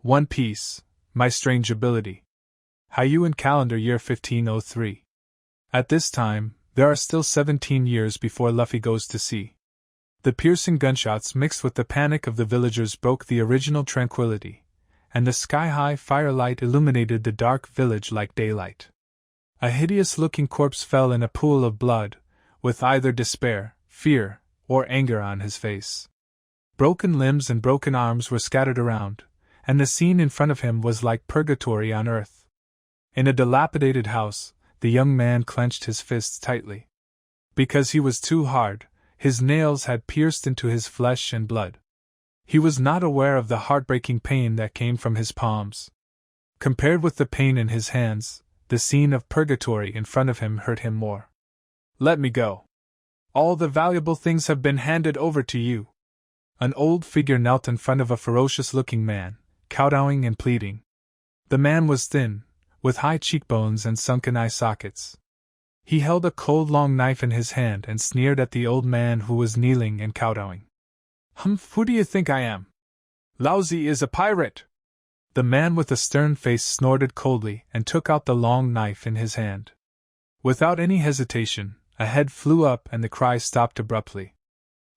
One Piece, My Strange Ability. Haiyu calendar year 1503. At this time, there are still 17 years before Luffy goes to sea. The piercing gunshots mixed with the panic of the villagers broke the original tranquility, and the sky-high firelight illuminated the dark village like daylight. A hideous-looking corpse fell in a pool of blood, with either despair, fear, or anger on his face. Broken limbs and broken arms were scattered around, and the scene in front of him was like purgatory on earth. In a dilapidated house, the young man clenched his fists tightly. Because he was too hard, his nails had pierced into his flesh and blood. He was not aware of the heartbreaking pain that came from his palms. Compared with the pain in his hands, the scene of purgatory in front of him hurt him more. "Let me go. All the valuable things have been handed over to you." An old figure knelt in front of a ferocious-looking man, kowtowing and pleading. The man was thin, with high cheekbones and sunken eye sockets. He held a cold long knife in his hand and sneered at the old man who was kneeling and kowtowing. Who do you think I am? Laozi is a pirate!" The man with a stern face snorted coldly and took out the long knife in his hand. Without any hesitation, a head flew up and the cry stopped abruptly.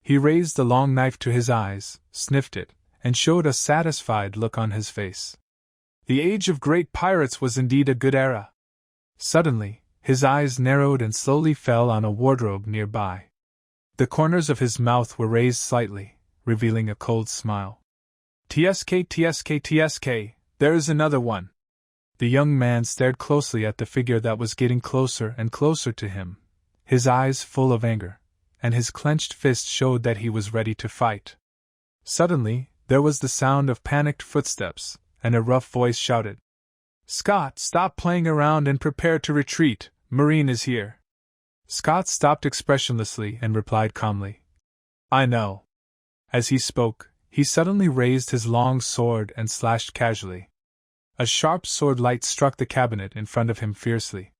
He raised the long knife to his eyes, sniffed it, and showed a satisfied look on his face. The age of great pirates was indeed a good era. Suddenly, his eyes narrowed and slowly fell on a wardrobe nearby. The corners of his mouth were raised slightly, revealing a cold smile. TSK, there is another one." The young man stared closely at the figure that was getting closer and closer to him, his eyes full of anger, and his clenched fist showed that he was ready to fight. Suddenly, there was the sound of panicked footsteps, and a rough voice shouted, "Scott, stop playing around and prepare to retreat, Marine is here." Scott stopped expressionlessly and replied calmly, "I know." As he spoke, he suddenly raised his long sword and slashed casually. A sharp sword light struck the cabinet in front of him fiercely.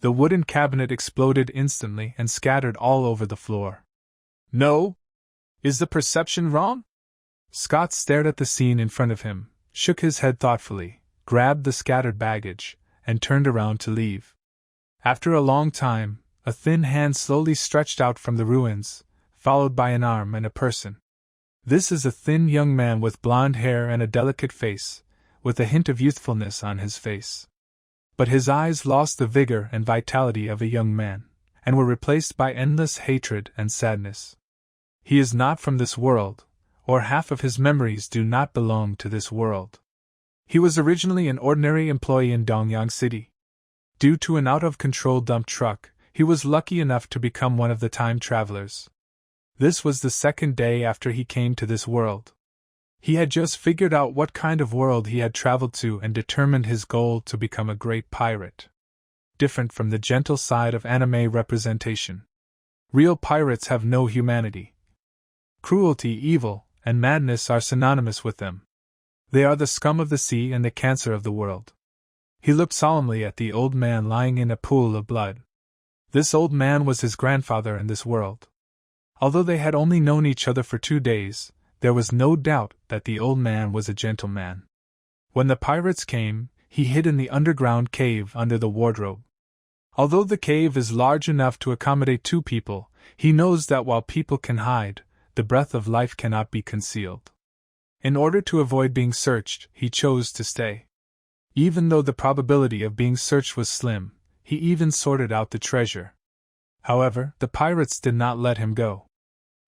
The wooden cabinet exploded instantly and scattered all over the floor. "No? Is the perception wrong?" Scott stared at the scene in front of him, shook his head thoughtfully, grabbed the scattered baggage, and turned around to leave. After a long time, a thin hand slowly stretched out from the ruins, followed by an arm and a person. This is a thin young man with blonde hair and a delicate face, with a hint of youthfulness on his face. But his eyes lost the vigor and vitality of a young man, and were replaced by endless hatred and sadness. He is not from this world, or half of his memories do not belong to this world. He was originally an ordinary employee in Dongyang City. Due to an out-of-control dump truck, he was lucky enough to become one of the time travelers. This was the second day after he came to this world. He had just figured out what kind of world he had traveled to and determined his goal to become a great pirate. Different from the gentle side of anime representation. Real pirates have no humanity. Cruelty, evil, and madness are synonymous with them. They are the scum of the sea and the cancer of the world. He looked solemnly at the old man lying in a pool of blood. This old man was his grandfather in this world. Although they had only known each other for 2 days, there was no doubt that the old man was a gentleman. When the pirates came, he hid in the underground cave under the wardrobe. Although the cave is large enough to accommodate 2 people, he knows that while people can hide, the breath of life cannot be concealed. In order to avoid being searched, he chose to stay. Even though the probability of being searched was slim, he even sorted out the treasure. However, the pirates did not let him go.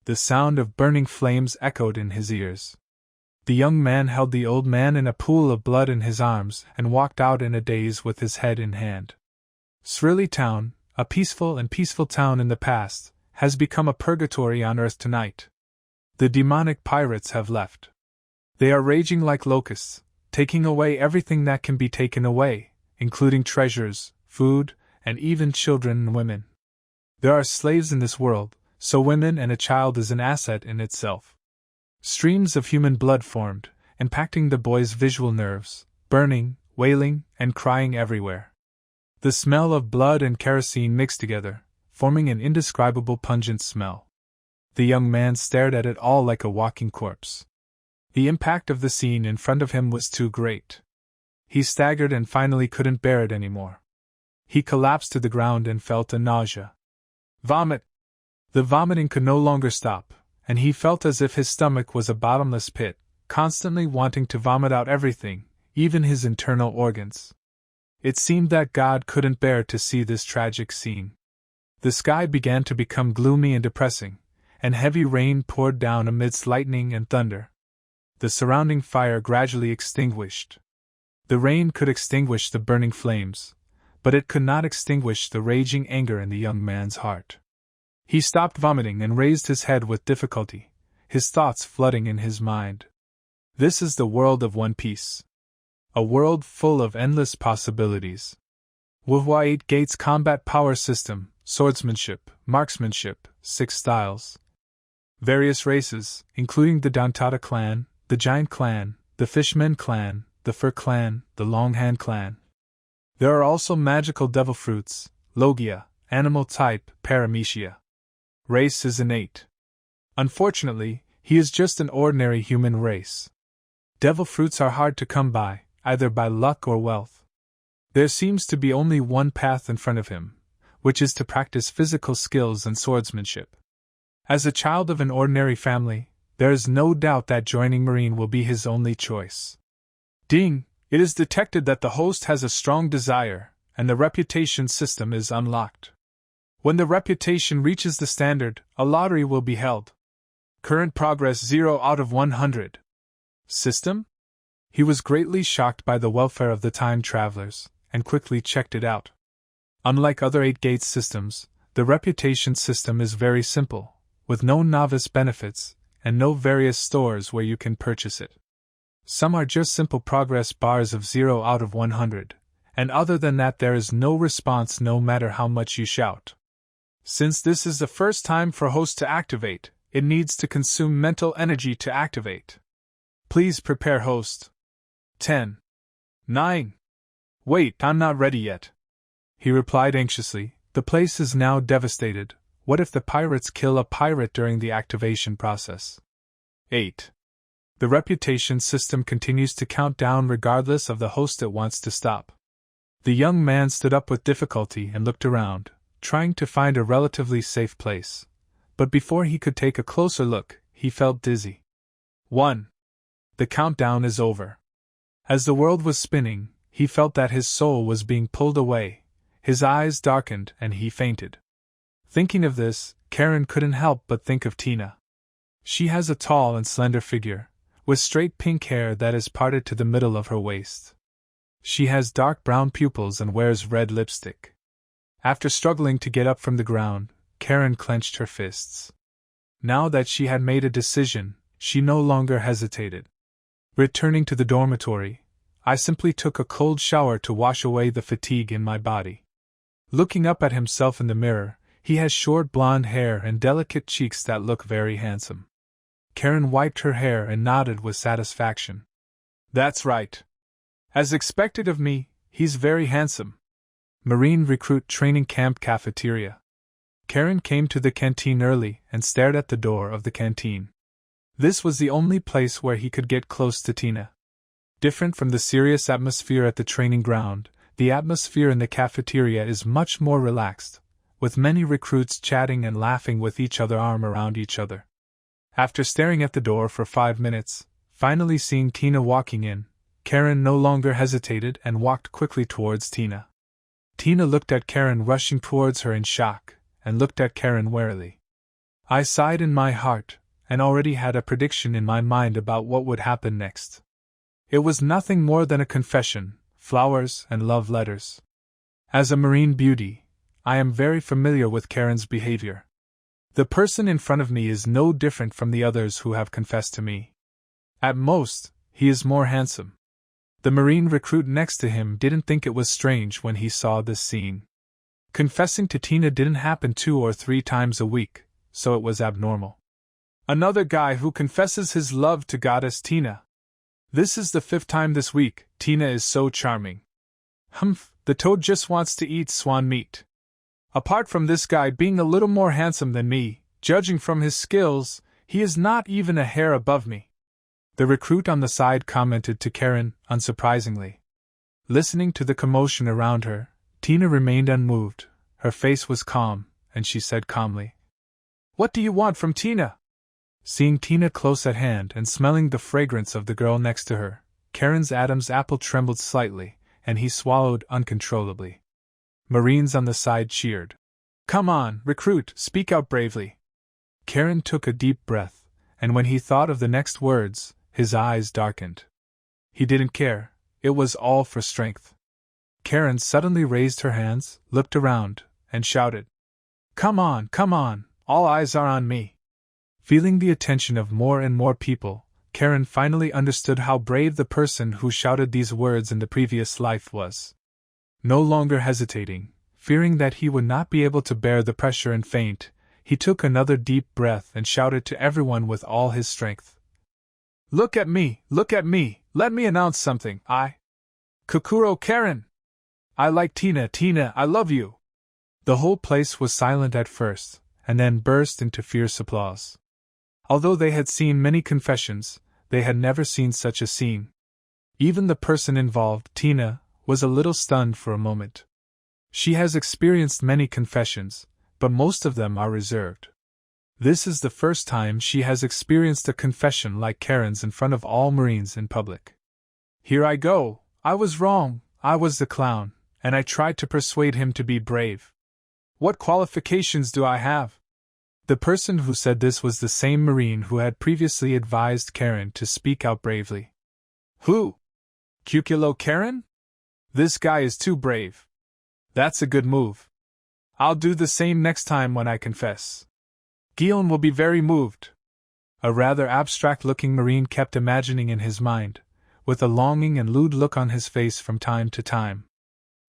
The sound of burning flames echoed in his ears. The young man held the old man in a pool of blood in his arms and walked out in a daze with his head in hand. Srili Town, a peaceful town in the past, has become a purgatory on earth tonight. The demonic pirates have left. They are raging like locusts, taking away everything that can be taken away, including treasures, food, and even children and women. There are slaves in this world, so women and a child is an asset in itself. Streams of human blood formed, impacting the boy's visual nerves, burning, wailing, and crying everywhere. The smell of blood and kerosene mixed together, forming an indescribable pungent smell. The young man stared at it all like a walking corpse. The impact of the scene in front of him was too great. He staggered and finally couldn't bear it anymore. He collapsed to the ground and felt a nausea. Vomit! The vomiting could no longer stop, and he felt as if his stomach was a bottomless pit, constantly wanting to vomit out everything, even his internal organs. It seemed that God couldn't bear to see this tragic scene. The sky began to become gloomy and depressing, and heavy rain poured down amidst lightning and thunder. The surrounding fire gradually extinguished. The rain could extinguish the burning flames, but it could not extinguish the raging anger in the young man's heart. He stopped vomiting and raised his head with difficulty, his thoughts flooding in his mind. This is the world of One Piece. A world full of endless possibilities. Wuhua 8 Gates Combat Power System, Swordsmanship, Marksmanship, 6 styles. Various races, including the Dantata clan, the Giant clan, the Fishman clan, the Fur clan, the Longhand clan. There are also magical devil fruits, Logia, animal type, Paramecia. Race is innate. Unfortunately, he is just an ordinary human race. Devil fruits are hard to come by, either by luck or wealth. There seems to be only one path in front of him, which is to practice physical skills and swordsmanship. As a child of an ordinary family, there is no doubt that joining Marine will be his only choice. Ding! It is detected that the host has a strong desire, and the reputation system is unlocked. When the reputation reaches the standard, a lottery will be held. Current progress 0 out of 100. System? He was greatly shocked by the welfare of the time travelers, and quickly checked it out. Unlike other 8 Gates systems, the reputation system is very simple, with no novice benefits, and no various stores where you can purchase it. Some are just simple progress bars of 0 out of 100, and other than that there is no response no matter how much you shout. Since this is the first time for host to activate, it needs to consume mental energy to activate. Please prepare host. 10. 9. Wait, I'm not ready yet. He replied anxiously, the place is now devastated. What if the pirates kill a pirate during the activation process? 8. The reputation system continues to count down regardless of the host it wants to stop. The young man stood up with difficulty and looked around, trying to find a relatively safe place. But before he could take a closer look, he felt dizzy. 1. The countdown is over. As the world was spinning, he felt that his soul was being pulled away, his eyes darkened and he fainted. Thinking of this, Karen couldn't help but think of Tina. She has a tall and slender figure, with straight pink hair that is parted to the middle of her waist. She has dark brown pupils and wears red lipstick. After struggling to get up from the ground, Karen clenched her fists. Now that she had made a decision, she no longer hesitated. Returning to the dormitory, I simply took a cold shower to wash away the fatigue in my body. Looking up at himself in the mirror, he has short blonde hair and delicate cheeks that look very handsome. Karen wiped her hair and nodded with satisfaction. That's right. As expected of me, he's very handsome. Marine Recruit Training Camp Cafeteria. Karen came to the canteen early and stared at the door of the canteen. This was the only place where he could get close to Tina. Different from the serious atmosphere at the training ground, the atmosphere in the cafeteria is much more relaxed, with many recruits chatting and laughing with each other arm around each other. After staring at the door for 5 minutes, finally seeing Tina walking in, Karen no longer hesitated and walked quickly towards Tina. Tina looked at Karen rushing towards her in shock, and looked at Karen warily. I sighed in my heart, and already had a prediction in my mind about what would happen next. It was nothing more than a confession, flowers and love letters. As a marine beauty, I am very familiar with Karen's behavior. The person in front of me is no different from the others who have confessed to me. At most, he is more handsome. The Marine recruit next to him didn't think it was strange when he saw this scene. Confessing to Tina didn't happen 2 or 3 times a week, so it was abnormal. Another guy who confesses his love to Goddess Tina. This is the 5th time this week. Tina is so charming. Humph, the toad just wants to eat swan meat. Apart from this guy being a little more handsome than me, judging from his skills, he is not even a hair above me. The recruit on the side commented to Karen, unsurprisingly. Listening to the commotion around her, Tina remained unmoved. Her face was calm, and she said calmly, "What do you want from Tina?" Seeing Tina close at hand and smelling the fragrance of the girl next to her, Karen's Adam's apple trembled slightly, and he swallowed uncontrollably. Marines on the side cheered. "Come on, recruit, speak out bravely." Karen took a deep breath, and when he thought of the next words, his eyes darkened. He didn't care, it was all for strength. Karen suddenly raised her hands, looked around, and shouted, come on, all eyes are on me." Feeling the attention of more and more people, Karen finally understood how brave the person who shouted these words in the previous life was. No longer hesitating, fearing that he would not be able to bear the pressure and faint, he took another deep breath and shouted to everyone with all his strength. Look at me, let me announce something, Kokuro Karen! I like Tina, I love you!" The whole place was silent at first, and then burst into fierce applause. Although they had seen many confessions, they had never seen such a scene. Even the person involved, Tina, was a little stunned for a moment. She has experienced many confessions, but most of them are reserved. This is the first time she has experienced a confession like Karen's in front of all Marines in public. "Here I go, I was wrong, I was the clown, and I tried to persuade him to be brave. What qualifications do I have?" The person who said this was the same Marine who had previously advised Karen to speak out bravely. "Who? Kokuro Karen? This guy is too brave. That's a good move. I'll do the same next time when I confess. Guillaume will be very moved." A rather abstract-looking Marine kept imagining in his mind, with a longing and lewd look on his face from time to time.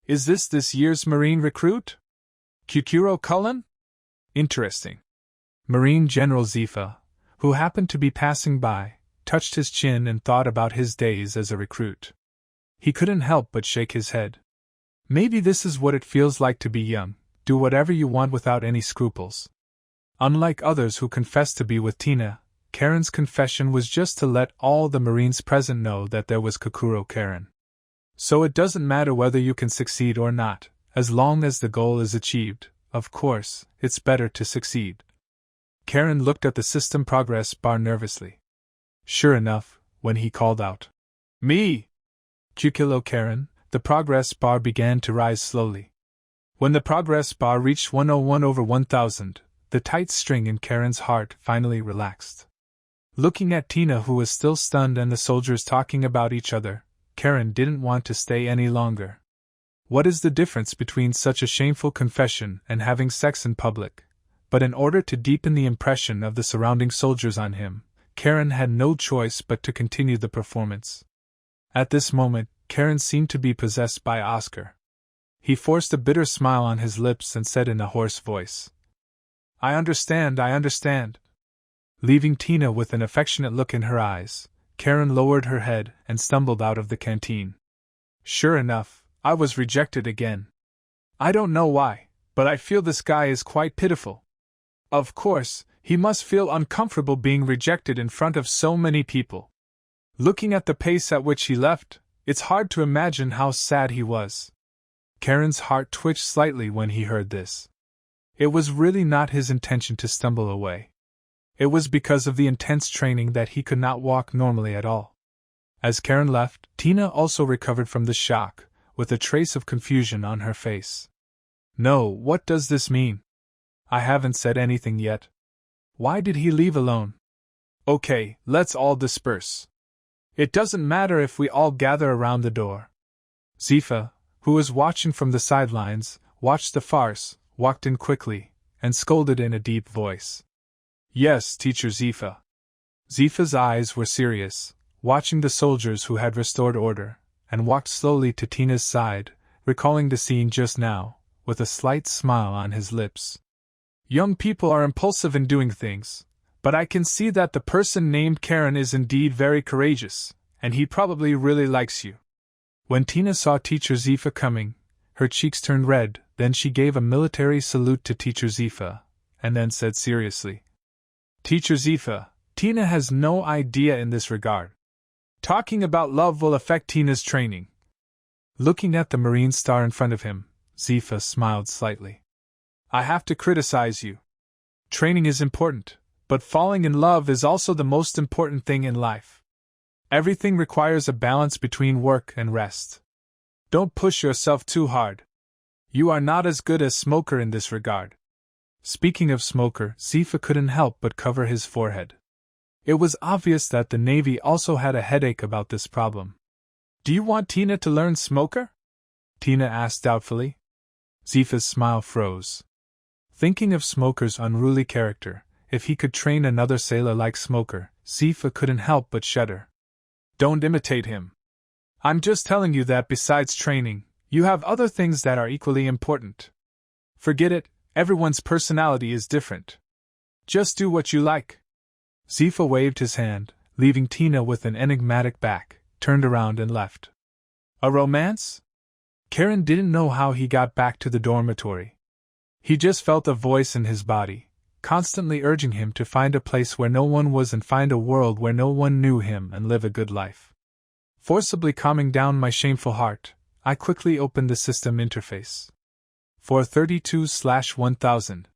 "Is this year's Marine recruit? Kokuro Cullen? Interesting." Marine General Zifa, who happened to be passing by, touched his chin and thought about his days as a recruit. He couldn't help but shake his head. Maybe this is what it feels like to be young, do whatever you want without any scruples. Unlike others who confessed to be with Tina, Karen's confession was just to let all the Marines present know that there was Kokuro Karen. So it doesn't matter whether you can succeed or not, as long as the goal is achieved. Of course, it's better to succeed. Karen looked at the system progress bar nervously. Sure enough, when he called out, "Me! Kokuro Karen," the progress bar began to rise slowly. When the progress bar reached 101/1000, the tight string in Karen's heart finally relaxed. Looking at Tina, who was still stunned, and the soldiers talking about each other, Karen didn't want to stay any longer. What is the difference between such a shameful confession and having sex in public? But in order to deepen the impression of the surrounding soldiers on him, Karen had no choice but to continue the performance. At this moment, Karen seemed to be possessed by Oscar. He forced a bitter smile on his lips and said in a hoarse voice, I understand. Leaving Tina with an affectionate look in her eyes, Karen lowered her head and stumbled out of the canteen. Sure enough, I was rejected again. I don't know why, but I feel this guy is quite pitiful. Of course, he must feel uncomfortable being rejected in front of so many people. Looking at the pace at which he left, it's hard to imagine how sad he was. Karen's heart twitched slightly when he heard this. It was really not his intention to stumble away. It was because of the intense training that he could not walk normally at all. As Karen left, Tina also recovered from the shock, with a trace of confusion on her face. No, what does this mean? I haven't said anything yet. Why did he leave alone? Okay, let's all disperse. It doesn't matter if we all gather around the door. Zifa, who was watching from the sidelines, watched the farce, walked in quickly, and scolded in a deep voice. Yes, Teacher Zifa. Zifa's eyes were serious, watching the soldiers who had restored order, and walked slowly to Tina's side, recalling the scene just now, with a slight smile on his lips. Young people are impulsive in doing things, but I can see that the person named Karen is indeed very courageous, and he probably really likes you. When Tina saw Teacher Zifa coming, her cheeks turned red, then she gave a military salute to Teacher Zifa, and then said seriously, Teacher Zifa, Tina has no idea in this regard. Talking about love will affect Tina's training. Looking at the marine star in front of him, Zifa smiled slightly. I have to criticize you. Training is important, but falling in love is also the most important thing in life. Everything requires a balance between work and rest. Don't push yourself too hard. You are not as good as Smoker in this regard. Speaking of Smoker, Zifa couldn't help but cover his forehead. It was obvious that the Navy also had a headache about this problem. Do you want Tina to learn Smoker? Tina asked doubtfully. Zifa's smile froze. Thinking of Smoker's unruly character, if he could train another sailor like Smoker, Zifa couldn't help but shudder. Don't imitate him. I'm just telling you that besides training, you have other things that are equally important. Forget it, everyone's personality is different. Just do what you like. Zifa waved his hand, leaving Tina with an enigmatic back, turned around and left. A romance? Karen didn't know how he got back to the dormitory. He just felt a voice in his body, constantly urging him to find a place where no one was and find a world where no one knew him and live a good life. Forcibly calming down my shameful heart, I quickly opened the system interface. 432/1000.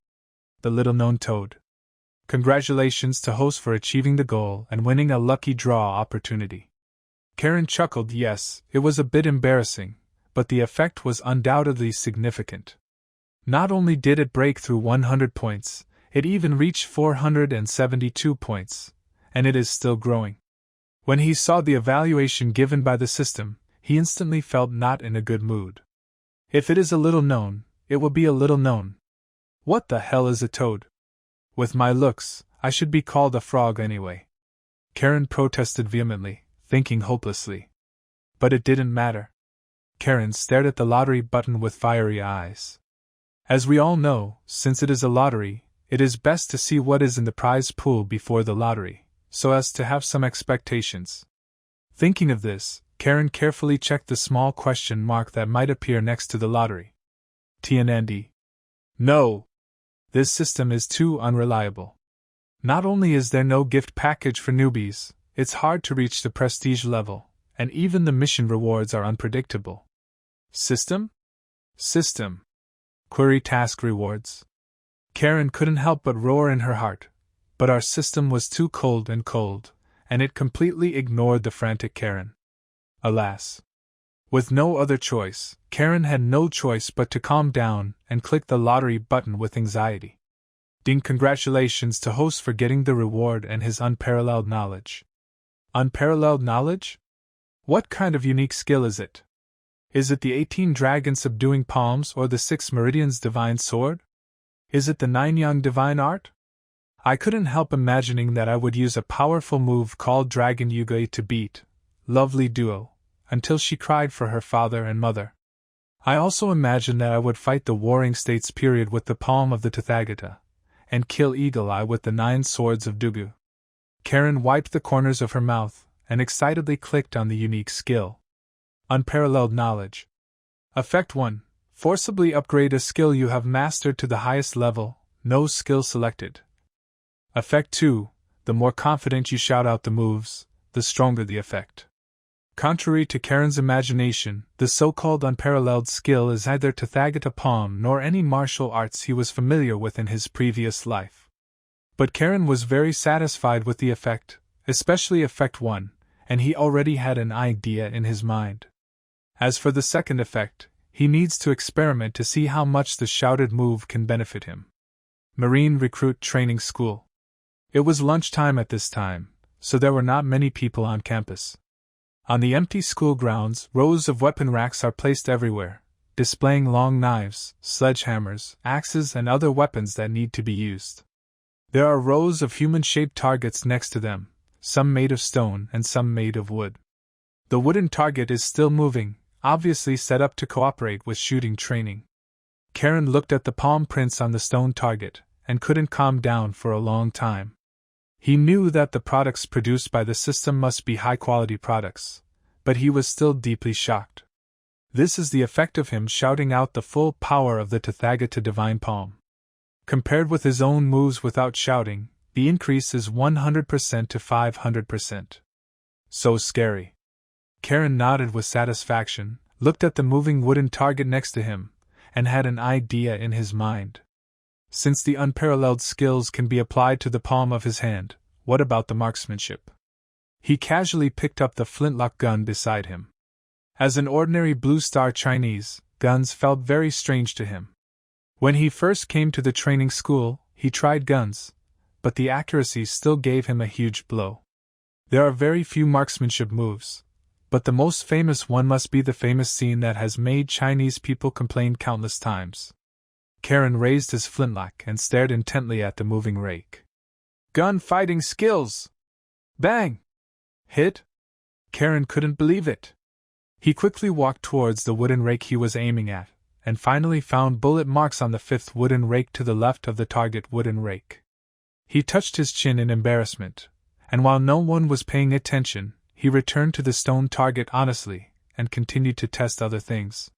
The little-known toad. Congratulations to host for achieving the goal and winning a lucky draw opportunity. Karen chuckled. Yes, it was a bit embarrassing, but the effect was undoubtedly significant. Not only did it break through 100 points, it even reached 472 points, and it is still growing. When he saw the evaluation given by the system, he instantly felt not in a good mood. If it is a little known, it will be a little known. What the hell is a toad? With my looks, I should be called a frog anyway. Karen protested vehemently, thinking hopelessly. But it didn't matter. Karen stared at the lottery button with fiery eyes. As we all know, since it is a lottery, it is best to see what is in the prize pool before the lottery, so as to have some expectations. Thinking of this, Karen carefully checked the small question mark that might appear next to the lottery. TNND. No! This system is too unreliable. Not only is there no gift package for newbies, it's hard to reach the prestige level, and even the mission rewards are unpredictable. System? System. Query task rewards. Karen couldn't help but roar in her heart, but our system was too cold, and it completely ignored the frantic Karen. Alas. With no other choice, Karen had no choice but to calm down and click the lottery button with anxiety. Ding! Congratulations to host for getting the reward and his unparalleled knowledge. Unparalleled knowledge? What kind of unique skill is it? Is it the 18 dragons subduing palms or the 6 meridians divine sword? Is it the 9 yang divine art? I couldn't help imagining that I would use a powerful move called Dragon Yuga to beat Lovely Duo until she cried for her father and mother. I also imagined that I would fight the Warring States period with the palm of the Tathagata, and kill Eagle Eye with the 9 swords of Dugu. Karen wiped the corners of her mouth and excitedly clicked on the unique skill. Unparalleled knowledge. Effect 1. Forcibly upgrade a skill you have mastered to the highest level, no skill selected. Effect 2. The more confident you shout out the moves, the stronger the effect. Contrary to Karen's imagination, the so-called unparalleled skill is neither Tathagata palm nor any martial arts he was familiar with in his previous life. But Karen was very satisfied with the effect, especially Effect 1, and he already had an idea in his mind. As for the second effect, he needs to experiment to see how much the shouted move can benefit him. Marine Recruit Training School. It was lunchtime at this time, so there were not many people on campus. On the empty school grounds, rows of weapon racks are placed everywhere, displaying long knives, sledgehammers, axes, and other weapons that need to be used. There are rows of human-shaped targets next to them, some made of stone and some made of wood. The wooden target is still moving, obviously set up to cooperate with shooting training. Karen looked at the palm prints on the stone target, and couldn't calm down for a long time. He knew that the products produced by the system must be high-quality products, but he was still deeply shocked. This is the effect of him shouting out the full power of the Tathagata Divine Palm. Compared with his own moves without shouting, the increase is 100% to 500%. So scary. Karen nodded with satisfaction, looked at the moving wooden target next to him, and had an idea in his mind. Since the unparalleled skills can be applied to the palm of his hand, what about the marksmanship? He casually picked up the flintlock gun beside him. As an ordinary Blue Star Chinese, guns felt very strange to him. When he first came to the training school, he tried guns, but the accuracy still gave him a huge blow. There are very few marksmanship moves, but the most famous one must be the famous scene that has made Chinese people complain countless times. Karen raised his flintlock and stared intently at the moving rake. Gun fighting skills! Bang! Hit? Karen couldn't believe it. He quickly walked towards the wooden rake he was aiming at, and finally found bullet marks on the fifth wooden rake to the left of the target wooden rake. He touched his chin in embarrassment, and while no one was paying attention, he returned to the stone target honestly, and continued to test other things.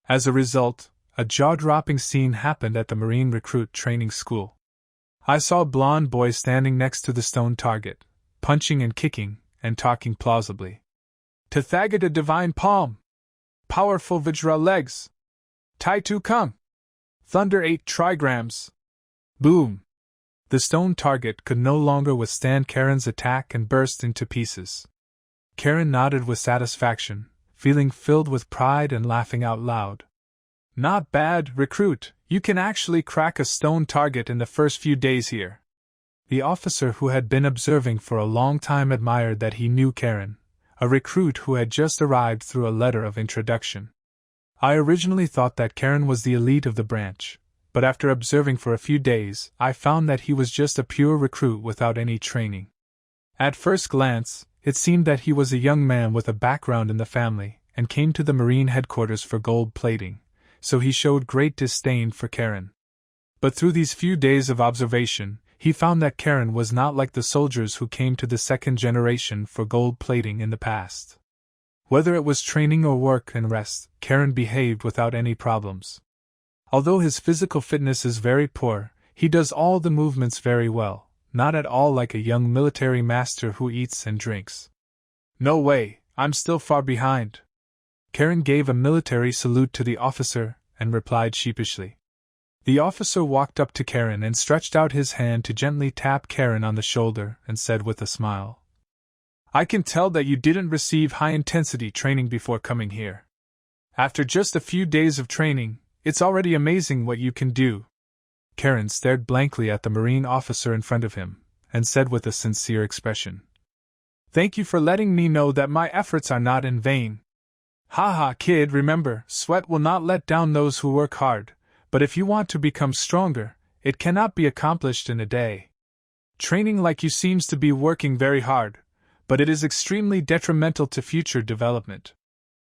As a result, a jaw-dropping scene happened at the Marine Recruit Training School. I saw a blonde boy standing next to the stone target, punching and kicking, and talking plausibly. Tathagata Divine Palm! Powerful Vajra Legs! Tai Tu Kung! Thunder 8 trigrams! Boom! The stone target could no longer withstand Karen's attack and burst into pieces. Karen nodded with satisfaction, feeling filled with pride and laughing out loud. Not bad, recruit, you can actually crack a stone target in the first few days here. The officer who had been observing for a long time admired that he knew Karen, a recruit who had just arrived through a letter of introduction. I originally thought that Karen was the elite of the branch, but after observing for a few days, I found that he was just a pure recruit without any training. At first glance, it seemed that he was a young man with a background in the family, and came to the Marine headquarters for gold plating, so he showed great disdain for Karen. But through these few days of observation, he found that Karen was not like the soldiers who came to the second generation for gold plating in the past. Whether it was training or work and rest, Karen behaved without any problems. Although his physical fitness is very poor, he does all the movements very well, not at all like a young military master who eats and drinks. No way, I'm still far behind. Karen gave a military salute to the officer and replied sheepishly. The officer walked up to Karen and stretched out his hand to gently tap Karen on the shoulder and said with a smile, I can tell that you didn't receive high-intensity training before coming here. After just a few days of training, it's already amazing what you can do. Karen stared blankly at the Marine officer in front of him, and said with a sincere expression, Thank you for letting me know that my efforts are not in vain. Haha, kid, remember, sweat will not let down those who work hard, but if you want to become stronger, it cannot be accomplished in a day. Training like you seems to be working very hard, but it is extremely detrimental to future development.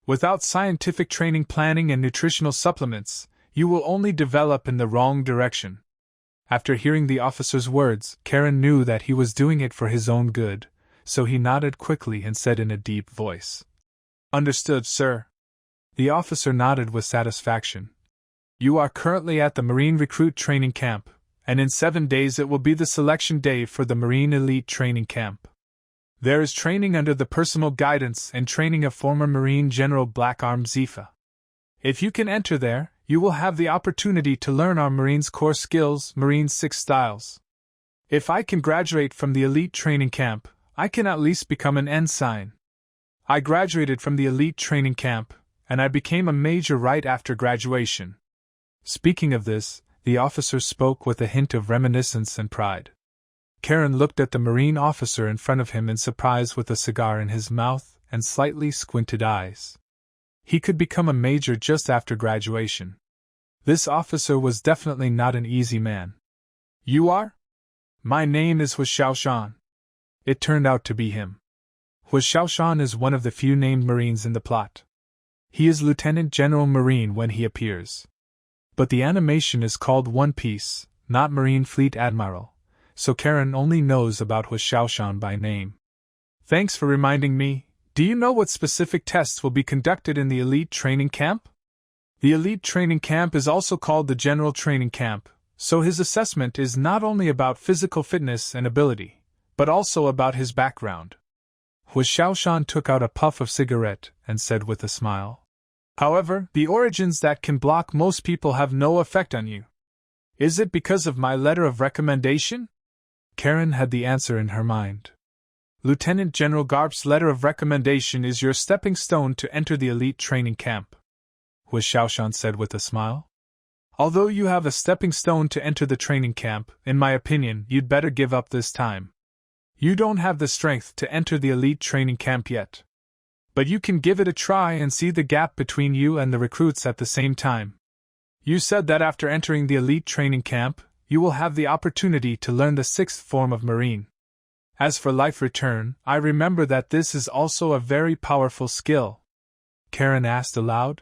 Without scientific training planning and nutritional supplements, you will only develop in the wrong direction. After hearing the officer's words, Karen knew that he was doing it for his own good, so he nodded quickly and said in a deep voice, Understood, sir. The officer nodded with satisfaction. You are currently at the Marine Recruit Training Camp, and in 7 days it will be the selection day for the Marine Elite Training Camp. There is training under the personal guidance and training of former Marine General Blackarm Zifa. If you can enter there, you will have the opportunity to learn our Marines' core skills, Marine 6 styles. If I can graduate from the Elite Training Camp, I can at least become an ensign. I graduated from the Elite Training Camp, and I became a major right after graduation. Speaking of this, the officer spoke with a hint of reminiscence and pride. Karen looked at the Marine officer in front of him in surprise with a cigar in his mouth and slightly squinted eyes. He could become a major just after graduation. This officer was definitely not an easy man. You are? My name is Hu Xiaoshan. It turned out to be him. Hu Xiaoshan is one of the few named Marines in the plot. He is Lieutenant General Marine when he appears. But the animation is called One Piece, not Marine Fleet Admiral, so Karen only knows about Hu Xiaoshan by name. Thanks for reminding me. Do you know what specific tests will be conducted in the Elite Training Camp? The Elite Training Camp is also called the General Training Camp, so his assessment is not only about physical fitness and ability, but also about his background. Hu Xiaoshan took out a puff of cigarette and said with a smile. However, the origins that can block most people have no effect on you. Is it because of my letter of recommendation? Karen had the answer in her mind. Lieutenant General Garp's letter of recommendation is your stepping stone to enter the elite training camp, Hu Xiaoshan said with a smile. Although you have a stepping stone to enter the training camp, in my opinion, you'd better give up this time. You don't have the strength to enter the elite training camp yet. But you can give it a try and see the gap between you and the recruits at the same time. You said that after entering the elite training camp, you will have the opportunity to learn the 6th form of Marine. As for life return, I remember that this is also a very powerful skill. Karen asked aloud.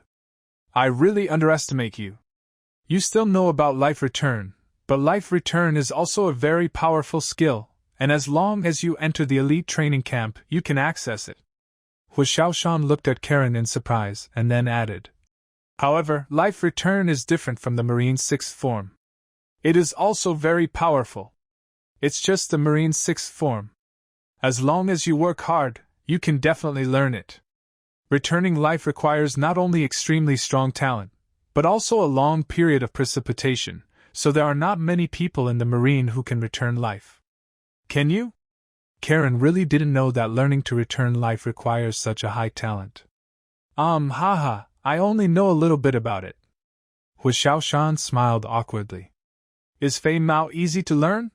I really underestimate you. You still know about life return, but life return is also a very powerful skill, and as long as you enter the elite training camp, you can access it. Hu Xiaoshan looked at Karen in surprise and then added. However, life return is different from the Marine 6th form. It is also very powerful. It's just the Marine 6th form. As long as you work hard, you can definitely learn it. Returning life requires not only extremely strong talent, but also a long period of precipitation, so there are not many people in the Marine who can return life. Can you? Karen really didn't know that learning to return life requires such a high talent. Haha, I only know a little bit about it. Hu Xiaoshan smiled awkwardly. Is Fei Mao easy to learn?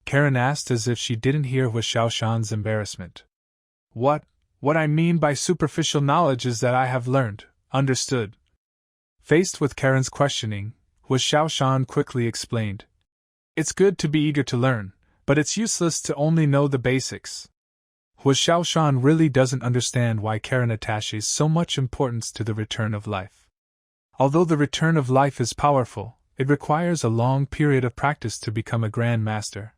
Karen asked as if she didn't hear Hu Xiaoshan's embarrassment. What I mean by superficial knowledge is that I have learned, understood. Faced with Karen's questioning, Hu Xiaoshan quickly explained. It's good to be eager to learn, but it's useless to only know the basics. Hu Xiaoshan really doesn't understand why Karen attaches so much importance to the return of life. Although the return of life is powerful, it requires a long period of practice to become a Grand Master.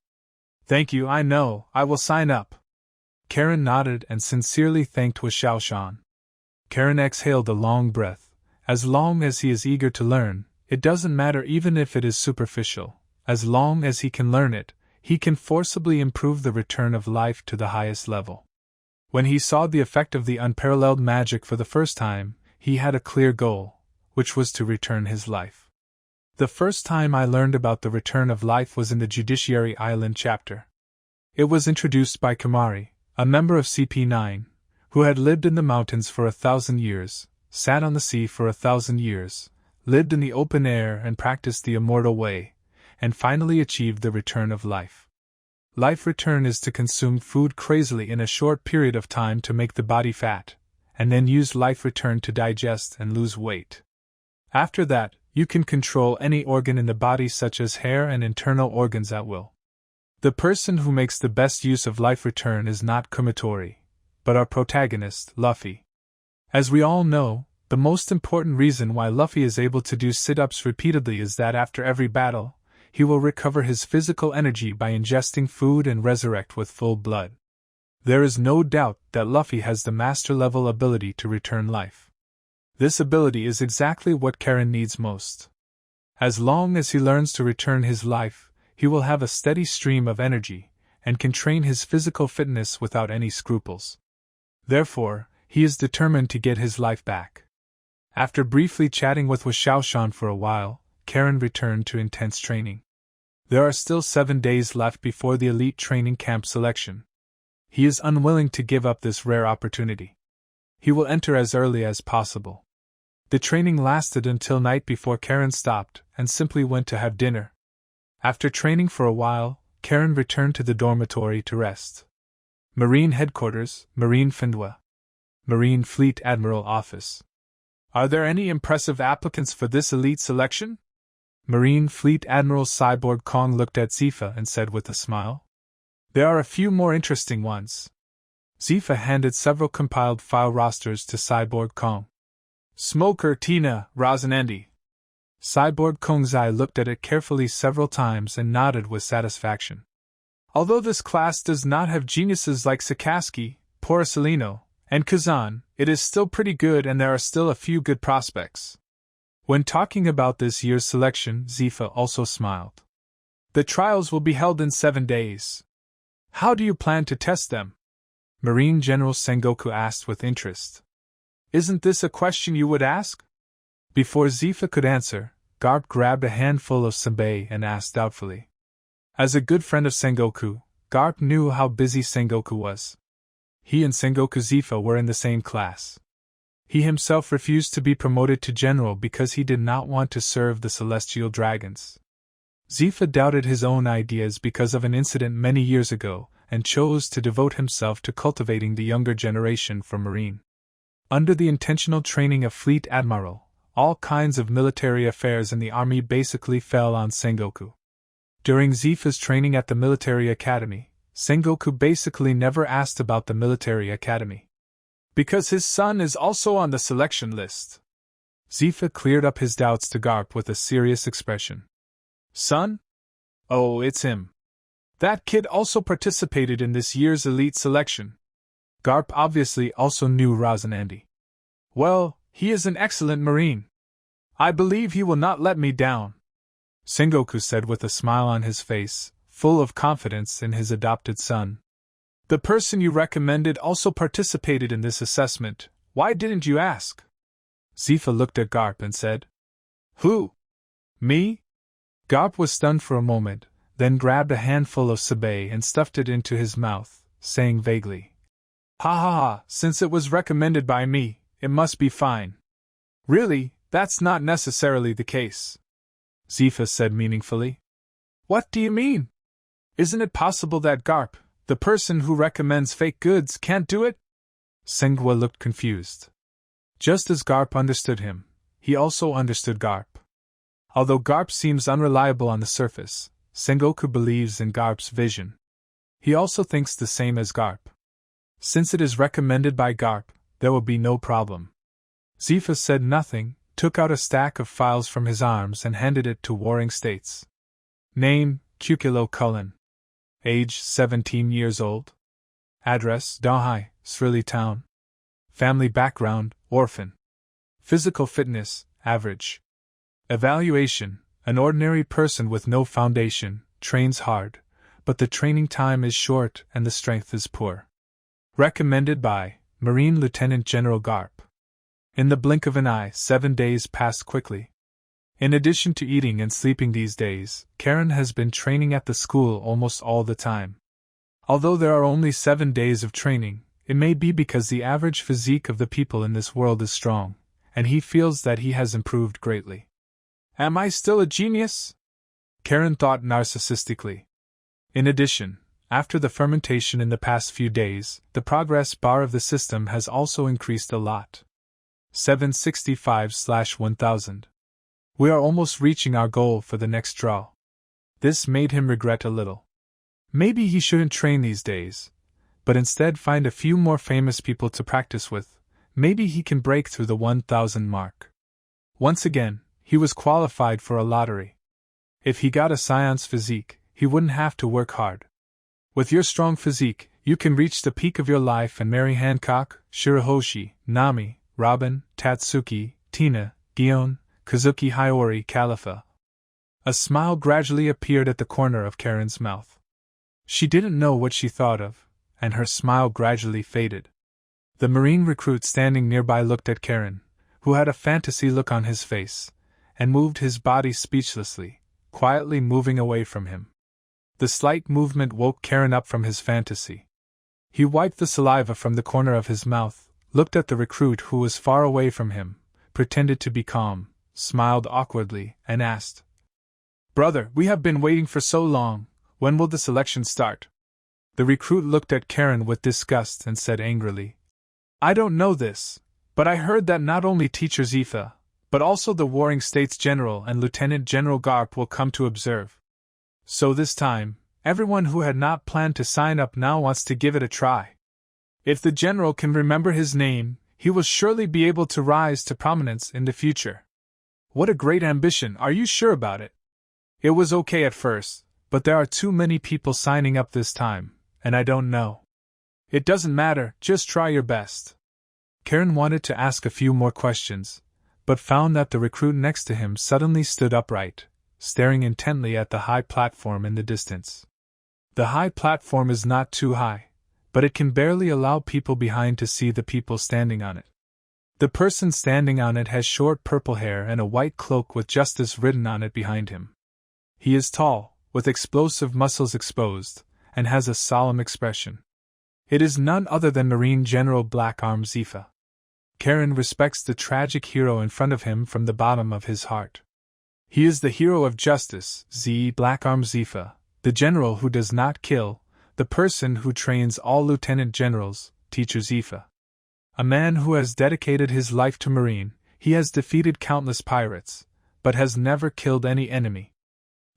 Thank you, I know, I will sign up. Karen nodded and sincerely thanked Hu Xiaoshan. Karen exhaled a long breath. As long as he is eager to learn, it doesn't matter even if it is superficial. As long as he can learn it, he can forcibly improve the return of life to the highest level. When he saw the effect of the unparalleled magic for the first time, he had a clear goal, which was to return his life. The first time I learned about the return of life was in the Judiciary Island chapter. It was introduced by Kamari, a member of CP9, who had lived in the mountains for 1,000 years, sat on the sea for 1,000 years, lived in the open air and practiced the immortal way, and finally achieved the return of life. Life return is to consume food crazily in a short period of time to make the body fat, and then use life return to digest and lose weight. After that, you can control any organ in the body such as hair and internal organs at will. The person who makes the best use of life return is not Kumatori, but our protagonist, Luffy. As we all know, the most important reason why Luffy is able to do sit-ups repeatedly is that after every battle, he will recover his physical energy by ingesting food and resurrect with full blood. There is no doubt that Luffy has the master-level ability to return life. This ability is exactly what Karen needs most. As long as he learns to return his life, he will have a steady stream of energy, and can train his physical fitness without any scruples. Therefore, he is determined to get his life back. After briefly chatting with Hu Xiaoshan for a while, Karen returned to intense training. There are still 7 days left before the elite training camp selection. He is unwilling to give up this rare opportunity. He will enter as early as possible. The training lasted until night before Karen stopped and simply went to have dinner. After training for a while, Karen returned to the dormitory to rest. Marine Headquarters, Marine Findwa. Marine Fleet Admiral Office. Are there any impressive applicants for this elite selection? Marine Fleet Admiral Cyborg Kong looked at Zifa and said with a smile. There are a few more interesting ones. Zifa handed several compiled file rosters to Cyborg Kong. Smoker Tina Rosinandi. Cyborg Kong's eye looked at it carefully several times and nodded with satisfaction. Although this class does not have geniuses like Sakaski, Porcelino, and Kazan, it is still pretty good and there are still a few good prospects. When talking about this year's selection, Zifa also smiled. The trials will be held in 7 days. How do you plan to test them? Marine General Sengoku asked with interest. Isn't this a question you would ask? Before Zifa could answer, Garp grabbed a handful of senbei and asked doubtfully. As a good friend of Sengoku, Garp knew how busy Sengoku was. He and Sengoku Zifa were in the same class. He himself refused to be promoted to general because he did not want to serve the celestial dragons. Zifa doubted his own ideas because of an incident many years ago, and chose to devote himself to cultivating the younger generation for Marine. Under the intentional training of Fleet Admiral, all kinds of military affairs in the army basically fell on Sengoku. During Zifa's training at the military academy, Sengoku basically never asked about the military academy. Because his son is also on the selection list. Zifa cleared up his doubts to Garp with a serious expression. Son? Oh, it's him. That kid also participated in this year's elite selection. Garp obviously also knew Razanandi. Well, he is an excellent Marine. I believe he will not let me down, Sengoku said with a smile on his face, full of confidence in his adopted son. The person you recommended also participated in this assessment. Why didn't you ask? Zifa looked at Garp and said. Who? Me? Garp was stunned for a moment, then grabbed a handful of senbei and stuffed it into his mouth, saying vaguely. Ha ha ha, since it was recommended by me, it must be fine. Really, that's not necessarily the case, Zifa said meaningfully. What do you mean? Isn't it possible that Garp, the person who recommends fake goods, can't do it? Sengwa looked confused. Just as Garp understood him, he also understood Garp. Although Garp seems unreliable on the surface, Sengoku believes in Garp's vision. He also thinks the same as Garp. Since it is recommended by Garp, there will be no problem. Zifa said nothing, took out a stack of files from his arms and handed it to Warring States. Name, Kukilo Cullen. Age, 17 years old. Address, Donghai, Srili Town. Family background, orphan. Physical fitness, average. Evaluation, an ordinary person with no foundation, trains hard, but the training time is short and the strength is poor. Recommended by Marine Lieutenant General Garp. In the blink of an eye, 7 days passed quickly. In addition to eating and sleeping these days, Karen has been training at the school almost all the time. Although there are only 7 days of training, it may be because the average physique of the people in this world is strong, and he feels that he has improved greatly. Am I still a genius? Karen thought narcissistically. In addition, after the fermentation in the past few days, the progress bar of the system has also increased a lot. 765/1000. We are almost reaching our goal for the next draw. This made him regret a little. Maybe he shouldn't train these days, but instead find a few more famous people to practice with. Maybe he can break through the 1000 mark. Once again, he was qualified for a lottery. If he got a science physique, he wouldn't have to work hard. With your strong physique, you can reach the peak of your life and marry Hancock, Shirahoshi, Nami, Robin, Tatsuki, Tina, Gion, Kazuki Hiyori Califa. A smile gradually appeared at the corner of Karen's mouth. She didn't know what she thought of, and her smile gradually faded. The Marine recruit standing nearby looked at Karen, who had a fantasy look on his face, and moved his body speechlessly, quietly moving away from him. The slight movement woke Karen up from his fantasy. He wiped the saliva from the corner of his mouth, looked at the recruit who was far away from him, pretended to be calm, smiled awkwardly, and asked, "Brother, we have been waiting for so long, when will the selection start?" The recruit looked at Karen with disgust and said angrily, "I don't know this, but I heard that not only Teacher Zifa, but also the Warring States General and Lieutenant General Garp will come to observe. So this time, everyone who had not planned to sign up now wants to give it a try. If the General can remember his name, he will surely be able to rise to prominence in the future. What a great ambition, are you sure about it? It was okay at first, but there are too many people signing up this time, and I don't know. It doesn't matter, just try your best." Karen wanted to ask a few more questions, but found that the recruit next to him suddenly stood upright, staring intently at the high platform in the distance. The high platform is not too high, but it can barely allow people behind to see the people standing on it. The person standing on it has short purple hair and a white cloak with Justice written on it behind him. He is tall, with explosive muscles exposed, and has a solemn expression. It is none other than Marine General Black Arm Zephyr. Karen respects the tragic hero in front of him from the bottom of his heart. He is the hero of justice, Black Arm Zephyr, the general who does not kill, the person who trains all lieutenant generals, Teacher Zephyr. A man who has dedicated his life to Marine, he has defeated countless pirates, but has never killed any enemy.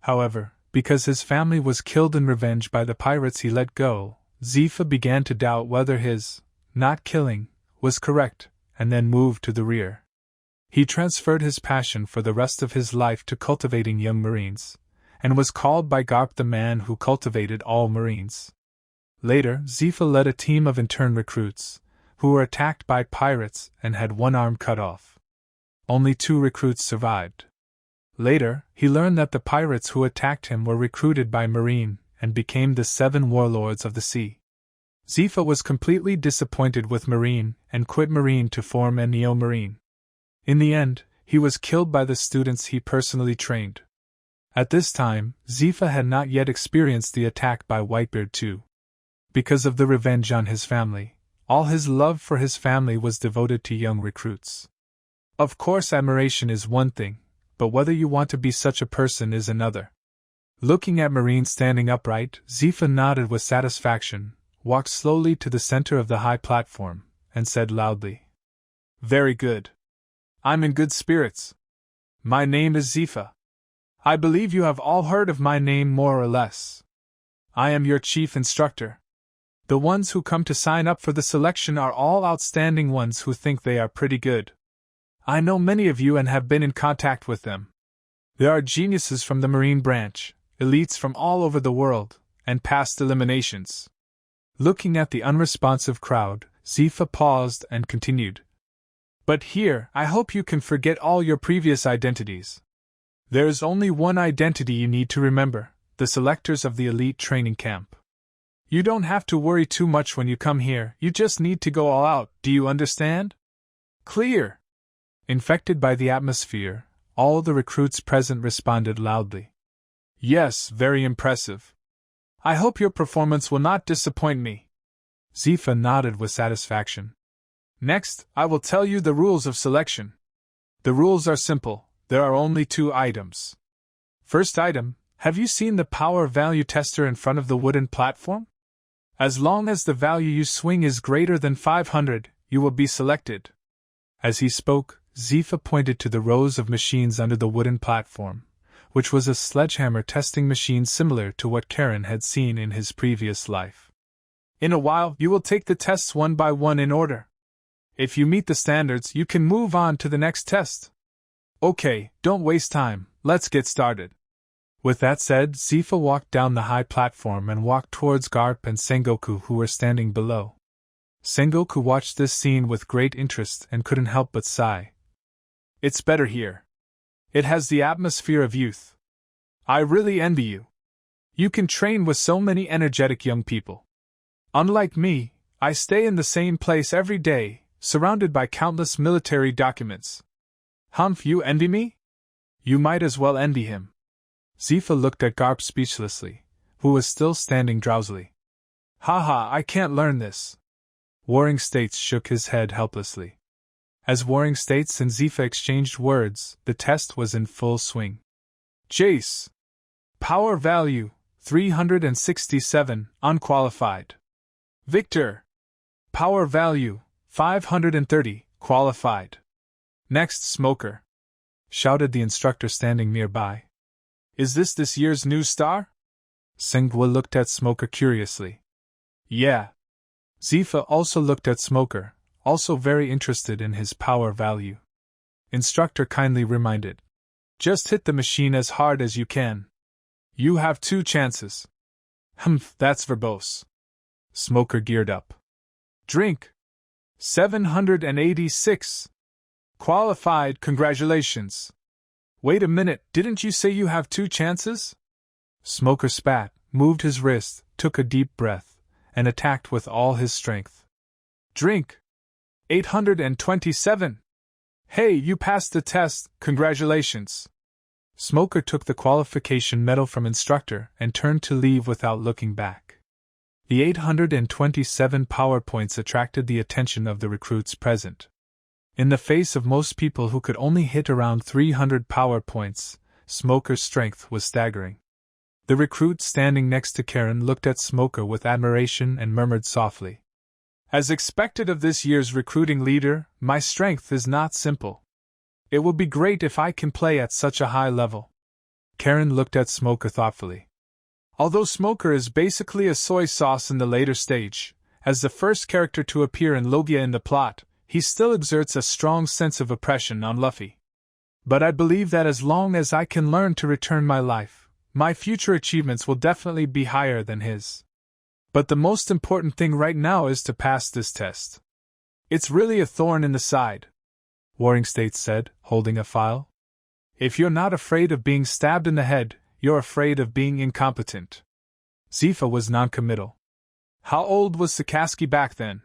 However, because his family was killed in revenge by the pirates he let go, Zephyr began to doubt whether his not killing was correct, and then moved to the rear. He transferred his passion for the rest of his life to cultivating young Marines, and was called by Garp the man who cultivated all Marines. Later, Zephyr led a team of intern recruits, who were attacked by pirates and had one arm cut off. Only 2 recruits survived. Later, he learned that the pirates who attacked him were recruited by Marine and became the 7 warlords of the sea. Zephyr was completely disappointed with Marine and quit Marine to form a Neo-Marine. In the end, he was killed by the students he personally trained. At this time, Zephyr had not yet experienced the attack by Whitebeard II. Because of the revenge on his family, all his love for his family was devoted to young recruits. Of course, admiration is one thing, but whether you want to be such a person is another. Looking at Marine standing upright, Zephyr nodded with satisfaction, walked slowly to the center of the high platform, and said loudly, "Very good. I'm in good spirits. My name is Zephyr. I believe you have all heard of my name more or less. I am your chief instructor. The ones who come to sign up for the selection are all outstanding ones who think they are pretty good. I know many of you and have been in contact with them. There are geniuses from the Marine branch, elites from all over the world, and past eliminations." Looking at the unresponsive crowd, Zephyr paused and continued. "But here, I hope you can forget all your previous identities. There is only one identity you need to remember, the selectors of the elite training camp. You don't have to worry too much when you come here, you just need to go all out, do you understand? Clear?" Infected by the atmosphere, all the recruits present responded loudly. "Yes, very impressive. I hope your performance will not disappoint me." Zephyr nodded with satisfaction. "Next, I will tell you the rules of selection. The rules are simple, there are only 2 items. First item, have you seen the power value tester in front of the wooden platform? As long as the value you swing is greater than 500, you will be selected." As he spoke, Zephyr pointed to the rows of machines under the wooden platform, which was a sledgehammer testing machine similar to what Karen had seen in his previous life. "In a while, you will take the tests one by one in order. If you meet the standards, you can move on to the next test. Okay, don't waste time, let's get started." With that said, Zephyr walked down the high platform and walked towards Garp and Sengoku, who were standing below. Sengoku watched this scene with great interest and couldn't help but sigh. "It's better here. It has the atmosphere of youth. I really envy you. You can train with so many energetic young people. Unlike me, I stay in the same place every day, surrounded by countless military documents. Humph, you envy me? You might as well envy him." Zephyr looked at Garp speechlessly, who was still standing drowsily. "Haha, I can't learn this." Warring States shook his head helplessly. As Warring States and Zephyr exchanged words, the test was in full swing. Jace. Power value, 367, unqualified. Victor. Power value, 530, qualified. Next, Smoker, shouted the instructor standing nearby. "Is this year's new star?" Sengwa looked at Smoker curiously. "Yeah." Zephyr also looked at Smoker, also very interested in his power value. Instructor kindly reminded. "Just hit the machine as hard as you can. You have 2 chances." "Humph, that's verbose." Smoker geared up. "Drink. 786. Qualified, congratulations." "Wait a minute, didn't you say you have 2 chances?" Smoker spat, moved his wrist, took a deep breath, and attacked with all his strength. Drink! 827! Hey, you passed the test, congratulations! Smoker took the qualification medal from instructor and turned to leave without looking back. The 827 power points attracted the attention of the recruits present. In the face of most people who could only hit around 300 power points, Smoker's strength was staggering. The recruit standing next to Karen looked at Smoker with admiration and murmured softly, "As expected of this year's recruiting leader, my strength is not simple. It will be great if I can play at such a high level." Karen looked at Smoker thoughtfully. Although Smoker is basically a soy sauce in the later stage, as the first character to appear in Logia in the plot, he still exerts a strong sense of oppression on Luffy. But I believe that as long as I can learn to return my life, my future achievements will definitely be higher than his. But the most important thing right now is to pass this test. It's really a thorn in the side, Warring States said, holding a file. If you're not afraid of being stabbed in the head, you're afraid of being incompetent. Zifa was noncommittal. How old was Sakaski back then?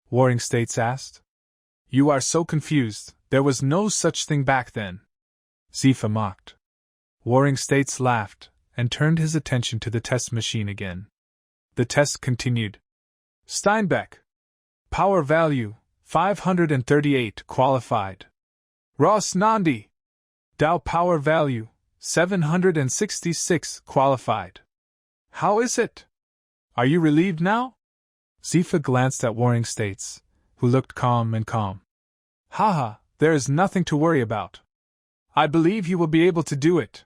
Warring States asked. You are so confused, there was no such thing back then. Zifa mocked. Warring States laughed, and turned his attention to the test machine again. The test continued. Steinbeck. Power value, 538 qualified. Ross Nandi. Dow power value, 766 qualified. How is it? Are you relieved now? Zifa glanced at Warring States, who looked calm and calm. Haha, there is nothing to worry about. I believe you will be able to do it.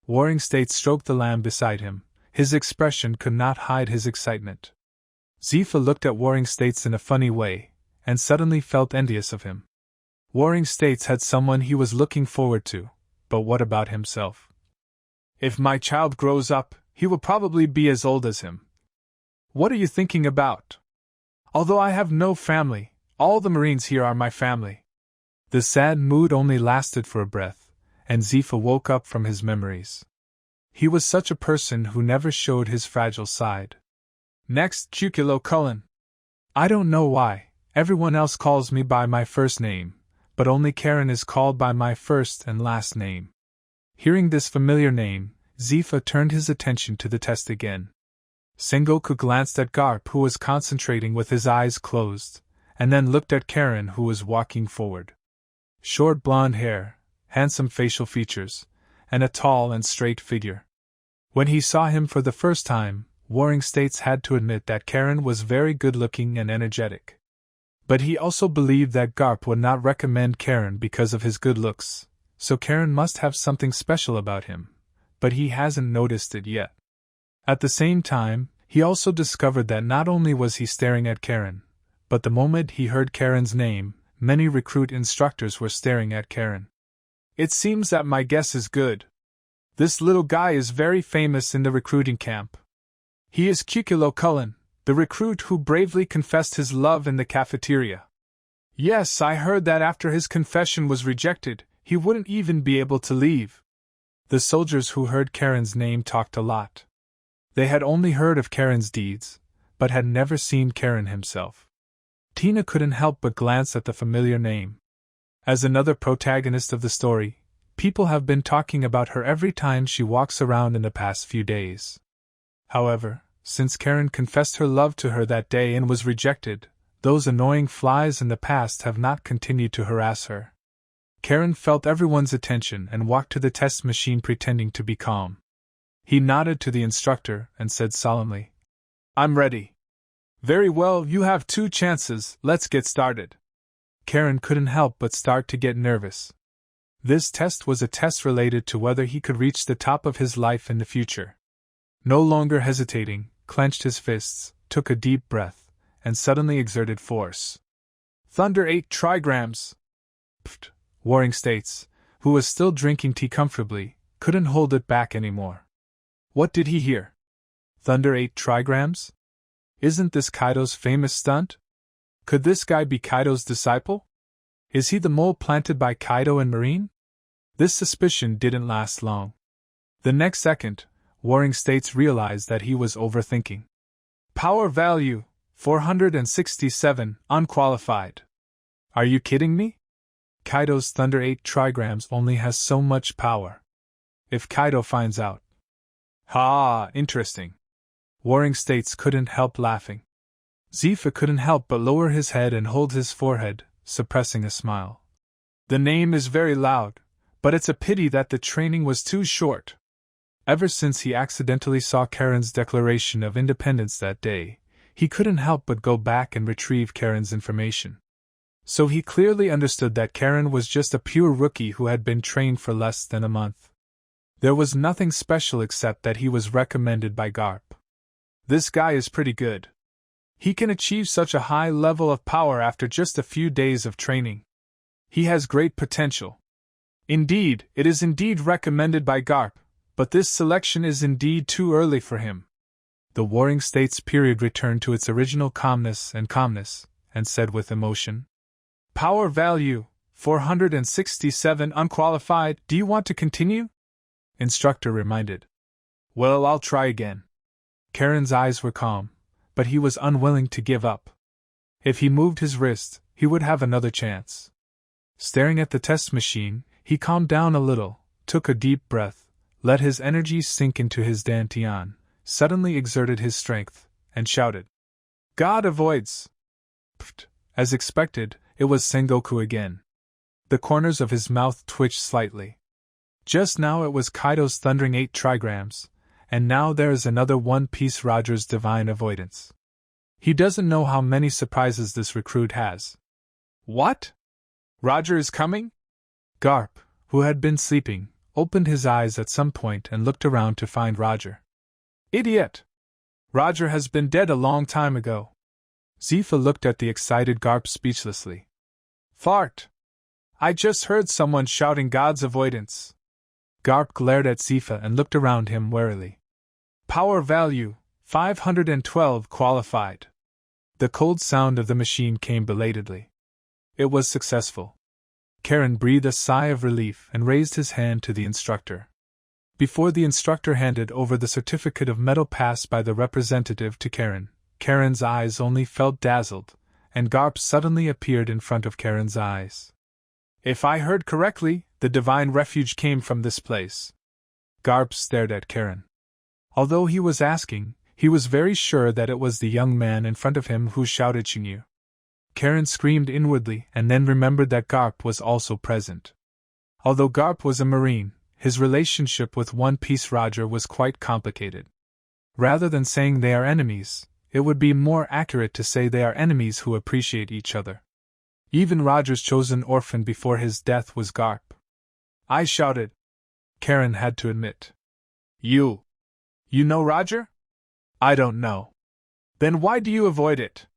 Warring States stroked the lamb beside him. His expression could not hide his excitement. Zifa looked at Warring States in a funny way, and suddenly felt envious of him. Warring States had someone he was looking forward to, but what about himself? If my child grows up, he will probably be as old as him. What are you thinking about? Although I have no family, all the Marines here are my family. The sad mood only lasted for a breath, and Zifa woke up from his memories. He was such a person who never showed his fragile side. Next, Kukilo Cullen. I don't know why, everyone else calls me by my first name, but only Karen is called by my first and last name. Hearing this familiar name, Zifa turned his attention to the test again. Sengoku glanced at Garp, who was concentrating with his eyes closed, and then looked at Karen, who was walking forward. Short blonde hair, handsome facial features, and a tall and straight figure. When he saw him for the first time, Warring States had to admit that Karen was very good-looking and energetic. But he also believed that Garp would not recommend Karen because of his good looks, so Karen must have something special about him, but he hasn't noticed it yet. At the same time, he also discovered that not only was he staring at Karen, but the moment he heard Karen's name, many recruit instructors were staring at Karen. It seems that my guess is good. This little guy is very famous in the recruiting camp. He is Kukilo Cullen, the recruit who bravely confessed his love in the cafeteria. Yes, I heard that after his confession was rejected, he wouldn't even be able to leave. The soldiers who heard Karen's name talked a lot. They had only heard of Karen's deeds, but had never seen Karen himself. Tina couldn't help but glance at the familiar name. As another protagonist of the story, people have been talking about her every time she walks around in the past few days. However, since Karen confessed her love to her that day and was rejected, those annoying flies in the past have not continued to harass her. Karen felt everyone's attention and walked to the test machine pretending to be calm. He nodded to the instructor and said solemnly, I'm ready. Very well, you have 2 chances, let's get started. Karen couldn't help but start to get nervous. This test was a test related to whether he could reach the top of his life in the future. No longer hesitating, clenched his fists, took a deep breath, and suddenly exerted force. Thunder 8 trigrams! Pfft, Warring States, who was still drinking tea comfortably, couldn't hold it back anymore. What did he hear? Thunder 8 trigrams? Isn't this Kaido's famous stunt? Could this guy be Kaido's disciple? Is he the mole planted by Kaido and Marine? This suspicion didn't last long. The next second, Warring States realized that he was overthinking. Power value 467, unqualified. Are you kidding me? Kaido's Thunder 8 trigrams only has so much power. If Kaido finds out. Ha, interesting. Warring States couldn't help laughing. Zifa couldn't help but lower his head and hold his forehead, suppressing a smile. The name is very loud, but it's a pity that the training was too short. Ever since he accidentally saw Karen's declaration of independence that day, he couldn't help but go back and retrieve Karen's information. So he clearly understood that Karen was just a pure rookie who had been trained for less than a month. There was nothing special except that he was recommended by Garp. This guy is pretty good. He can achieve such a high level of power after just a few days of training. He has great potential. Indeed, it is indeed recommended by Garp, but this selection is indeed too early for him. The Warring States period returned to its original calmness, and said with emotion, Power value 467, unqualified. Do you want to continue? Instructor reminded. Well, I'll try again. Karen's eyes were calm, but he was unwilling to give up. If he moved his wrist, he would have another chance. Staring at the test machine, he calmed down a little, took a deep breath, let his energy sink into his dantian, suddenly exerted his strength, and shouted, God avoids! Pfft. As expected, it was Sengoku again. The corners of his mouth twitched slightly. Just now it was Kaido's thundering 8 trigrams, and now there is another One Piece Roger's divine avoidance. He doesn't know how many surprises this recruit has. What? Roger is coming? Garp, who had been sleeping, opened his eyes at some point and looked around to find Roger. Idiot! Roger has been dead a long time ago. Zifa looked at the excited Garp speechlessly. Fart! I just heard someone shouting God's avoidance. Garp glared at Zifa and looked around him warily. Power value 512 qualified. The cold sound of the machine came belatedly. It was successful. Karen breathed a sigh of relief and raised his hand to the instructor. Before the instructor handed over the certificate of medal passed by the representative to Karen, Karen's eyes only felt dazzled, and Garp suddenly appeared in front of Karen's eyes. If I heard correctly, the divine refuge came from this place. Garp stared at Karen. Although he was asking, he was very sure that it was the young man in front of him who shouted Shinyu. Karen screamed inwardly and then remembered that Garp was also present. Although Garp was a Marine, his relationship with One Piece Roger was quite complicated. Rather than saying they are enemies, it would be more accurate to say they are enemies who appreciate each other. Even Roger's chosen orphan before his death was Garp. I shouted. Karen had to admit. You know Roger? I don't know. Then why do you avoid it?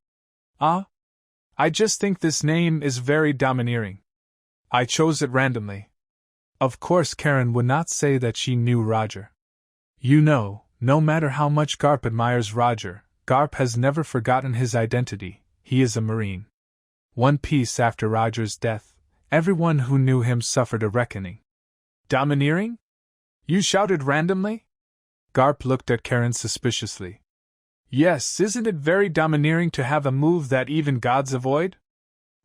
I just think this name is very domineering. I chose it randomly. Of course Karen would not say that she knew Roger. You know, no matter how much Garp admires Roger, Garp has never forgotten his identity. He is a Marine. One Piece after Roger's death, everyone who knew him suffered a reckoning. Domineering? You shouted randomly? Garp looked at Karen suspiciously. Yes, isn't it very domineering to have a move that even gods avoid?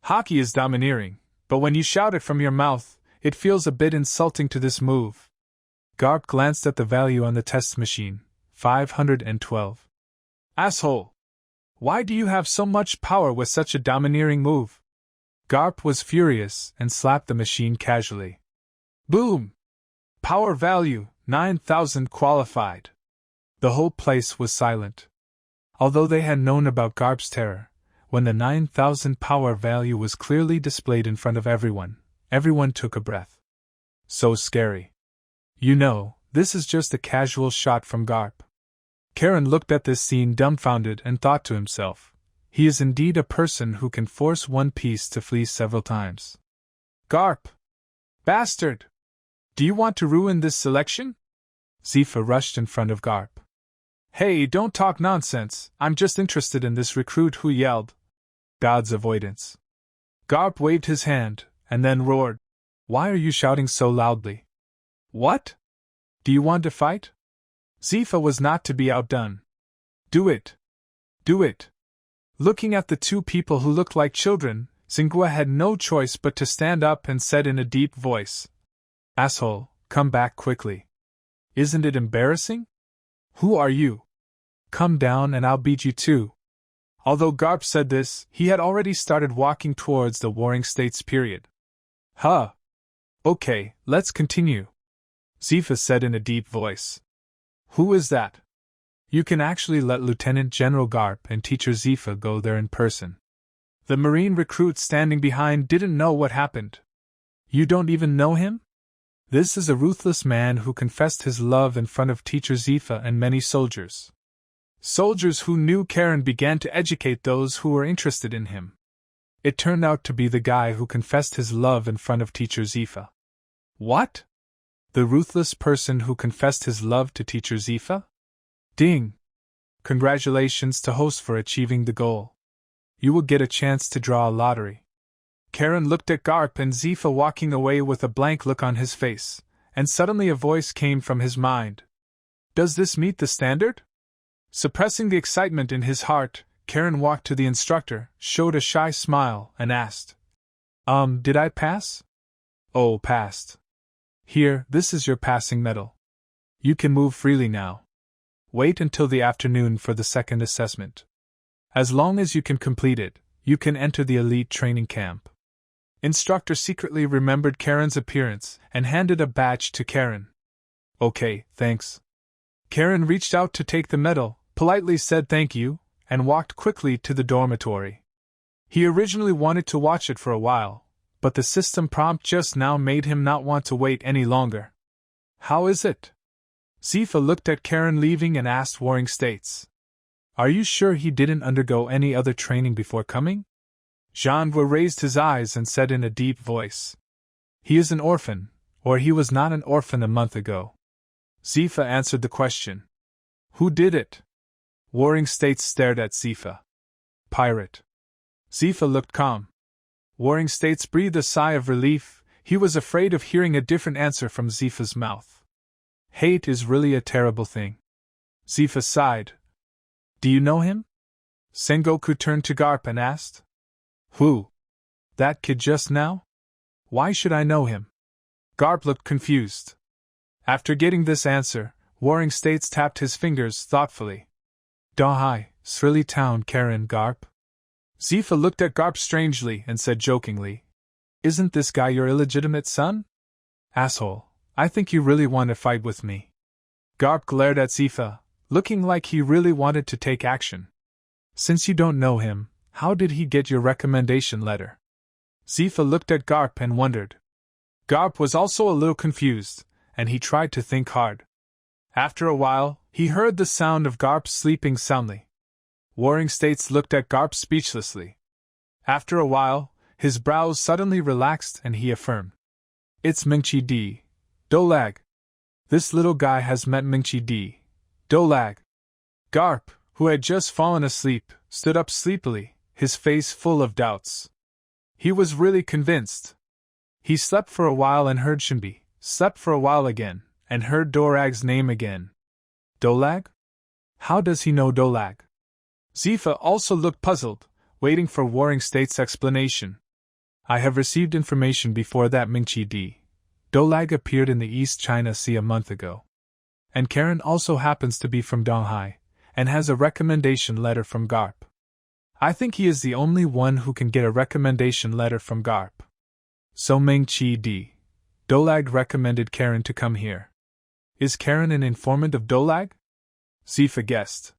Hockey is domineering, but when you shout it from your mouth, it feels a bit insulting to this move. Garp glanced at the value on the test machine, 512. Asshole! Why do you have so much power with such a domineering move? Garp was furious and slapped the machine casually. Boom! Power value 9,000 qualified. The whole place was silent. Although they had known about Garp's terror, when the 9,000 power value was clearly displayed in front of everyone took a breath. So scary. You know, this is just a casual shot from Garp. Karen looked at this scene dumbfounded and thought to himself, he is indeed a person who can force One Piece to flee several times. Garp! Bastard! Do you want to ruin this selection? Zifa rushed in front of Garp. Hey, don't talk nonsense, I'm just interested in this recruit who yelled. God's avoidance. Garp waved his hand, and then roared. Why are you shouting so loudly? What? Do you want to fight? Zifa was not to be outdone. Do it. Do it. Looking at the two people who looked like children, Xinghua had no choice but to stand up and said in a deep voice, "Asshole, come back quickly. Isn't it embarrassing? Who are you? Come down and I'll beat you too." Although Garp said this, he had already started walking towards the Warring States period. Huh. Okay, let's continue, Zifa said in a deep voice. Who is that? You can actually let Lieutenant General Garp and Teacher Zifa go there in person. The Marine recruit standing behind didn't know what happened. You don't even know him? This is a ruthless man who confessed his love in front of Teacher Zifa and many soldiers. Soldiers who knew Karen began to educate those who were interested in him. It turned out to be the guy who confessed his love in front of Teacher Zifa. What? The ruthless person who confessed his love to Teacher Zifa? Ding! Congratulations to host for achieving the goal. You will get a chance to draw a lottery. Karen looked at Garp and Zifa walking away with a blank look on his face, and suddenly a voice came from his mind. Does this meet the standard? Suppressing the excitement in his heart, Karen walked to the instructor, showed a shy smile, and asked, Did I pass? Oh, passed. Here, this is your passing medal. You can move freely now. Wait until the afternoon for the second assessment. As long as you can complete it, you can enter the elite training camp. Instructor secretly remembered Karen's appearance and handed a badge to Karen. Okay, thanks. Karen reached out to take the medal, politely said thank you, and walked quickly to the dormitory. He originally wanted to watch it for a while, but the system prompt just now made him not want to wait any longer. How is it? Zifa looked at Karen leaving and asked Warring States. Are you sure he didn't undergo any other training before coming? Zhanhua raised his eyes and said in a deep voice. He is an orphan, or he was not an orphan a month ago. Zifa answered the question. Who did it? Warring States stared at Zifa. Pirate. Zifa looked calm. Warring States breathed a sigh of relief. He was afraid of hearing a different answer from Zifa's mouth. Hate is really a terrible thing. Zifa sighed. Do you know him? Sengoku turned to Garp and asked. Who? That kid just now? Why should I know him? Garp looked confused. After getting this answer, Warring States tapped his fingers thoughtfully. Dahai, Srili Town Karen Garp. Zifa looked at Garp strangely and said jokingly, Isn't this guy your illegitimate son? Asshole, I think you really want to fight with me. Garp glared at Zifa, looking like he really wanted to take action. Since you don't know him, how did he get your recommendation letter? Zifa looked at Garp and wondered. Garp was also a little confused, and he tried to think hard. After a while, he heard the sound of Garp sleeping soundly. Warring States looked at Garp speechlessly. After a while, his brows suddenly relaxed and he affirmed. It's Mingchi D. Dolag. This little guy has met Mingchi D. Dolag. Garp, who had just fallen asleep, stood up sleepily, his face full of doubts. He was really convinced. He slept for a while and heard Shinbi, slept for a while again, and heard Dorag's name again. Dolag? How does he know Dolag? Zifa also looked puzzled, waiting for Warring States' explanation. I have received information before that Mingchi D. Dolag appeared in the East China Sea a month ago. And Karen also happens to be from Donghai, and has a recommendation letter from Garp. I think he is the only one who can get a recommendation letter from Garp. So Mingchi D. Dolag recommended Karen to come here. Is Karen an informant of Dolag? Zifa guessed.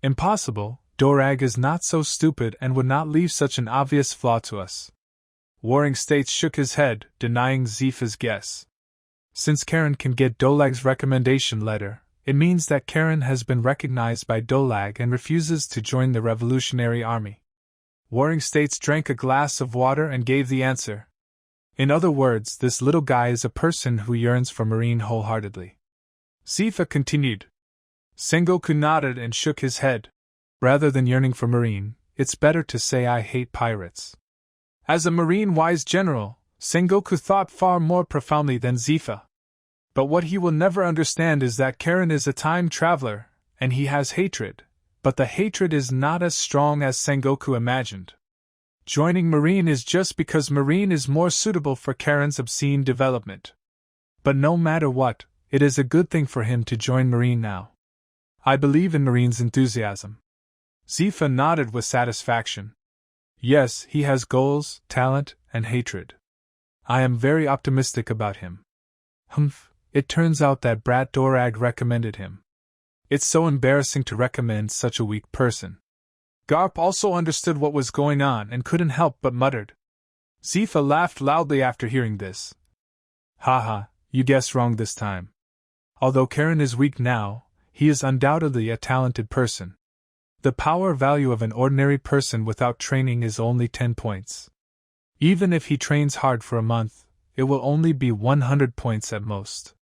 Impossible, Dorag is not so stupid and would not leave such an obvious flaw to us. Warring States shook his head, denying Zifa's guess. Since Karen can get Dolag's recommendation letter, it means that Karen has been recognized by Dolag and refuses to join the Revolutionary Army. Warring States drank a glass of water and gave the answer. In other words, this little guy is a person who yearns for Marine wholeheartedly. Zifa continued. Sengoku nodded and shook his head. Rather than yearning for Marine, it's better to say I hate pirates. As a Marine-wise general, Sengoku thought far more profoundly than Zifa. But what he will never understand is that Karen is a time traveler, and he has hatred, but the hatred is not as strong as Sengoku imagined. Joining Marine is just because Marine is more suitable for Karen's obscene development. But no matter what, it is a good thing for him to join Marine now. I believe in Marine's enthusiasm. Zifa nodded with satisfaction. Yes, he has goals, talent, and hatred. I am very optimistic about him. Humph, it turns out that Brat Dorag recommended him. It's so embarrassing to recommend such a weak person. Garp also understood what was going on and couldn't help but muttered. Zifa laughed loudly after hearing this. Haha, you guessed wrong this time. Although Karen is weak now, he is undoubtedly a talented person. The power value of an ordinary person without training is only 10 points. Even if he trains hard for a month, it will only be 100 points at most.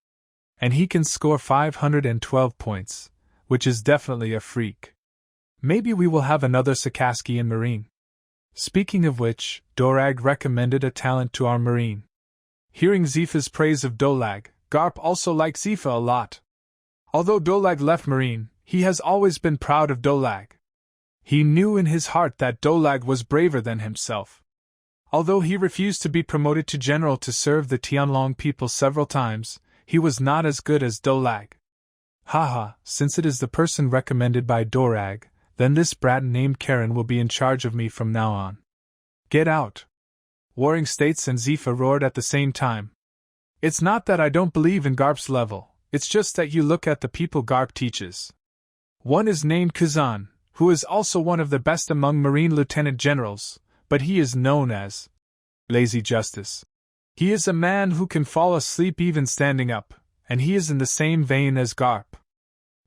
And he can score 512 points, which is definitely a freak. Maybe we will have another Sakaski in Marine. Speaking of which, Dorag recommended a talent to our Marine. Hearing Zifa's praise of Dolag, Garp also liked Zifa a lot. Although Dolag left Marine, he has always been proud of Dolag. He knew in his heart that Dolag was braver than himself. Although he refused to be promoted to general to serve the Tianlong people several times, he was not as good as Dolag. Haha, since it is the person recommended by Dorag, then this brat named Karen will be in charge of me from now on. Get out! Warring States and Zifa roared at the same time. It's not that I don't believe in Garp's level, it's just that you look at the people Garp teaches. One is named Kazan, who is also one of the best among Marine lieutenant generals, but he is known as Lazy Justice. He is a man who can fall asleep even standing up, and he is in the same vein as Garp.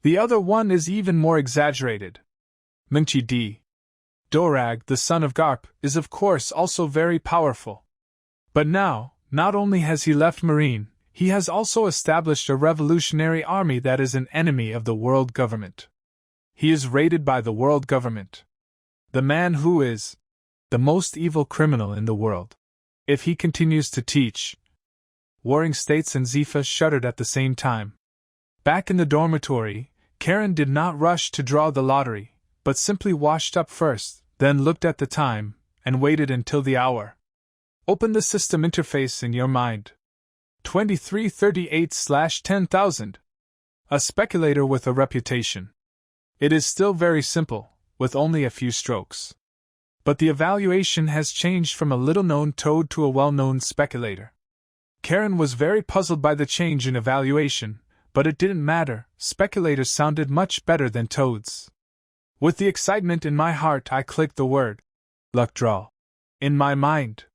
The other one is even more exaggerated. Mengchi D. Dorag, the son of Garp, is of course also very powerful. But now, not only has he left Marine, he has also established a revolutionary army that is an enemy of the world government. He is rated by the world government. The man who is the most evil criminal in the world. If he continues to teach. Warring States and Zifa shuddered at the same time. Back in the dormitory, Karen did not rush to draw the lottery, but simply washed up first, then looked at the time, and waited until the hour. Open the system interface in your mind. 2338/10,000. A speculator with a reputation. It is still very simple, with only a few strokes. But the evaluation has changed from a little-known toad to a well-known speculator. Karen was very puzzled by the change in evaluation, but it didn't matter, speculators sounded much better than toads. With the excitement in my heart I clicked the word luck draw in my mind.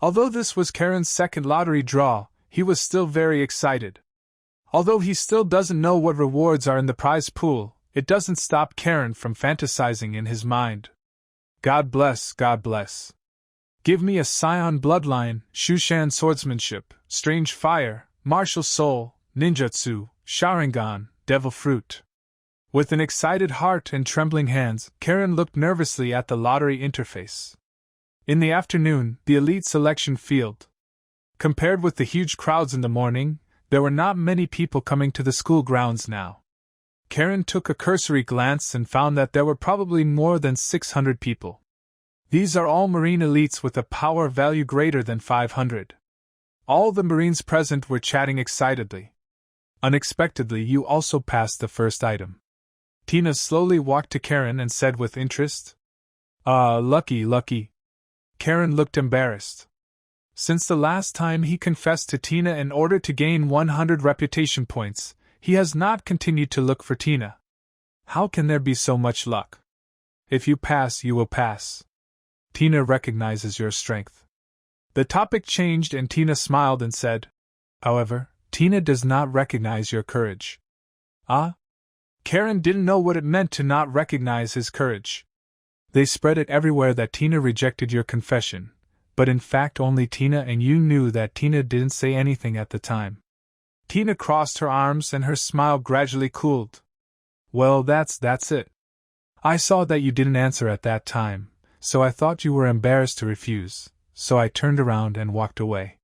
Although this was Karen's second lottery draw, he was still very excited. Although he still doesn't know what rewards are in the prize pool, it doesn't stop Karen from fantasizing in his mind. God bless, God bless. Give me a Scion bloodline, Shushan swordsmanship, strange fire, martial soul, ninjutsu, Sharingan, devil fruit. With an excited heart and trembling hands, Karen looked nervously at the lottery interface. In the afternoon, the elite selection field. Compared with the huge crowds in the morning, there were not many people coming to the school grounds now. Karen took a cursory glance and found that there were probably more than 600 people. These are all Marine elites with a power value greater than 500. All the Marines present were chatting excitedly. Unexpectedly, you also passed the first item. Tina slowly walked to Karen and said with interest, lucky. Karen looked embarrassed. Since the last time he confessed to Tina in order to gain 100 reputation points, he has not continued to look for Tina. How can there be so much luck? If you pass, you will pass. Tina recognizes your strength. The topic changed and Tina smiled and said, however, Tina does not recognize your courage. Ah? Karen didn't know what it meant to not recognize his courage. They spread it everywhere that Tina rejected your confession, but in fact only Tina and you knew that Tina didn't say anything at the time. Tina crossed her arms and her smile gradually cooled. Well, that's it. I saw that you didn't answer at that time, so I thought you were embarrassed to refuse, so I turned around and walked away.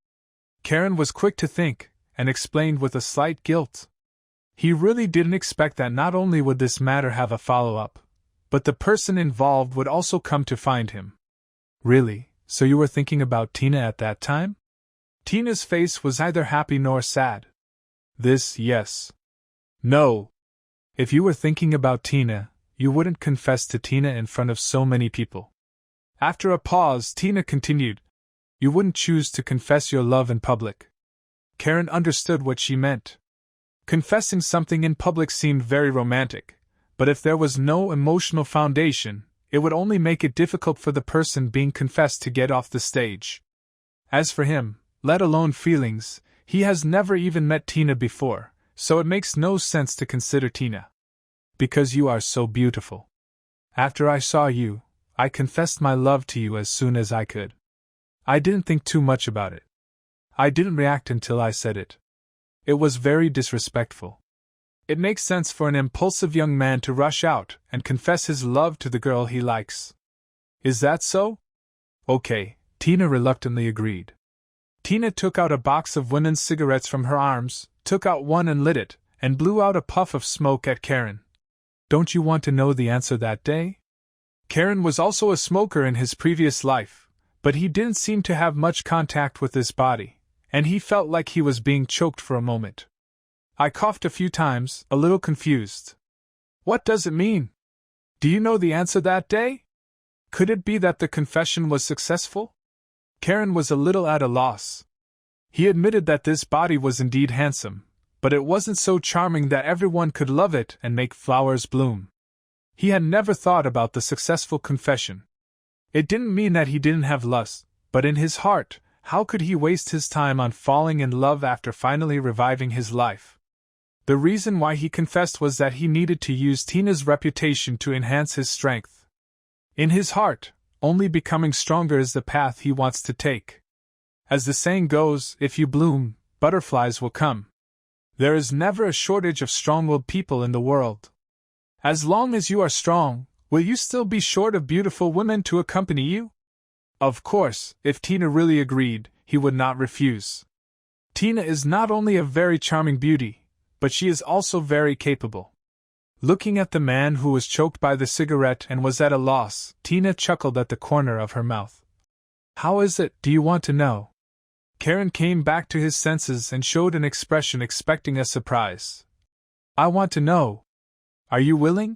Karen was quick to think, and explained with a slight guilt. He really didn't expect that not only would this matter have a follow-up, but the person involved would also come to find him. Really, so you were thinking about Tina at that time? Tina's face was neither happy nor sad. Yes. No. If you were thinking about Tina, you wouldn't confess to Tina in front of so many people. After a pause, Tina continued, you wouldn't choose to confess your love in public. Karen understood what she meant. Confessing something in public seemed very romantic, but if there was no emotional foundation, it would only make it difficult for the person being confessed to get off the stage. As for him, let alone feelings, he has never even met Tina before, so it makes no sense to consider Tina. Because you are so beautiful. After I saw you, I confessed my love to you as soon as I could. I didn't think too much about it. I didn't react until I said it. It was very disrespectful. It makes sense for an impulsive young man to rush out and confess his love to the girl he likes. Is that so? Okay, Tina reluctantly agreed. Tina took out a box of women's cigarettes from her arms, took out one and lit it, and blew out a puff of smoke at Karen. Don't you want to know the answer that day? Karen was also a smoker in his previous life, but he didn't seem to have much contact with his body, and he felt like he was being choked for a moment. I coughed a few times, a little confused. What does it mean? Do you know the answer that day? Could it be that the confession was successful? Karen was a little at a loss. He admitted that this body was indeed handsome, but it wasn't so charming that everyone could love it and make flowers bloom. He had never thought about the successful confession. It didn't mean that he didn't have lust, but in his heart, how could he waste his time on falling in love after finally reviving his life? The reason why he confessed was that he needed to use Tina's reputation to enhance his strength. In his heart, only becoming stronger is the path he wants to take. As the saying goes, if you bloom, butterflies will come. There is never a shortage of strong-willed people in the world. As long as you are strong, will you still be short of beautiful women to accompany you? Of course, if Tina really agreed, he would not refuse. Tina is not only a very charming beauty, but she is also very capable. Looking at the man who was choked by the cigarette and was at a loss, Tina chuckled at the corner of her mouth. How is it, do you want to know? Karen came back to his senses and showed an expression expecting a surprise. I want to know. Are you willing?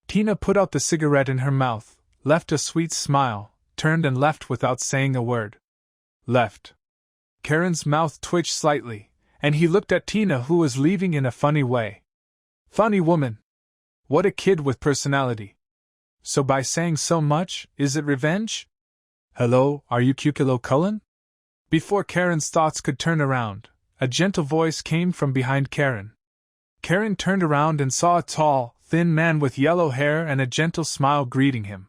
Tina put out the cigarette in her mouth, left a sweet smile, turned and left without saying a word. Left. Karen's mouth twitched slightly, and he looked at Tina, who was leaving in a funny way. Funny woman. What a kid with personality. So by saying so much, is it revenge? Hello, are you Kukilo Cullen? Before Karen's thoughts could turn around, a gentle voice came from behind Karen. Karen turned around and saw a tall, thin man with yellow hair and a gentle smile greeting him.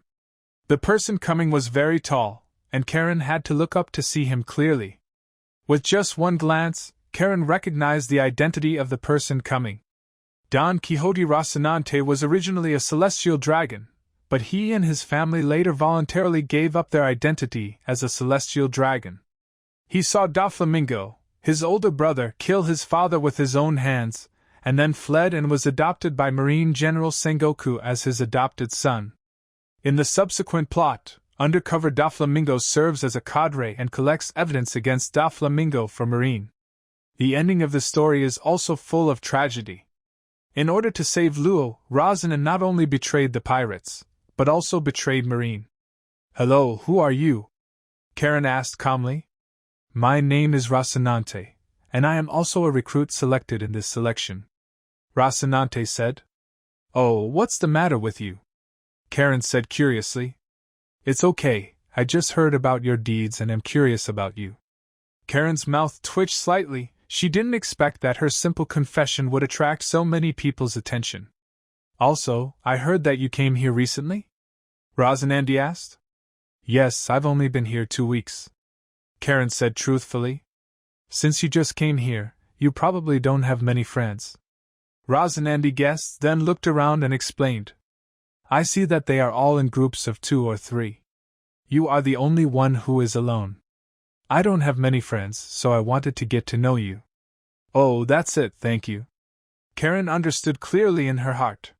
The person coming was very tall, and Karen had to look up to see him clearly. With just one glance, Karen recognized the identity of the person coming. Don Quixote Rocinante was originally a celestial dragon, but he and his family later voluntarily gave up their identity as a celestial dragon. He saw Doflamingo, his older brother, kill his father with his own hands, and then fled and was adopted by Marine General Sengoku as his adopted son. In the subsequent plot, undercover Doflamingo serves as a cadre and collects evidence against Doflamingo for Marine. The ending of the story is also full of tragedy. In order to save Luo, Rosanna not only betrayed the pirates, but also betrayed Marine. Hello, who are you? Karen asked calmly. My name is Rocinante, and I am also a recruit selected in this selection. Rocinante said. Oh, what's the matter with you? Karen said curiously. It's okay, I just heard about your deeds and am curious about you. Karen's mouth twitched slightly. She didn't expect that her simple confession would attract so many people's attention. Also, I heard that you came here recently? Rosinante asked. Yes, I've only been here 2 weeks. Karen said truthfully. Since you just came here, you probably don't have many friends. Rosinante guessed, then looked around and explained. I see that they are all in groups of 2 or 3. You are the only one who is alone. I don't have many friends, so I wanted to get to know you. Oh, that's it, thank you. Karen understood clearly in her heart.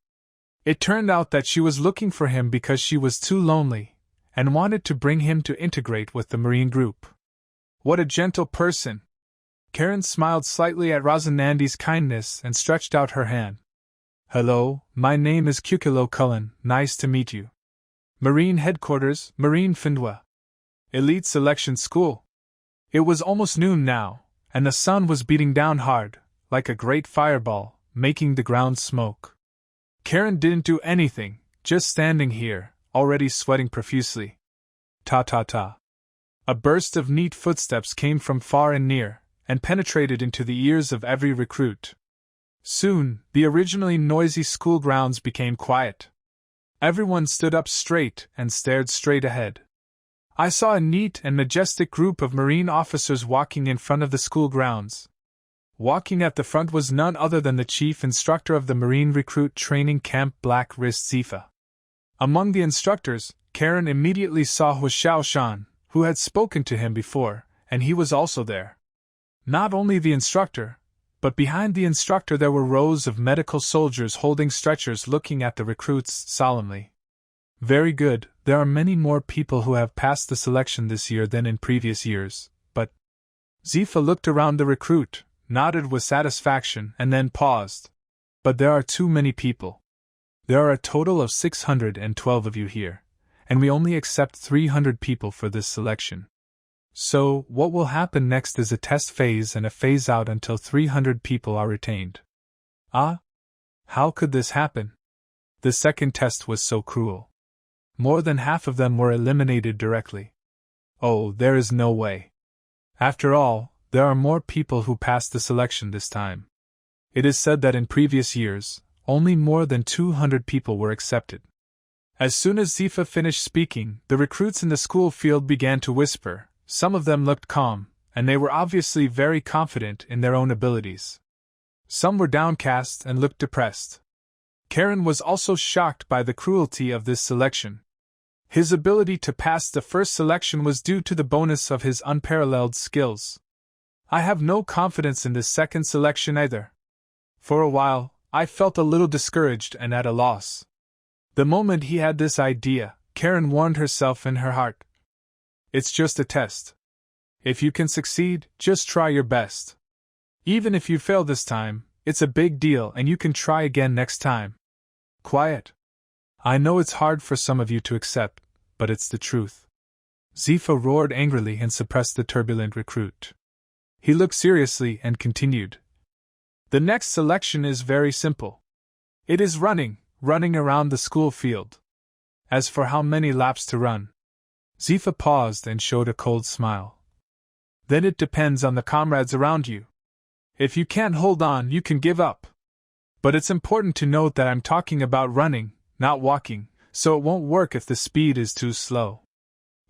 It turned out that she was looking for him because she was too lonely, and wanted to bring him to integrate with the Marine group. What a gentle person! Karen smiled slightly at Rosanandi's kindness and stretched out her hand. Hello, my name is Kukilo Cullen, nice to meet you. Marine Headquarters, Marine Findwa. Elite Selection School. It was almost noon now, and the sun was beating down hard, like a great fireball, making the ground smoke. Karen didn't do anything, just standing here, already sweating profusely. Ta-ta-ta. A burst of neat footsteps came from far and near, and penetrated into the ears of every recruit. Soon, the originally noisy school grounds became quiet. Everyone stood up straight and stared straight ahead. I saw a neat and majestic group of Marine officers walking in front of the school grounds. Walking at the front was none other than the chief instructor of the Marine Recruit Training Camp, Black Wrist Zifa. Among the instructors, Karen immediately saw Hu Xiaoshan, who had spoken to him before, and he was also there. Not only the instructor, but behind the instructor there were rows of medical soldiers holding stretchers looking at the recruits solemnly. Very good, there are many more people who have passed the selection this year than in previous years, but... Zifa looked around the recruit, nodded with satisfaction, and then paused. But there are too many people. There are a total of 612 of you here, and we only accept 300 people for this selection. So, what will happen next is a test phase and a phase out until 300 people are retained. Ah? How could this happen? The second test was so cruel. More than half of them were eliminated directly. Oh, there is no way. After all, there are more people who passed the selection this time. It is said that in previous years, only more than 200 people were accepted. As soon as Zifa finished speaking, the recruits in the school field began to whisper. Some of them looked calm, and they were obviously very confident in their own abilities. Some were downcast and looked depressed. Karen was also shocked by the cruelty of this selection. His ability to pass the first selection was due to the bonus of his unparalleled skills. I have no confidence in this second selection either. For a while, I felt a little discouraged and at a loss. The moment he had this idea, Karen warned herself in her heart. It's just a test. If you can succeed, just try your best. Even if you fail this time, it's a big deal and you can try again next time. Quiet. I know it's hard for some of you to accept, but it's the truth. Zifa roared angrily and suppressed the turbulent recruit. He looked seriously and continued. The next selection is very simple. It is running around the school field. As for how many laps to run, Zifa paused and showed a cold smile. Then it depends on the comrades around you. If you can't hold on, you can give up. But it's important to note that I'm talking about running, not walking, so it won't work if the speed is too slow.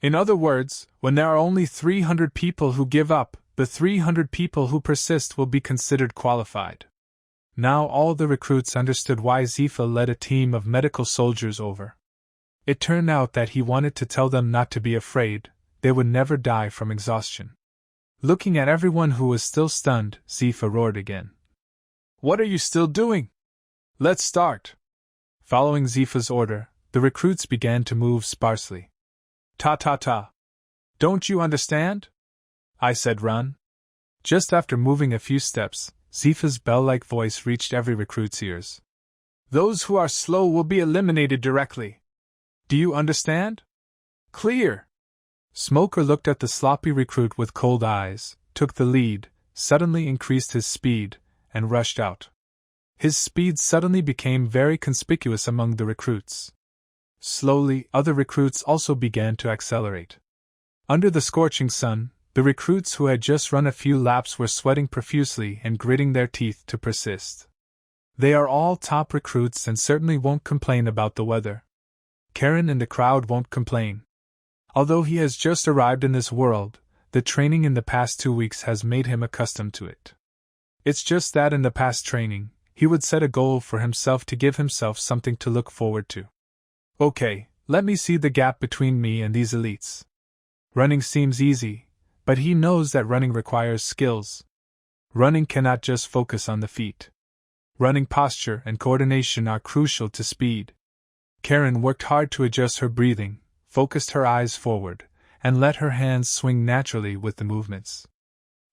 In other words, when there are only 300 people who give up, the 300 people who persist will be considered qualified. Now all the recruits understood why Zifa led a team of medical soldiers over. It turned out that he wanted to tell them not to be afraid, they would never die from exhaustion. Looking at everyone who was still stunned, Zifa roared again. What are you still doing? Let's start. Following Zifa's order, the recruits began to move sparsely. Ta-ta-ta. Don't you understand? I said run. Just after moving a few steps, Zifa's bell-like voice reached every recruit's ears. Those who are slow will be eliminated directly. Do you understand? Clear. Smoker looked at the sloppy recruit with cold eyes, took the lead, suddenly increased his speed, and rushed out. His speed suddenly became very conspicuous among the recruits. Slowly, other recruits also began to accelerate. Under the scorching sun, the recruits who had just run a few laps were sweating profusely and gritting their teeth to persist. They are all top recruits and certainly won't complain about the weather. Karen in the crowd won't complain. Although he has just arrived in this world, the training in the past 2 weeks has made him accustomed to it. It's just that in the past training, he would set a goal for himself to give himself something to look forward to. Okay, let me see the gap between me and these elites. Running seems easy, but he knows that running requires skills. Running cannot just focus on the feet. Running posture and coordination are crucial to speed. Karen worked hard to adjust her breathing, focused her eyes forward, and let her hands swing naturally with the movements.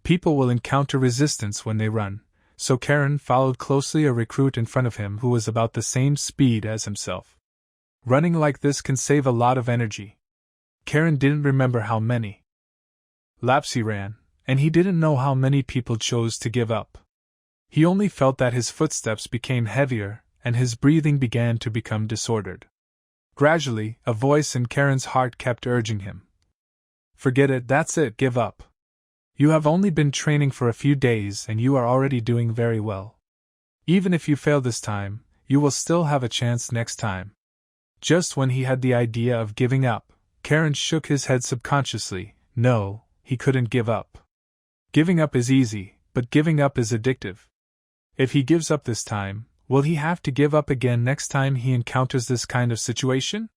People will encounter resistance when they run, so Karen followed closely a recruit in front of him who was about the same speed as himself. Running like this can save a lot of energy. Karen didn't remember how many laps he ran, and he didn't know how many people chose to give up. He only felt that his footsteps became heavier and his breathing began to become disordered. Gradually, a voice in Karen's heart kept urging him. Forget it, that's it, give up. You have only been training for a few days and you are already doing very well. Even if you fail this time, you will still have a chance next time. Just when he had the idea of giving up, Karen shook his head subconsciously. No, he couldn't give up. Giving up is easy, but giving up is addictive. If he gives up this time, will he have to give up again next time he encounters this kind of situation?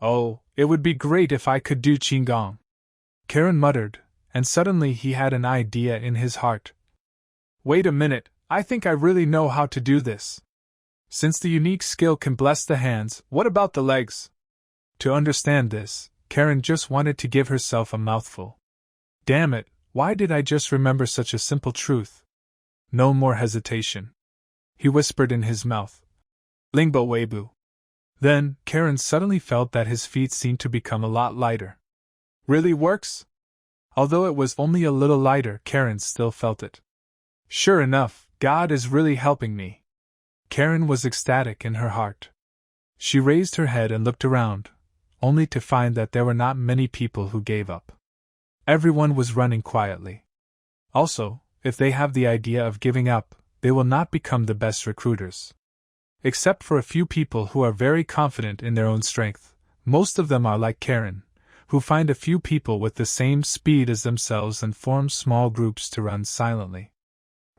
Oh, it would be great if I could do Qigong, Karen muttered, and suddenly he had an idea in his heart. Wait a minute, I think I really know how to do this. Since the unique skill can bless the hands, what about the legs? To understand this, Karen just wanted to give herself a mouthful. Damn it, why did I just remember such a simple truth? No more hesitation. He whispered in his mouth. Lingbo Weibu. Then, Karen suddenly felt that his feet seemed to become a lot lighter. Really works? Although it was only a little lighter, Karen still felt it. Sure enough, God is really helping me. Karen was ecstatic in her heart. She raised her head and looked around, only to find that there were not many people who gave up. Everyone was running quietly. Also, if they have the idea of giving up, they will not become the best recruiters. Except for a few people who are very confident in their own strength, most of them are like Karen, who find a few people with the same speed as themselves and form small groups to run silently.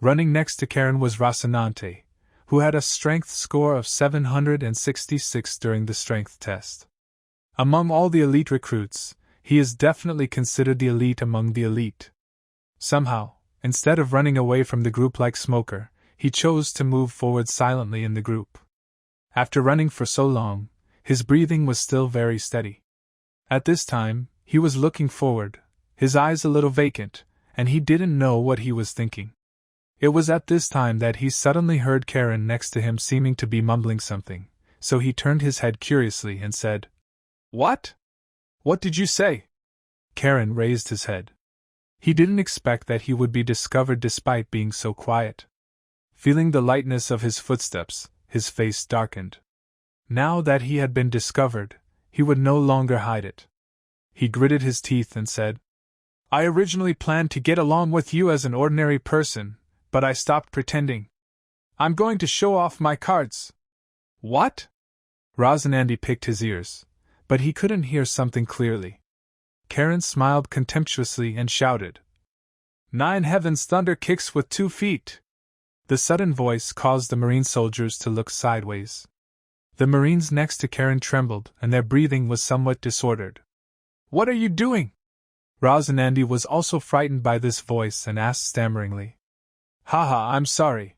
Running next to Karen was Rocinante, who had a strength score of 766 during the strength test. Among all the elite recruits, he is definitely considered the elite among the elite. Somehow, instead of running away from the group like Smoker, he chose to move forward silently in the group. After running for so long, his breathing was still very steady. At this time, he was looking forward, his eyes a little vacant, and he didn't know what he was thinking. It was at this time that he suddenly heard Karen next to him seeming to be mumbling something, so he turned his head curiously and said, What? What did you say? Karen raised his head. He didn't expect that he would be discovered despite being so quiet. Feeling the lightness of his footsteps, his face darkened. Now that he had been discovered, he would no longer hide it. He gritted his teeth and said, I originally planned to get along with you as an ordinary person, but I stopped pretending. I'm going to show off my cards. What? Rosinante picked his ears, but he couldn't hear something clearly. Karen smiled contemptuously and shouted, 9 heavens thunder kicks with 2 feet! The sudden voice caused the Marine soldiers to look sideways. The Marines next to Karen trembled and their breathing was somewhat disordered. What are you doing? Rosinante was also frightened by this voice and asked stammeringly. Haha, I'm sorry.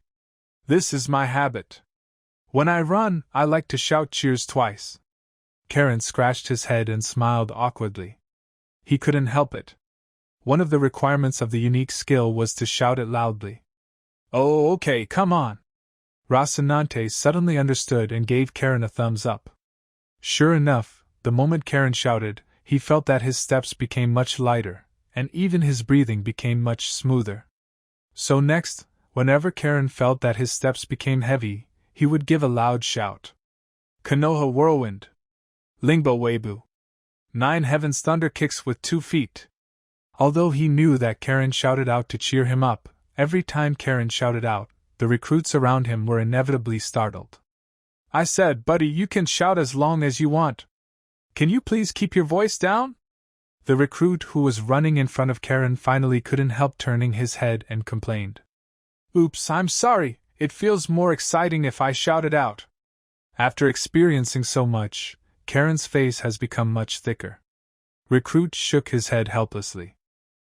This is my habit. When I run, I like to shout cheers twice. Karen scratched his head and smiled awkwardly. He couldn't help it. One of the requirements of the unique skill was to shout it loudly. Oh, okay, come on. Rocinante suddenly understood and gave Karen a thumbs up. Sure enough, the moment Karen shouted, he felt that his steps became much lighter, and even his breathing became much smoother. So next, whenever Karen felt that his steps became heavy, he would give a loud shout. Konoha Whirlwind. Lingbo Weibu. 9 heavens thunder kicks with 2 feet. Although he knew that Karen shouted out to cheer him up, every time Karen shouted out, the recruits around him were inevitably startled. I said, buddy, you can shout as long as you want. Can you please keep your voice down? The recruit who was running in front of Karen finally couldn't help turning his head and complained. Oops, I'm sorry, it feels more exciting if I shout it out. After experiencing so much, Karen's face has become much thicker. Recruit shook his head helplessly.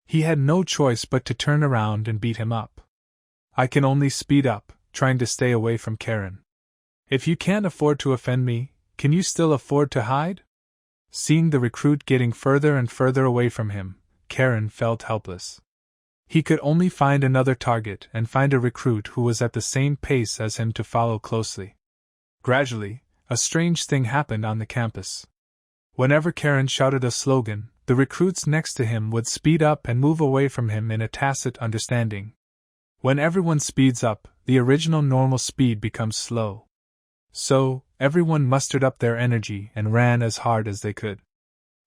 He had no choice but to turn around and beat him up. I can only speed up, trying to stay away from Karen. If you can't afford to offend me, can you still afford to hide? Seeing the recruit getting further and further away from him, Karen felt helpless. He could only find another target and find a recruit who was at the same pace as him to follow closely. Gradually, a strange thing happened on the campus. Whenever Karen shouted a slogan, the recruits next to him would speed up and move away from him in a tacit understanding. When everyone speeds up, the original normal speed becomes slow. So, everyone mustered up their energy and ran as hard as they could.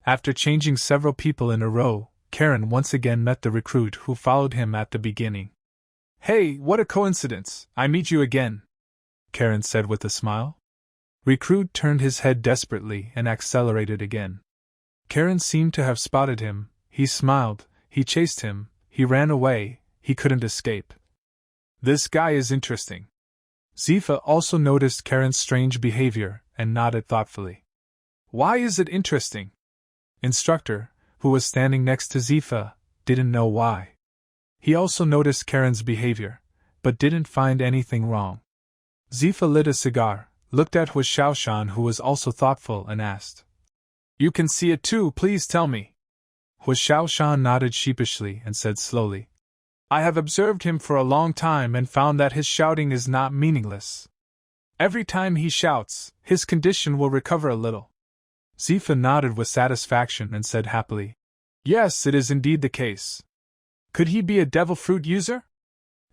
After changing several people in a row, Karen once again met the recruit who followed him at the beginning. "Hey, what a coincidence! I meet you again," Karen said with a smile. Recruit turned his head desperately and accelerated again. Karen seemed to have spotted him. He smiled, he chased him, he ran away, he couldn't escape. This guy is interesting. Zifa also noticed Karen's strange behavior and nodded thoughtfully. Why is it interesting? Instructor, who was standing next to Zifa, didn't know why. He also noticed Karen's behavior, but didn't find anything wrong. Zifa lit a cigar, looked at Hu Xiaoshan, who was also thoughtful, and asked, "You can see it too, please tell me." Hu Xiaoshan nodded sheepishly and said slowly, "I have observed him for a long time and found that his shouting is not meaningless. Every time he shouts, his condition will recover a little." Zifa nodded with satisfaction and said happily, "Yes, it is indeed the case. Could he be a devil fruit user?"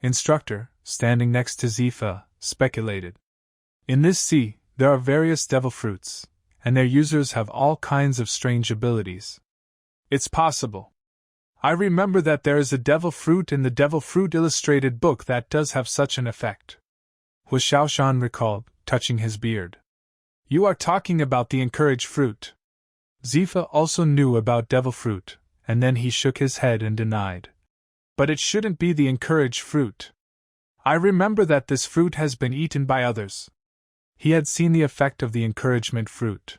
Instructor, standing next to Zifa, speculated. In this sea, there are various devil fruits, and their users have all kinds of strange abilities. It's possible. I remember that there is a devil fruit in the Devil Fruit Illustrated book that does have such an effect. Hu Xiaoshan recalled, touching his beard. You are talking about the encourage fruit. Zifa also knew about devil fruit, and then he shook his head and denied. But it shouldn't be the encourage fruit. I remember that this fruit has been eaten by others. He had seen the effect of the encouragement fruit.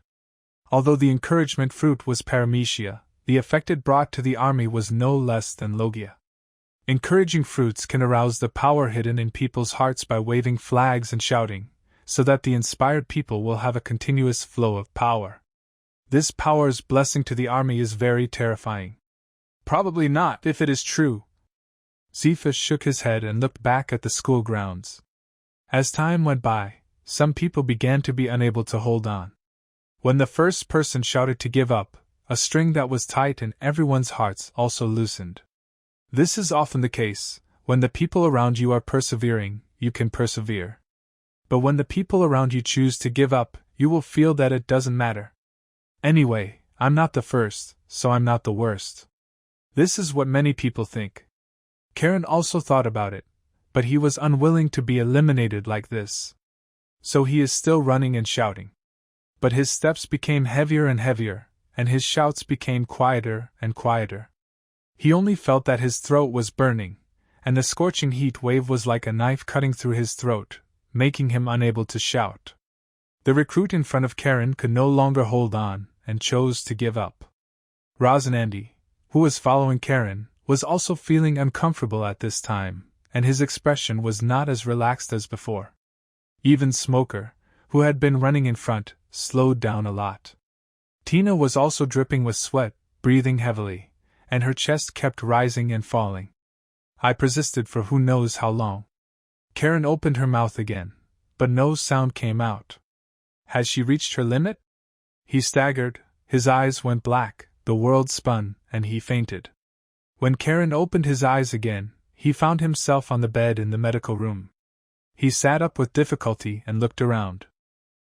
Although the encouragement fruit was paramecia, the effect it brought to the army was no less than logia. Encouraging fruits can arouse the power hidden in people's hearts by waving flags and shouting, so that the inspired people will have a continuous flow of power. This power's blessing to the army is very terrifying. Probably not, if it is true. Zifa shook his head and looked back at the school grounds. As time went by, some people began to be unable to hold on. When the first person shouted to give up, a string that was tight in everyone's hearts also loosened. This is often the case. When the people around you are persevering, you can persevere. But when the people around you choose to give up, you will feel that it doesn't matter. Anyway, I'm not the first, so I'm not the worst. This is what many people think. Karen also thought about it, but he was unwilling to be eliminated like this. So he is still running and shouting. But his steps became heavier and heavier, and his shouts became quieter and quieter. He only felt that his throat was burning, and the scorching heat wave was like a knife cutting through his throat, making him unable to shout. The recruit in front of Karen could no longer hold on, and chose to give up. Rosinandi, who was following Karen, was also feeling uncomfortable at this time, and his expression was not as relaxed as before. Even Smoker, who had been running in front, slowed down a lot. Tina was also dripping with sweat, breathing heavily, and her chest kept rising and falling. I persisted for who knows how long. Karen opened her mouth again, but no sound came out. Had she reached her limit? He staggered, his eyes went black, the world spun, and he fainted. When Karen opened his eyes again, he found himself on the bed in the medical room. He sat up with difficulty and looked around.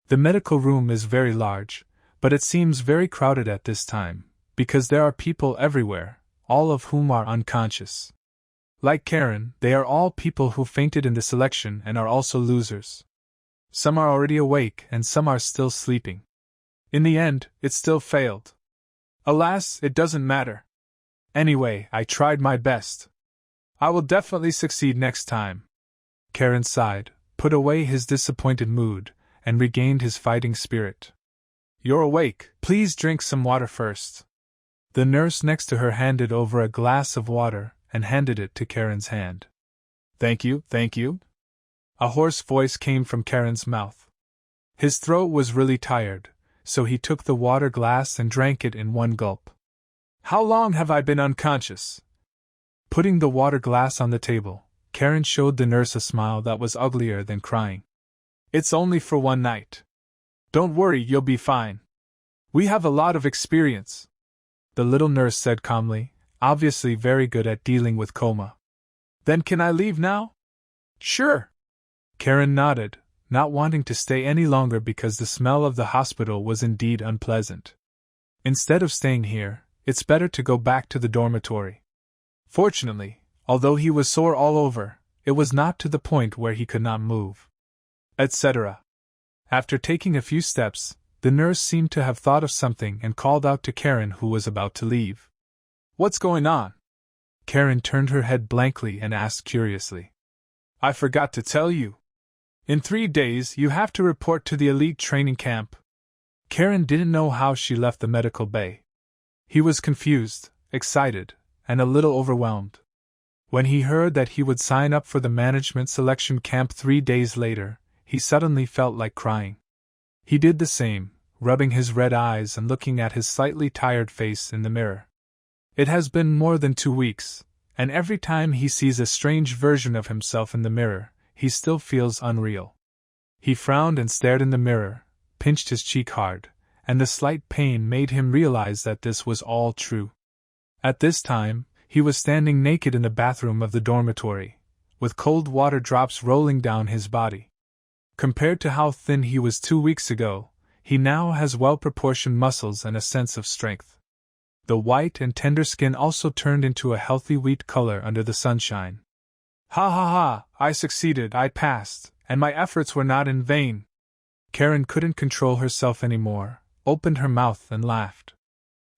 The medical room is very large, but it seems very crowded at this time, because there are people everywhere, all of whom are unconscious. Like Karen, they are all people who fainted in the selection and are also losers. Some are already awake and some are still sleeping. In the end, it still failed. Alas, it doesn't matter. Anyway, I tried my best. I will definitely succeed next time. Karen sighed, put away his disappointed mood, and regained his fighting spirit. You're awake, please drink some water first. The nurse next to her handed over a glass of water and handed it to Karen's hand. Thank you, thank you. A hoarse voice came from Karen's mouth. His throat was really tired, so he took the water glass and drank it in one gulp. How long have I been unconscious? Putting the water glass on the table, Karen showed the nurse a smile that was uglier than crying. It's only for one night. Don't worry, you'll be fine. We have a lot of experience, the little nurse said calmly, obviously very good at dealing with coma. Then can I leave now? Sure. Karen nodded, not wanting to stay any longer because the smell of the hospital was indeed unpleasant. Instead of staying here, it's better to go back to the dormitory. Fortunately, although he was sore all over, it was not to the point where he could not move, etc. After taking a few steps, the nurse seemed to have thought of something and called out to Karen, who was about to leave. What's going on? Karen turned her head blankly and asked curiously. I forgot to tell you. In 3 days you have to report to the elite training camp. Karen didn't know how she left the medical bay. He was confused, excited, and a little overwhelmed. When he heard that he would sign up for the management selection camp 3 days later, he suddenly felt like crying. He did the same, rubbing his red eyes and looking at his slightly tired face in the mirror. It has been more than 2 weeks, and every time he sees a strange version of himself in the mirror, he still feels unreal. He frowned and stared in the mirror, pinched his cheek hard, and the slight pain made him realize that this was all true. At this time, he was standing naked in the bathroom of the dormitory, with cold water drops rolling down his body. Compared to how thin he was 2 weeks ago, he now has well-proportioned muscles and a sense of strength. The white and tender skin also turned into a healthy wheat color under the sunshine. Ha ha ha, I succeeded, I passed, and my efforts were not in vain. Karen couldn't control herself anymore, opened her mouth and laughed.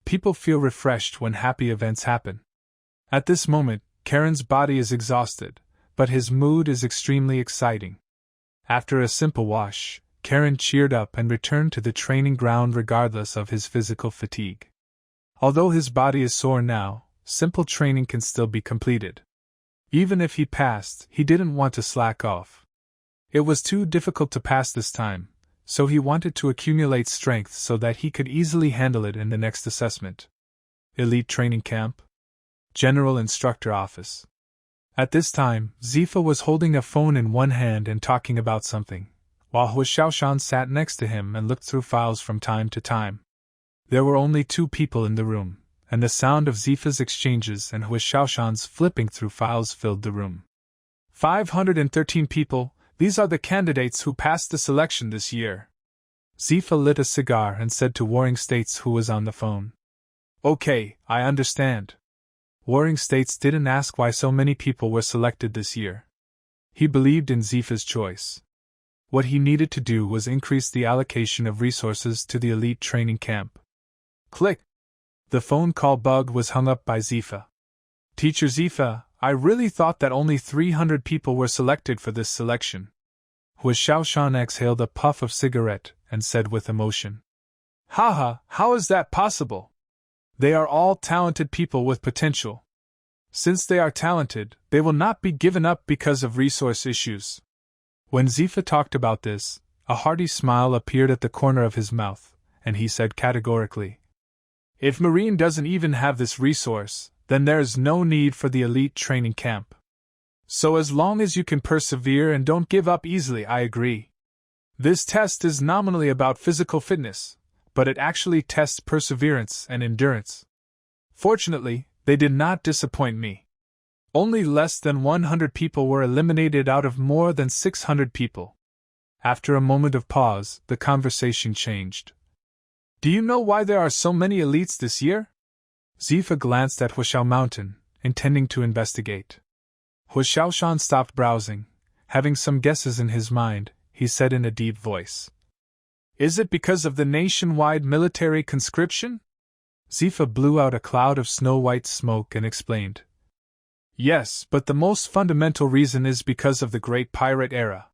People feel refreshed when happy events happen. At this moment, Karen's body is exhausted, but his mood is extremely exciting. After a simple wash, Karen cheered up and returned to the training ground regardless of his physical fatigue. Although his body is sore now, simple training can still be completed. Even if he passed, he didn't want to slack off. It was too difficult to pass this time, so he wanted to accumulate strength so that he could easily handle it in the next assessment. Elite Training Camp. General Instructor Office. At this time, Zifa was holding a phone in one hand and talking about something, while Hu Xiaoshan sat next to him and looked through files from time to time. There were only 2 people in the room, and the sound of Zifa's exchanges and Hu Xiaoshan's flipping through files filled the room. 513 people, these are the candidates who passed the selection this year. Zifa lit a cigar and said to Warring States, who was on the phone. Okay, I understand. Warring States didn't ask why so many people were selected this year. He believed in Zifa's choice. What he needed to do was increase the allocation of resources to the elite training camp. Click! The phone call bug was hung up by Zifa. Teacher Zifa, I really thought that only 300 people were selected for this selection. Hu Xiaoshan exhaled a puff of cigarette and said with emotion. Haha, how is that possible? They are all talented people with potential. Since they are talented, they will not be given up because of resource issues. When Zifa talked about this, a hearty smile appeared at the corner of his mouth, and he said categorically, If Marine doesn't even have this resource, then there is no need for the elite training camp. So as long as you can persevere and don't give up easily, I agree. This test is nominally about physical fitness, but it actually tests perseverance and endurance. Fortunately, they did not disappoint me. Only less than 100 people were eliminated out of more than 600 people. After a moment of pause, the conversation changed. Do you know why there are so many elites this year? Zifa glanced at Huishao Mountain, intending to investigate. Hu Xiaoshan stopped browsing. Having some guesses in his mind, he said in a deep voice. Is it because of the nationwide military conscription? Zifa blew out a cloud of snow-white smoke and explained. Yes, but the most fundamental reason is because of the Great Pirate Era.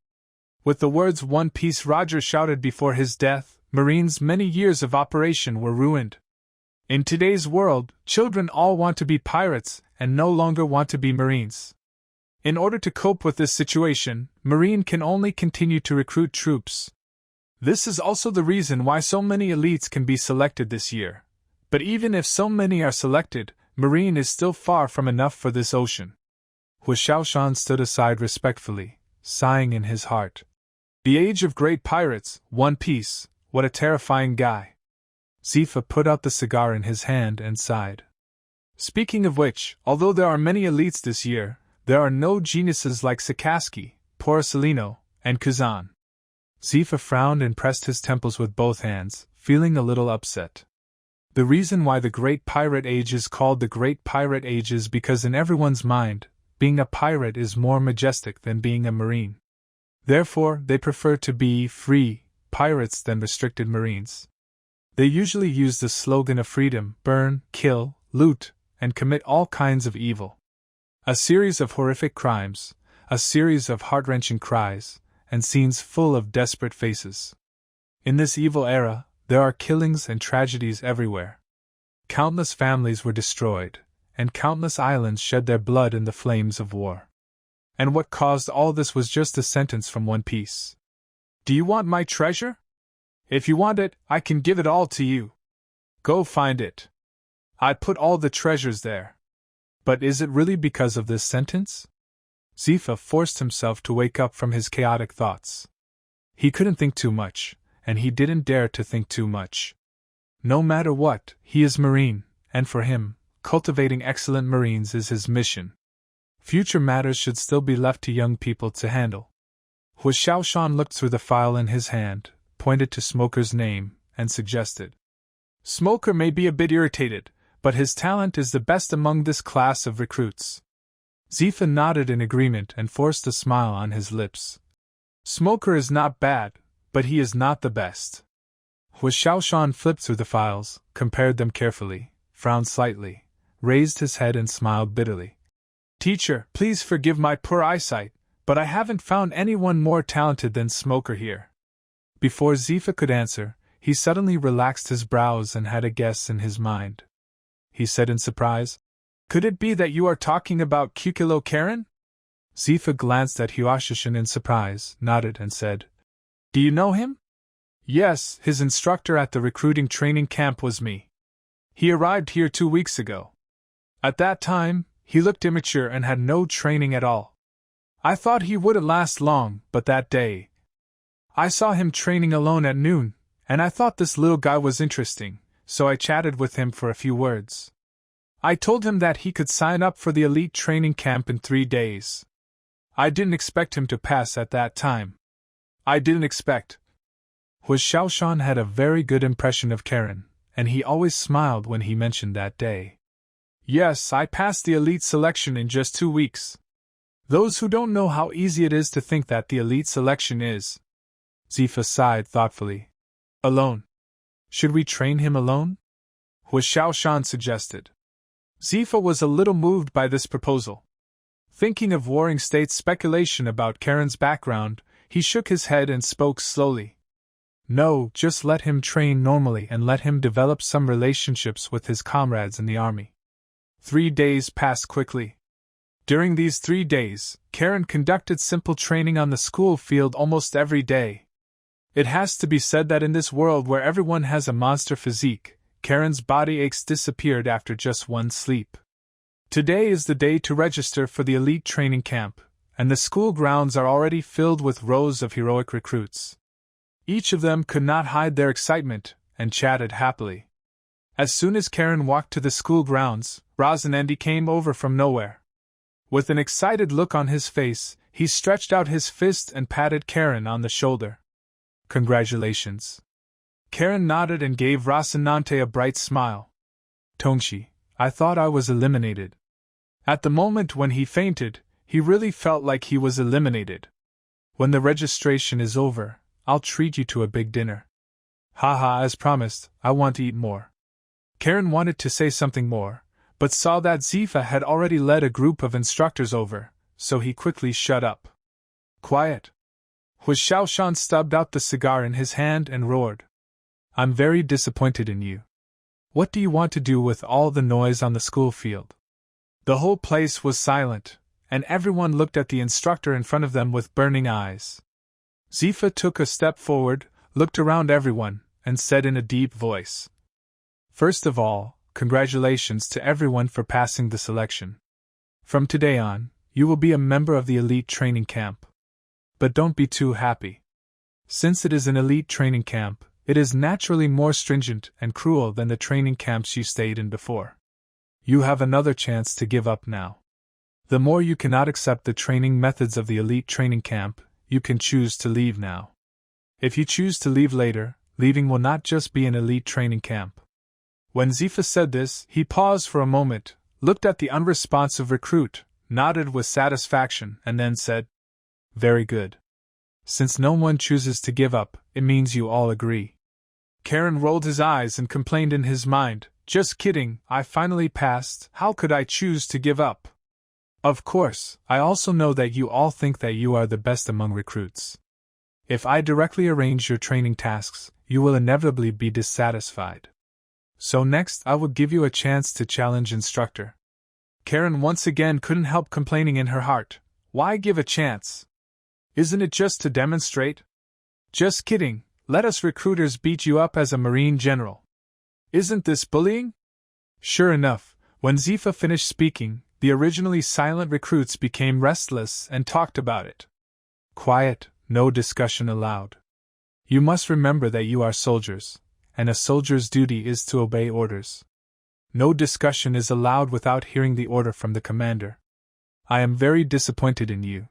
With the words One Piece Roger shouted before his death, Marines' many years of operation were ruined. In today's world, children all want to be pirates and no longer want to be Marines. In order to cope with this situation, Marine can only continue to recruit troops. This is also the reason why so many elites can be selected this year. But even if so many are selected, Marine is still far from enough for this ocean. Hu Shaoshan stood aside respectfully, sighing in his heart. The age of great pirates, One Piece, what a terrifying guy. Zifa put out the cigar in his hand and sighed. Speaking of which, although there are many elites this year, there are no geniuses like Sakaski, Porcelino, and Kazan. Zifa frowned and pressed his temples with both hands, feeling a little upset. The reason why the Great Pirate Age is called the Great Pirate Age is because in everyone's mind, being a pirate is more majestic than being a marine. Therefore, they prefer to be free pirates than restricted marines. They usually use the slogan of freedom: burn, kill, loot, and commit all kinds of evil. A series of horrific crimes, a series of heart-wrenching cries, and scenes full of desperate faces. In this evil era, there are killings and tragedies everywhere. Countless families were destroyed, and countless islands shed their blood in the flames of war. And what caused all this was just a sentence from One Piece. Do you want my treasure? If you want it, I can give it all to you. Go find it. I put all the treasures there. But is it really because of this sentence? Zifa forced himself to wake up from his chaotic thoughts. He couldn't think too much, and he didn't dare to think too much. No matter what, he is Marine, and for him, cultivating excellent Marines is his mission. Future matters should still be left to young people to handle. Hu Shaoshan looked through the file in his hand, pointed to Smoker's name, and suggested. Smoker may be a bit irritated, but his talent is the best among this class of recruits. Zifa nodded in agreement and forced a smile on his lips. Smoker is not bad, but he is not the best. Hu Shaoshan flipped through the files, compared them carefully, frowned slightly, raised his head and smiled bitterly. Teacher, please forgive my poor eyesight, but I haven't found anyone more talented than Smoker here. Before Zifa could answer, he suddenly relaxed his brows and had a guess in his mind. He said in surprise, Could it be that you are talking about Kukilo Karen? Zifa glanced at Huashishin in surprise, nodded and said, Do you know him? Yes, his instructor at the recruiting training camp was me. He arrived here 2 weeks ago. At that time, he looked immature and had no training at all. I thought he wouldn't last long, but that day, I saw him training alone at noon, and I thought this little guy was interesting, so I chatted with him for a few words. I told him that he could sign up for the elite training camp in 3 days. I didn't expect him to pass at that time. I didn't expect. Hu Shaoshan had a very good impression of Karen, and he always smiled when he mentioned that day. Yes, I passed the elite selection in just 2 weeks. Those who don't know how easy it is to think that the elite selection is. Zifa sighed thoughtfully. Alone. Should we train him alone? Hu Shaoshan suggested. Zifa was a little moved by this proposal. Thinking of Warring States' speculation about Karen's background, he shook his head and spoke slowly. No, just let him train normally and let him develop some relationships with his comrades in the army. 3 days passed quickly. During these 3 days, Karen conducted simple training on the school field almost every day. It has to be said that in this world where everyone has a monster physique, Karen's body aches disappeared after just 1 sleep. Today is the day to register for the elite training camp, and the school grounds are already filled with rows of heroic recruits. Each of them could not hide their excitement, and chatted happily. As soon as Karen walked to the school grounds, Rosinante came over from nowhere. With an excited look on his face, he stretched out his fist and patted Karen on the shoulder. Congratulations. Karen nodded and gave Rosinante a bright smile. Tongshi, I thought I was eliminated. At the moment when he fainted, he really felt like he was eliminated. When the registration is over, I'll treat you to a big dinner. Haha, as promised, I want to eat more. Karen wanted to say something more, but saw that Zifa had already led a group of instructors over, so he quickly shut up. Quiet. Hu Shaoshan stubbed out the cigar in his hand and roared. I'm very disappointed in you. What do you want to do with all the noise on the school field? The whole place was silent, and everyone looked at the instructor in front of them with burning eyes. Zifa took a step forward, looked around everyone, and said in a deep voice, "First of all, congratulations to everyone for passing the selection. From today on, you will be a member of the elite training camp. But don't be too happy. Since it is an elite training camp, it is naturally more stringent and cruel than the training camps you stayed in before. You have another chance to give up now. The more you cannot accept the training methods of the elite training camp, you can choose to leave now. If you choose to leave later, leaving will not just be an elite training camp." When Zifa said this, he paused for a moment, looked at the unresponsive recruit, nodded with satisfaction, and then said, "Very good. Since no one chooses to give up, it means you all agree." Karen rolled his eyes and complained in his mind, "Just kidding, I finally passed, how could I choose to give up? Of course, I also know that you all think that you are the best among recruits. If I directly arrange your training tasks, you will inevitably be dissatisfied. So next I will give you a chance to challenge instructor." Karen once again couldn't help complaining in her heart, "Why give a chance? Isn't it just to demonstrate? Just kidding, let us recruiters beat you up as a Marine general. Isn't this bullying?" Sure enough, when Zifa finished speaking, the originally silent recruits became restless and talked about it. Quiet, no discussion allowed. You must remember that you are soldiers, and a soldier's duty is to obey orders. No discussion is allowed without hearing the order from the commander. I am very disappointed in you.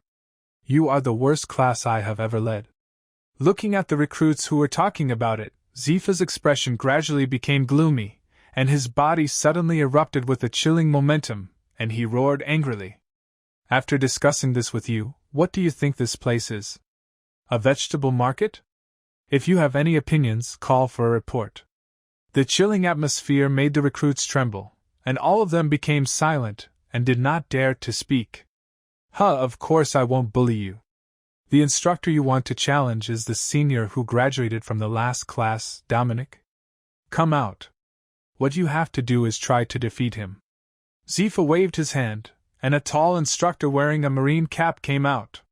You are the worst class I have ever led. Looking at the recruits who were talking about it, Zifa's expression gradually became gloomy, and his body suddenly erupted with a chilling momentum, and he roared angrily. "After discussing this with you, what do you think this place is? A vegetable market? If you have any opinions, call for a report." The chilling atmosphere made the recruits tremble, and all of them became silent, and did not dare to speak. Of course I won't bully you. The instructor you want to challenge is the senior who graduated from the last class, Dominic. Come out. What you have to do is try to defeat him." Zifa waved his hand, and a tall instructor wearing a Marine cap came out.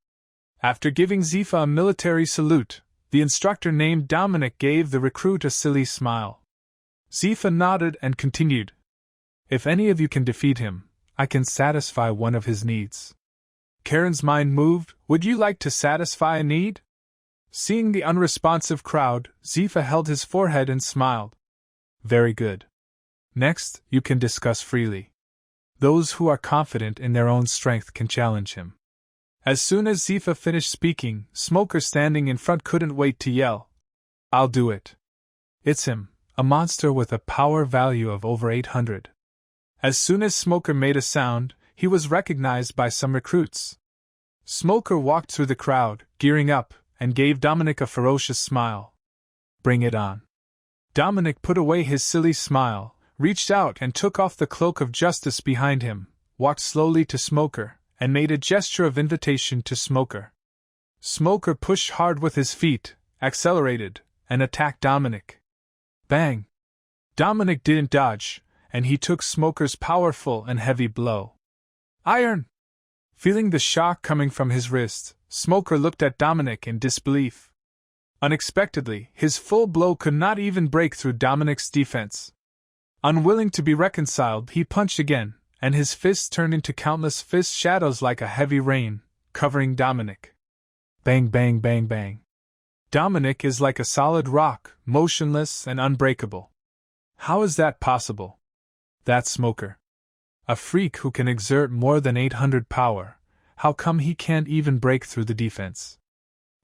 After giving Zifa a military salute, the instructor named Dominic gave the recruit a silly smile. Zifa nodded and continued, "If any of you can defeat him, I can satisfy one of his needs." Karen's mind moved. Would you like to satisfy a need? Seeing the unresponsive crowd, Zifa held his forehead and smiled. Very good. Next, you can discuss freely. Those who are confident in their own strength can challenge him. As soon as Zifa finished speaking, Smoker standing in front couldn't wait to yell, "I'll do it. It's him, a monster with a power value of over 800. As soon as Smoker made a sound, he was recognized by some recruits. Smoker walked through the crowd, gearing up, and gave Dominic a ferocious smile. "Bring it on." Dominic put away his silly smile, reached out and took off the cloak of justice behind him, walked slowly to Smoker, and made a gesture of invitation to Smoker. Smoker pushed hard with his feet, accelerated, and attacked Dominic. Bang! Dominic didn't dodge, and he took Smoker's powerful and heavy blow. Iron! Feeling the shock coming from his wrist, Smoker looked at Dominic in disbelief. Unexpectedly, his full blow could not even break through Dominic's defense. Unwilling to be reconciled, he punched again, and his fists turned into countless fist shadows like a heavy rain, covering Dominic. Bang, bang, bang, bang. Dominic is like a solid rock, motionless and unbreakable. How is that possible? That's Smoker. A freak who can exert more than 800 power. How come he can't even break through the defense?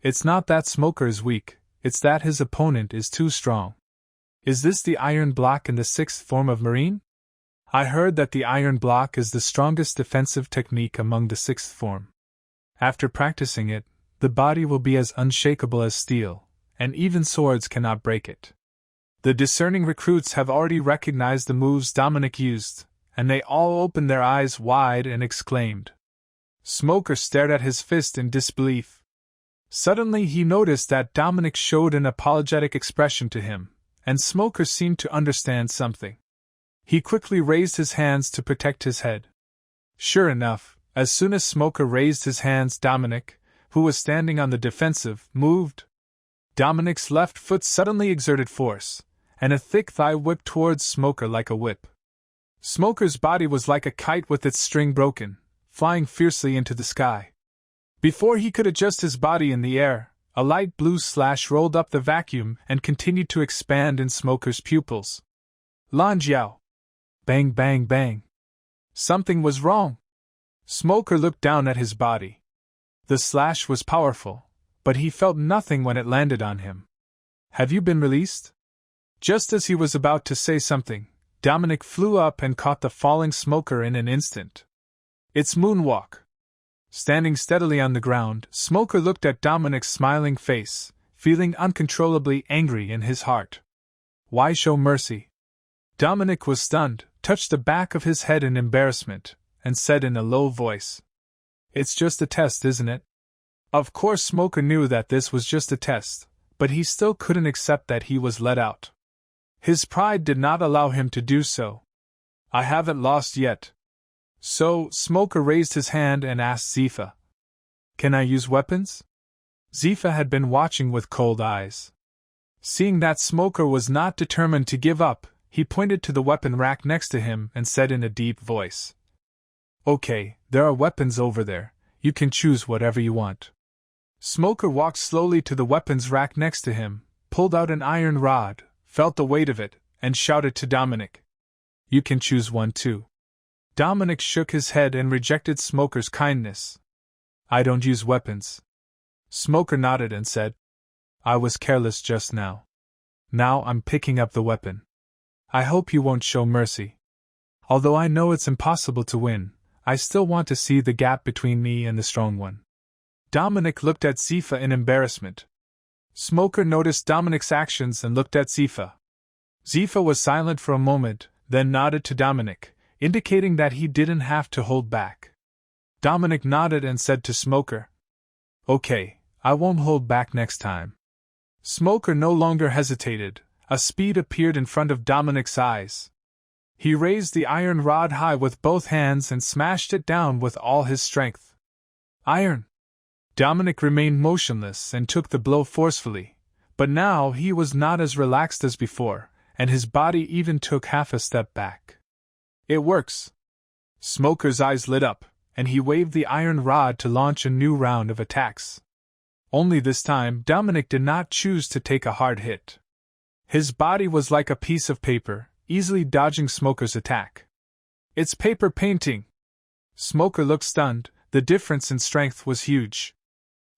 It's not that Smoker is weak, it's that his opponent is too strong. Is this the iron block in the 6th form of Marine? I heard that the iron block is the strongest defensive technique among the 6th form. After practicing it, the body will be as unshakable as steel, and even swords cannot break it. The discerning recruits have already recognized the moves Dominic used, and they all opened their eyes wide and exclaimed. Smoker stared at his fist in disbelief. Suddenly he noticed that Dominic showed an apologetic expression to him, and Smoker seemed to understand something. He quickly raised his hands to protect his head. Sure enough, As soon as Smoker raised his hands, Dominic, who was standing on the defensive, moved. Dominic's left foot suddenly exerted force, and a thick thigh whipped towards Smoker like a whip. Smoker's body was like a kite with its string broken, flying fiercely into the sky. Before he could adjust his body in the air, a light blue slash rolled up the vacuum and continued to expand in Smoker's pupils. Lan Jiao! Bang, bang, bang! Something was wrong. Smoker looked down at his body. The slash was powerful, but he felt nothing when it landed on him. Have you been released? Just as he was about to say something, Dominic flew up and caught the falling Smoker in an instant. It's moonwalk. Standing steadily on the ground, Smoker looked at Dominic's smiling face, feeling uncontrollably angry in his heart. Why show mercy? Dominic was stunned, touched the back of his head in embarrassment, and said in a low voice, It's just a test, isn't it? Of course Smoker knew that this was just a test, but he still couldn't accept that he was let out. His pride did not allow him to do so. I haven't lost yet. So, Smoker raised his hand and asked Zifa, Can I use weapons? Zifa had been watching with cold eyes. Seeing that Smoker was not determined to give up, he pointed to the weapon rack next to him and said in a deep voice, Okay, there are weapons over there, you can choose whatever you want. Smoker walked slowly to the weapons rack next to him, pulled out an iron rod, felt the weight of it, and shouted to Dominic, You can choose one too. Dominic shook his head and rejected Smoker's kindness. I don't use weapons. Smoker nodded and said, I was careless just now. Now I'm picking up the weapon. I hope you won't show mercy. Although I know it's impossible to win, I still want to see the gap between me and the strong one. Dominic looked at Zifa in embarrassment. Smoker noticed Dominic's actions and looked at Zifa. Zifa was silent for a moment, then nodded to Dominic, indicating that he didn't have to hold back. Dominic nodded and said to Smoker, Okay, I won't hold back next time. Smoker no longer hesitated. A speed appeared in front of Dominic's eyes. He raised the iron rod high with both hands and smashed it down with all his strength. Iron! Dominic remained motionless and took the blow forcefully, but now he was not as relaxed as before, and his body even took half a step back. It works! Smoker's eyes lit up, and he waved the iron rod to launch a new round of attacks. Only this time Dominic did not choose to take a hard hit. His body was like a piece of paper, easily dodging Smoker's attack. It's paper painting! Smoker looked stunned, the difference in strength was huge.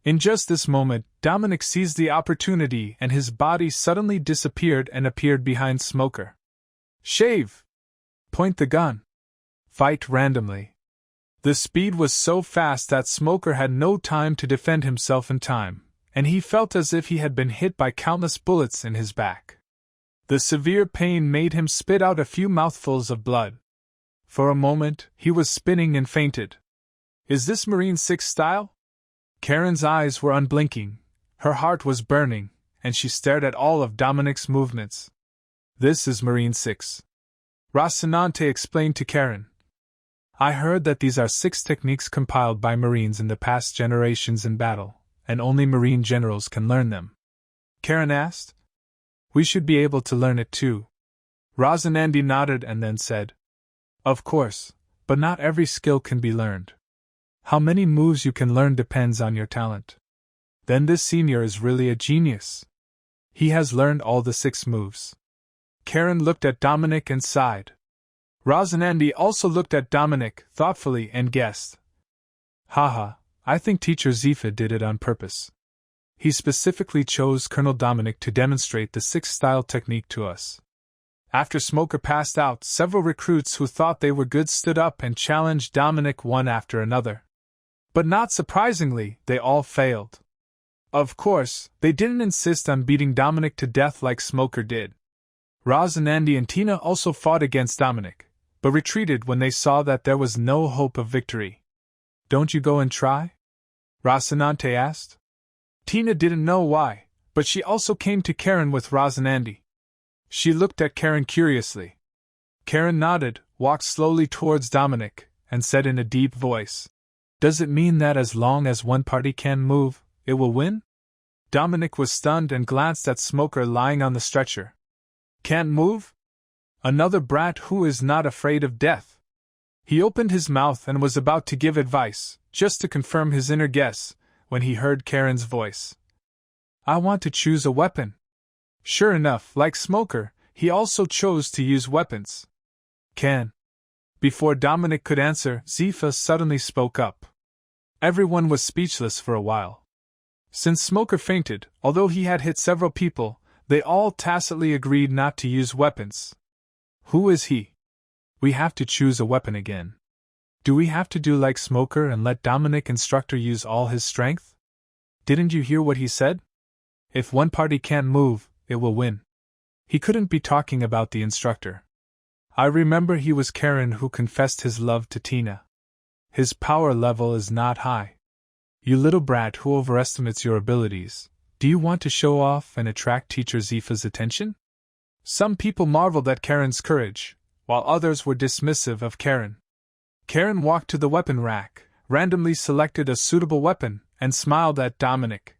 In just this moment, Dominic seized the opportunity and his body suddenly disappeared and appeared behind Smoker. Shave! Point the gun. Fight randomly. The speed was so fast that Smoker had no time to defend himself in time, and he felt as if he had been hit by countless bullets in his back. The severe pain made him spit out a few mouthfuls of blood. For a moment, he was spinning and fainted. Is this Marine 6 style? Karen's eyes were unblinking, her heart was burning, and she stared at all of Dominic's movements. This is Marine 6. Rocinante explained to Karen. I heard that these are 6 techniques compiled by Marines in the past generations in battle, and only Marine generals can learn them. Karen asked. We should be able to learn it too. Rocinante nodded and then said. Of course, but not every skill can be learned. How many moves you can learn depends on your talent. Then this senior is really a genius. He has learned all the 6 moves. Karen looked at Dominic and sighed. Rocinante also looked at Dominic thoughtfully and guessed. Haha, I think Teacher Zifa did it on purpose. He specifically chose Colonel Dominic to demonstrate the 6-style technique to us. After Smoker passed out, several recruits who thought they were good stood up and challenged Dominic one after another. But not surprisingly, they all failed. Of course, they didn't insist on beating Dominic to death like Smoker did. Rocinante and Tina also fought against Dominic, but retreated when they saw that there was no hope of victory. Don't you go and try? Rocinante asked. Tina didn't know why, but she also came to Karen with Rocinante. She looked at Karen curiously. Karen nodded, walked slowly towards Dominic, and said in a deep voice, Does it mean that as long as one party can move, it will win? Dominic was stunned and glanced at Smoker lying on the stretcher. Can't move? Another brat who is not afraid of death. He opened his mouth and was about to give advice, just to confirm his inner guess, when he heard Karen's voice. I want to choose a weapon. Sure enough, like Smoker, he also chose to use weapons. Can. Before Dominic could answer, Zifa suddenly spoke up. Everyone was speechless for a while. Since Smoker fainted, although he had hit several people, they all tacitly agreed not to use weapons. Who is he? We have to choose a weapon again. Do we have to do like Smoker and let Dominic Instructor use all his strength? Didn't you hear what he said? If one party can't move, it will win. He couldn't be talking about the instructor. I remember he was Karen who confessed his love to Tina. His power level is not high. You little brat who overestimates your abilities, do you want to show off and attract Teacher Zifa's attention? Some people marveled at Karen's courage, while others were dismissive of Karen. Karen walked to the weapon rack, randomly selected a suitable weapon, and smiled at Dominic.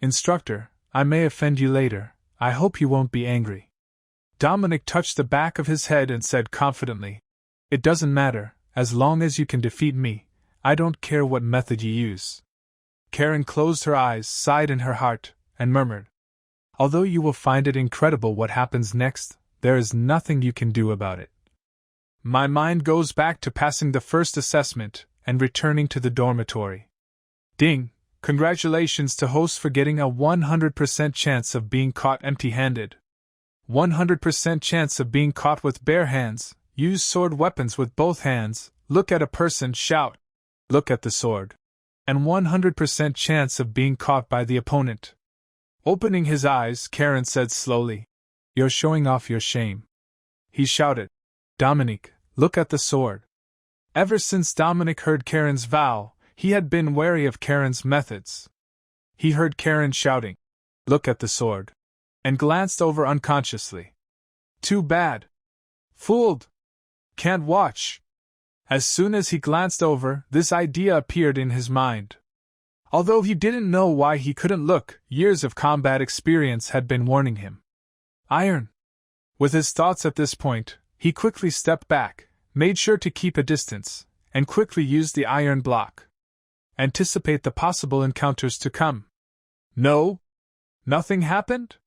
Instructor, I may offend you later. I hope you won't be angry. Dominic touched the back of his head and said confidently, It doesn't matter, as long as you can defeat me. I don't care what method you use. Karen closed her eyes, sighed in her heart, and murmured, Although you will find it incredible what happens next, there is nothing you can do about it. My mind goes back to passing the first assessment and returning to the dormitory. Ding! Congratulations to hosts for getting a 100% chance of being caught empty-handed. 100% chance of being caught with bare hands. Use sword weapons with both hands. Look at a person, shout. Look at the sword. And 100% chance of being caught by the opponent. Opening his eyes, Karen said slowly, You're showing off your shame. He shouted, Dominic, look at the sword. Ever since Dominic heard Karen's vow, he had been wary of Karen's methods. He heard Karen shouting, Look at the sword, and glanced over unconsciously. Too bad. Fooled. Can't watch. As soon as he glanced over, this idea appeared in his mind. Although he didn't know why he couldn't look, years of combat experience had been warning him. Iron. With his thoughts at this point, he quickly stepped back, made sure to keep a distance, and quickly used the iron block. Anticipate the possible encounters to come. No? Nothing happened?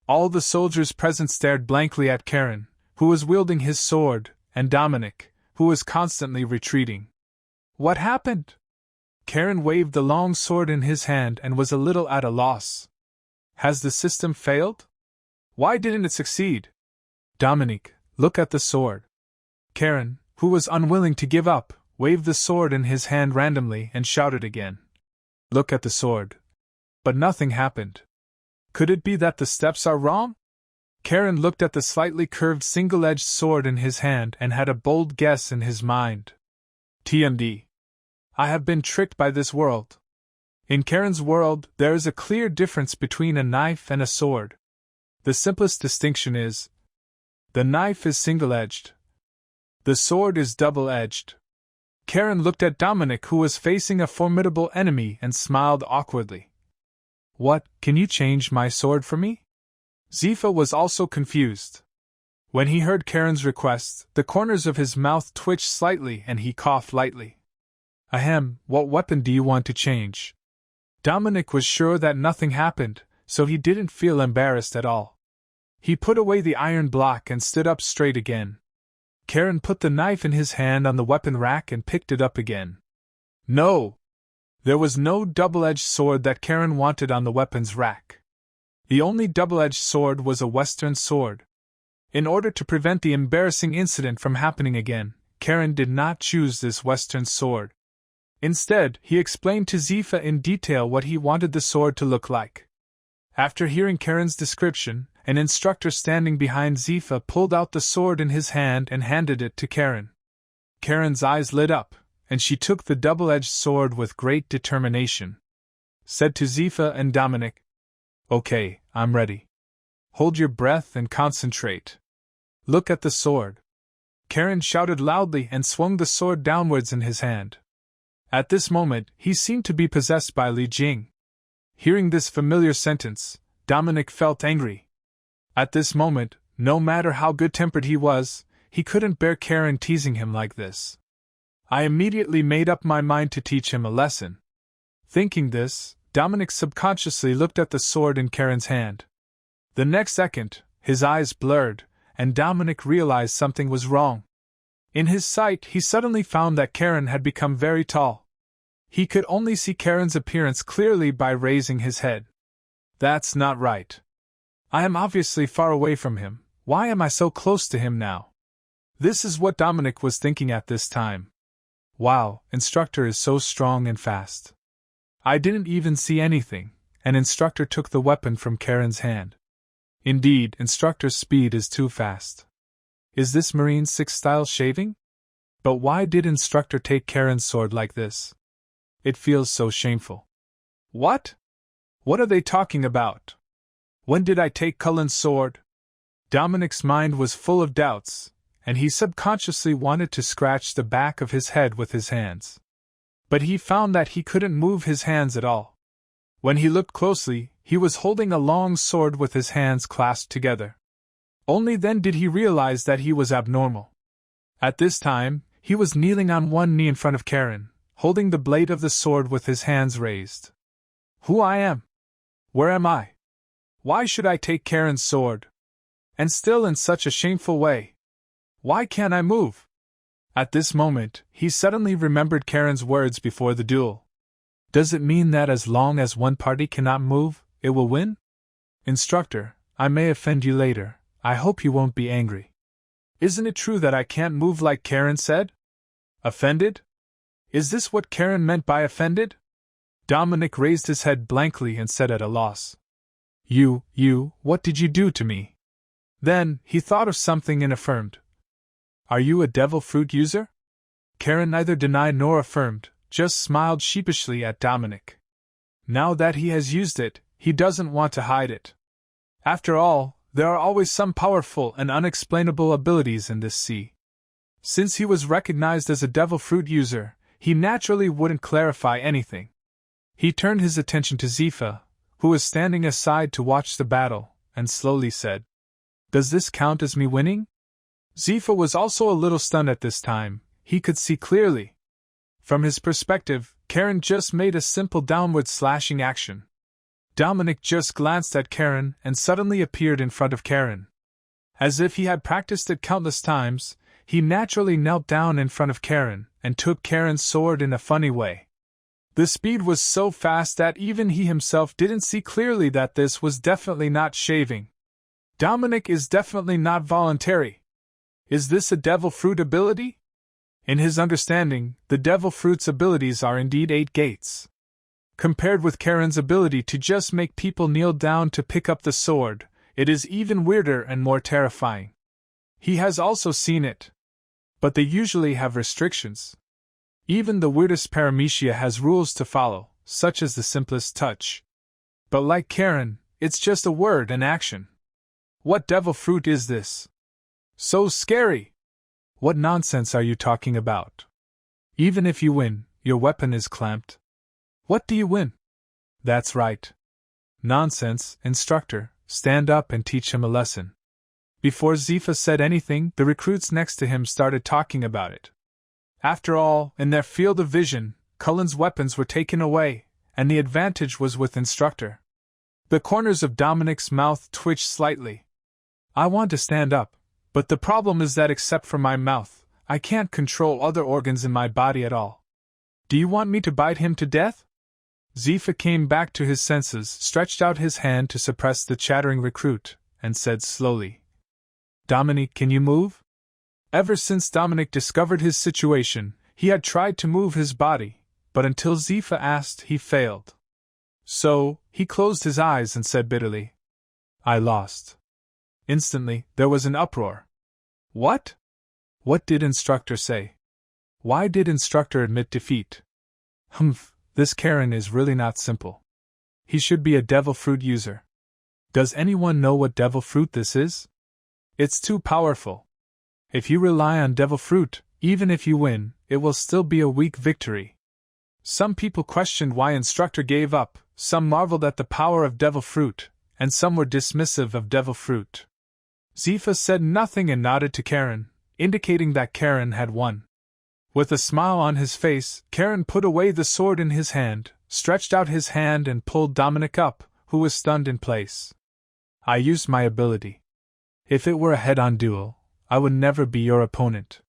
All the soldiers present stared blankly at Karen, who was wielding his sword, and Dominic, who was constantly retreating. What happened? Karen waved the long sword in his hand and was a little at a loss. Has the system failed? Why didn't it succeed? Dominic, look at the sword. Karen, who was unwilling to give up, waved the sword in his hand randomly and shouted again. Look at the sword. But nothing happened. Could it be that the steps are wrong? Karen looked at the slightly curved single-edged sword in his hand and had a bold guess in his mind. TMD. I have been tricked by this world. In Karen's world, there is a clear difference between a knife and a sword. The simplest distinction is, the knife is single-edged. The sword is double-edged. Karen looked at Dominic, who was facing a formidable enemy, and smiled awkwardly. What, can you change my sword for me? Zifa was also confused. When he heard Karen's request, the corners of his mouth twitched slightly and he coughed lightly. Ahem, what weapon do you want to change? Dominic was sure that nothing happened, so he didn't feel embarrassed at all. He put away the iron block and stood up straight again. Karen put the knife in his hand on the weapon rack and picked it up again. No! There was no double-edged sword that Karen wanted on the weapons rack. The only double-edged sword was a Western sword. In order to prevent the embarrassing incident from happening again, Karen did not choose this Western sword. Instead, he explained to Zifa in detail what he wanted the sword to look like. After hearing Karen's description, an instructor standing behind Zifa pulled out the sword in his hand and handed it to Karen. Karen's eyes lit up, and she took the double-edged sword with great determination. Said to Zifa and Dominic, Okay, I'm ready. Hold your breath and concentrate. Look at the sword. Karen shouted loudly and swung the sword downwards in his hand. At this moment, he seemed to be possessed by Li Jing. Hearing this familiar sentence, Dominic felt angry. At this moment, no matter how good-tempered he was, he couldn't bear Karen teasing him like this. I immediately made up my mind to teach him a lesson. Thinking this, Dominic subconsciously looked at the sword in Karen's hand. The next second, his eyes blurred, and Dominic realized something was wrong. In his sight, he suddenly found that Karen had become very tall. He could only see Karen's appearance clearly by raising his head. That's not right. I am obviously far away from him. Why am I so close to him now? This is what Dominic was thinking at this time. Wow, instructor is so strong and fast. I didn't even see anything, and instructor took the weapon from Karen's hand. Indeed, instructor's speed is too fast. Is this Marine 6 style shaving? But why did instructor take Karen's sword like this? It feels so shameful. What? What are they talking about? When did I take Cullen's sword? Dominic's mind was full of doubts, and he subconsciously wanted to scratch the back of his head with his hands. But he found that he couldn't move his hands at all. When he looked closely, he was holding a long sword with his hands clasped together. Only then did he realize that he was abnormal. At this time, he was kneeling on one knee in front of Karen, holding the blade of the sword with his hands raised. Who I am? Where am I? Why should I take Karen's sword? And still in such a shameful way. Why can't I move? At this moment, he suddenly remembered Karen's words before the duel. Does it mean that as long as one party cannot move, it will win? Instructor, I may offend you later. I hope you won't be angry. Isn't it true that I can't move like Karen said? Offended? Is this what Karen meant by offended? Dominic raised his head blankly and said at a loss. What did you do to me? Then, he thought of something and affirmed. Are you a devil fruit user? Karen neither denied nor affirmed, just smiled sheepishly at Dominic. Now that he has used it, he doesn't want to hide it. After all, there are always some powerful and unexplainable abilities in this sea. Since he was recognized as a devil fruit user, he naturally wouldn't clarify anything. He turned his attention to Zifa, who was standing aside to watch the battle, and slowly said, Does this count as me winning? Zifa was also a little stunned at this time. He could see clearly. From his perspective, Karen just made a simple downward slashing action. Dominic just glanced at Karen and suddenly appeared in front of Karen. As if he had practiced it countless times, he naturally knelt down in front of Karen and took Karen's sword in a funny way. The speed was so fast that even he himself didn't see clearly that this was definitely not shaving. Dominic is definitely not voluntary. Is this a devil fruit ability? In his understanding, the devil fruit's abilities are indeed 8 gates. Compared with Karen's ability to just make people kneel down to pick up the sword, it is even weirder and more terrifying. He has also seen it. But they usually have restrictions. Even the weirdest paramecia has rules to follow, such as the simplest touch. But like Karen, it's just a word and action. What devil fruit is this? So scary! What nonsense are you talking about? Even if you win, your weapon is clamped. What do you win? That's right. Nonsense, instructor, stand up and teach him a lesson. Before Zifa said anything, the recruits next to him started talking about it. After all, in their field of vision, Cullen's weapons were taken away, and the advantage was with instructor. The corners of Dominic's mouth twitched slightly. I want to stand up, but the problem is that except for my mouth, I can't control other organs in my body at all. Do you want me to bite him to death? Zifa came back to his senses, stretched out his hand to suppress the chattering recruit, and said slowly, Dominic, can you move? Ever since Dominic discovered his situation, he had tried to move his body, but until Zifa asked, he failed. So, he closed his eyes and said bitterly, I lost. Instantly, there was an uproar. What? What did instructor say? Why did instructor admit defeat? Humph, this Karen is really not simple. He should be a devil fruit user. Does anyone know what devil fruit this is? It's too powerful. If you rely on devil fruit, even if you win, it will still be a weak victory. Some people questioned why instructor gave up, some marveled at the power of devil fruit, and some were dismissive of devil fruit. Zifa said nothing and nodded to Karen, indicating that Karen had won. With a smile on his face, Karen put away the sword in his hand, stretched out his hand and pulled Dominic up, who was stunned in place. I used my ability. If it were a head-on duel, I would never be your opponent.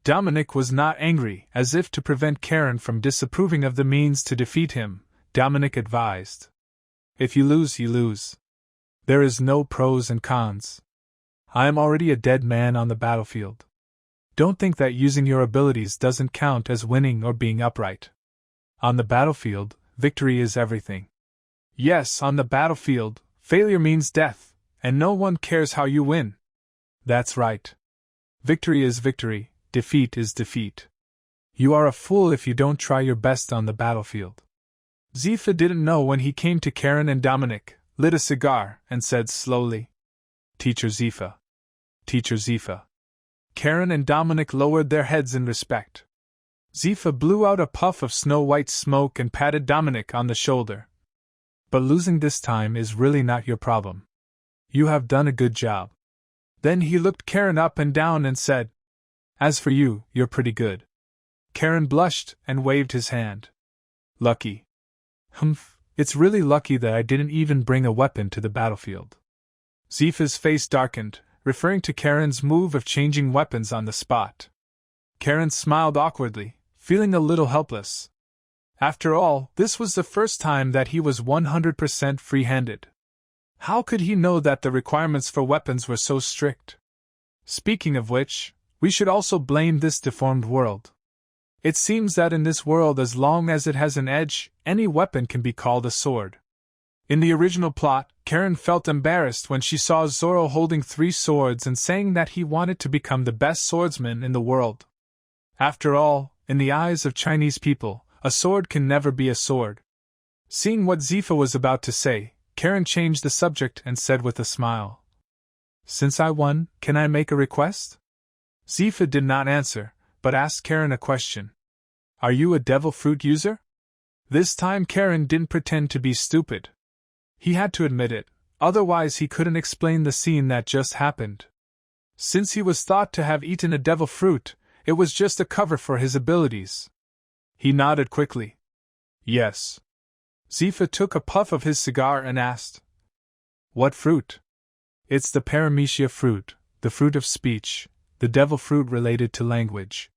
Dominic was not angry, as if to prevent Karen from disapproving of the means to defeat him. Dominic advised. If you lose, you lose. There is no pros and cons. I am already a dead man on the battlefield. Don't think that using your abilities doesn't count as winning or being upright. On the battlefield, victory is everything. Yes, on the battlefield, failure means death, and no one cares how you win. That's right. Victory is victory, defeat is defeat. You are a fool if you don't try your best on the battlefield. Zifa didn't know when he came to Karen and Dominic, lit a cigar, and said slowly, Teacher Zifa. Teacher Zifa. Karen and Dominic lowered their heads in respect. Zifa blew out a puff of snow-white smoke and patted Dominic on the shoulder. But losing this time is really not your problem. You have done a good job. Then he looked Karen up and down and said, As for you, you're pretty good. Karen blushed and waved his hand. Lucky. Humph, it's really lucky that I didn't even bring a weapon to the battlefield. Zifa's face darkened, referring to Karen's move of changing weapons on the spot. Karen smiled awkwardly, feeling a little helpless. After all, this was the first time that he was 100% free-handed. How could he know that the requirements for weapons were so strict? Speaking of which, we should also blame this deformed world. It seems that in this world, as long as it has an edge, any weapon can be called a sword. In the original plot, Karen felt embarrassed when she saw Zoro holding 3 swords and saying that he wanted to become the best swordsman in the world. After all, in the eyes of Chinese people, a sword can never be a sword. Seeing what Zifa was about to say, Karen changed the subject and said with a smile, Since I won, can I make a request? Zifa did not answer, but asked Karen a question. Are you a devil fruit user? This time Karen didn't pretend to be stupid. He had to admit it, otherwise he couldn't explain the scene that just happened. Since he was thought to have eaten a devil fruit, it was just a cover for his abilities. He nodded quickly. Yes. Zifa took a puff of his cigar and asked, What fruit? It's the paramecia fruit, the fruit of speech, the devil fruit related to language.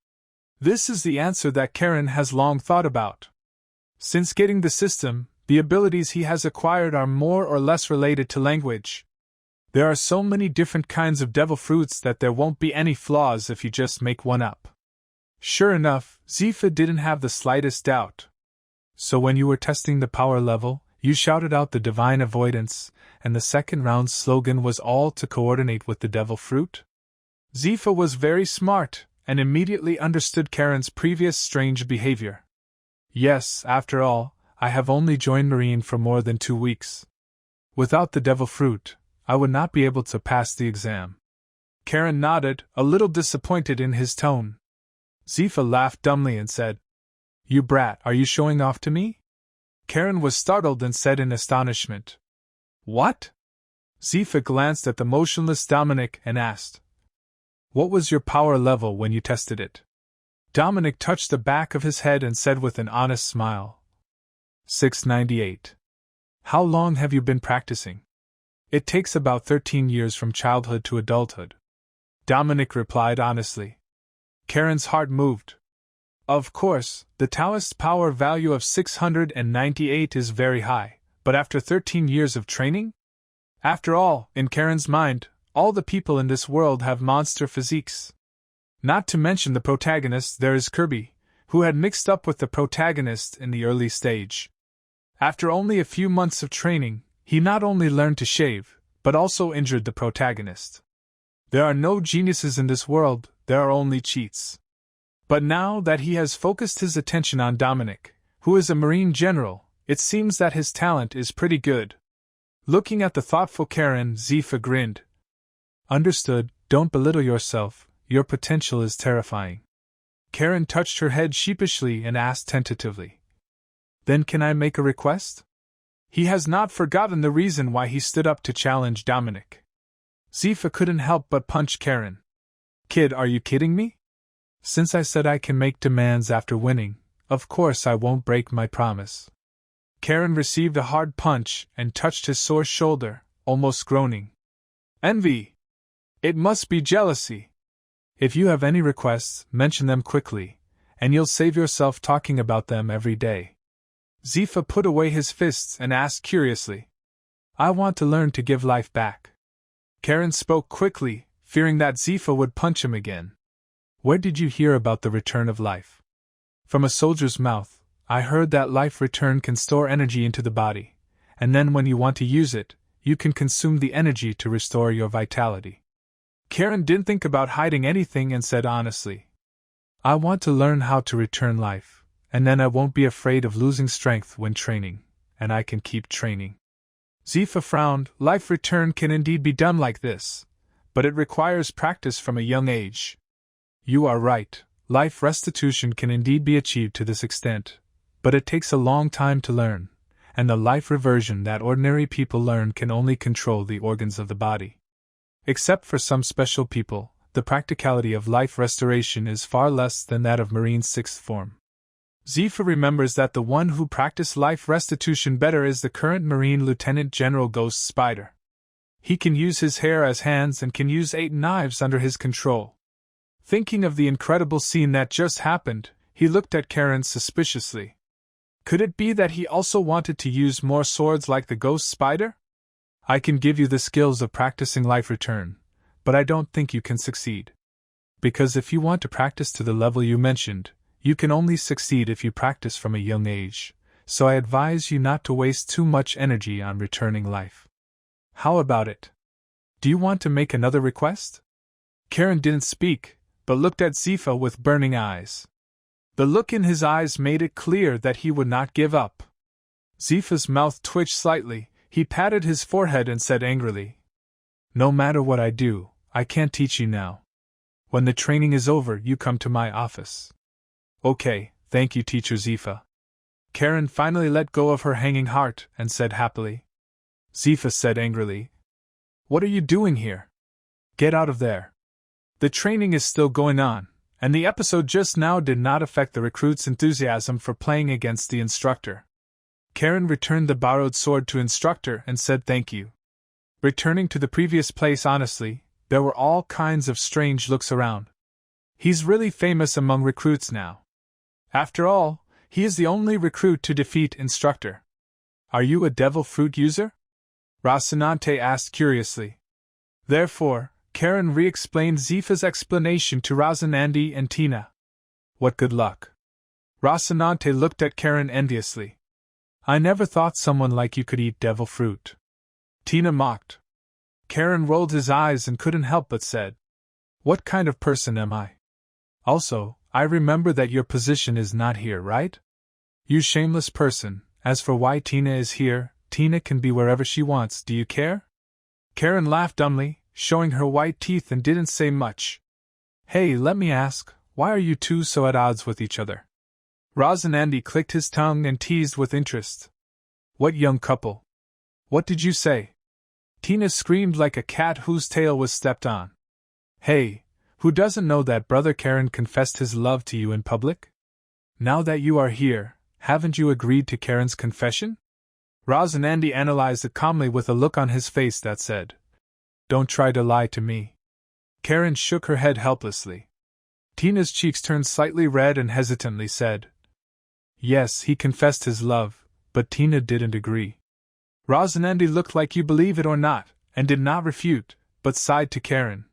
This is the answer that Karen has long thought about. Since getting the system, the abilities he has acquired are more or less related to language. There are so many different kinds of devil fruits that there won't be any flaws if you just make one up. Sure enough, Zifa didn't have the slightest doubt. So when you were testing the power level, you shouted out the divine avoidance, and the second round's slogan was all to coordinate with the devil fruit? Zifa was very smart, and immediately understood Karen's previous strange behavior. Yes, after all, I have only joined Marine for more than 2 weeks. Without the devil fruit, I would not be able to pass the exam. Karen nodded, a little disappointed in his tone. Zifa laughed dumbly and said, You brat, are you showing off to me? Karen was startled and said in astonishment, What? Zifa glanced at the motionless Dominic and asked, What was your power level when you tested it? Dominic touched the back of his head and said with an honest smile, 698. How long have you been practicing? It takes about 13 years from childhood to adulthood. Dominic replied honestly. Karen's heart moved. Of course, the Taoist power value of 698 is very high, but after 13 years of training? After all, in Karen's mind, all the people in this world have monster physiques. Not to mention the protagonist, there is Kirby, who had mixed up with the protagonist in the early stage. After only a few months of training, he not only learned to shave, but also injured the protagonist. There are no geniuses in this world, there are only cheats. But now that he has focused his attention on Dominic, who is a Marine general, it seems that his talent is pretty good. Looking at the thoughtful Karen, Zifa grinned. Understood, don't belittle yourself, your potential is terrifying. Karen touched her head sheepishly and asked tentatively, Then can I make a request? He has not forgotten the reason why he stood up to challenge Dominic. Zifa couldn't help but punch Karen. Kid, are you kidding me? Since I said I can make demands after winning, of course I won't break my promise. Karen received a hard punch and touched his sore shoulder, almost groaning. Envy! It must be jealousy. If you have any requests, mention them quickly, and you'll save yourself talking about them every day. Zifa put away his fists and asked curiously. I want to learn to give life back. Karen spoke quickly, fearing that Zifa would punch him again. Where did you hear about the return of life? From a soldier's mouth. I heard that life return can store energy into the body, and then when you want to use it, you can consume the energy to restore your vitality. Karen didn't think about hiding anything and said honestly, I want to learn how to return life, and then I won't be afraid of losing strength when training, and I can keep training. Zifa frowned. Life return can indeed be done like this, but it requires practice from a young age. You are right, life restitution can indeed be achieved to this extent, but it takes a long time to learn, and the life reversion that ordinary people learn can only control the organs of the body. Except for some special people, the practicality of life restoration is far less than that of Marine's sixth form. Zifa remembers that the one who practiced life restitution better is the current Marine Lieutenant General Ghost Spider. He can use his hair as hands and can use 8 knives under his control. Thinking of the incredible scene that just happened, he looked at Karen suspiciously. Could it be that he also wanted to use more swords like the Ghost Spider? I can give you the skills of practicing life return, but I don't think you can succeed. Because if you want to practice to the level you mentioned, you can only succeed if you practice from a young age, so I advise you not to waste too much energy on returning life. How about it? Do you want to make another request? Karen didn't speak, but looked at Zifa with burning eyes. The look in his eyes made it clear that he would not give up. Zifa's mouth twitched slightly, he patted his forehead and said angrily, No matter what I do, I can't teach you now. When the training is over, you come to my office. Okay, thank you, Teacher Zifa. Karen finally let go of her hanging heart and said happily. Zifa said angrily, What are you doing here? Get out of there. The training is still going on, and the episode just now did not affect the recruit's enthusiasm for playing against the instructor. Karen returned the borrowed sword to instructor and said thank you. Returning to the previous place honestly, there were all kinds of strange looks around. He's really famous among recruits now. After all, he is the only recruit to defeat instructor. Are you a devil fruit user? Rocinante asked curiously. Therefore, Karen re-explained Zifa's explanation to Rocinante and Tina. What good luck. Rocinante looked at Karen enviously. I never thought someone like you could eat devil fruit. Tina mocked. Karen rolled his eyes and couldn't help but said, What kind of person am I? Also, I remember that your position is not here, right? You shameless person, as for why Tina is here, Tina can be wherever she wants, do you care? Karen laughed dumbly, showing her white teeth and didn't say much. Hey, let me ask, why are you two so at odds with each other? Rocinante clicked his tongue and teased with interest. What young couple? What did you say? Tina screamed like a cat whose tail was stepped on. Hey, who doesn't know that Brother Karen confessed his love to you in public? Now that you are here, haven't you agreed to Karen's confession? Rocinante analyzed it calmly with a look on his face that said, Don't try to lie to me. Karen shook her head helplessly. Tina's cheeks turned slightly red and hesitantly said, Yes, he confessed his love, but Tina didn't agree. Rocinante looked like you believe it or not, and did not refute, but sighed to Karen.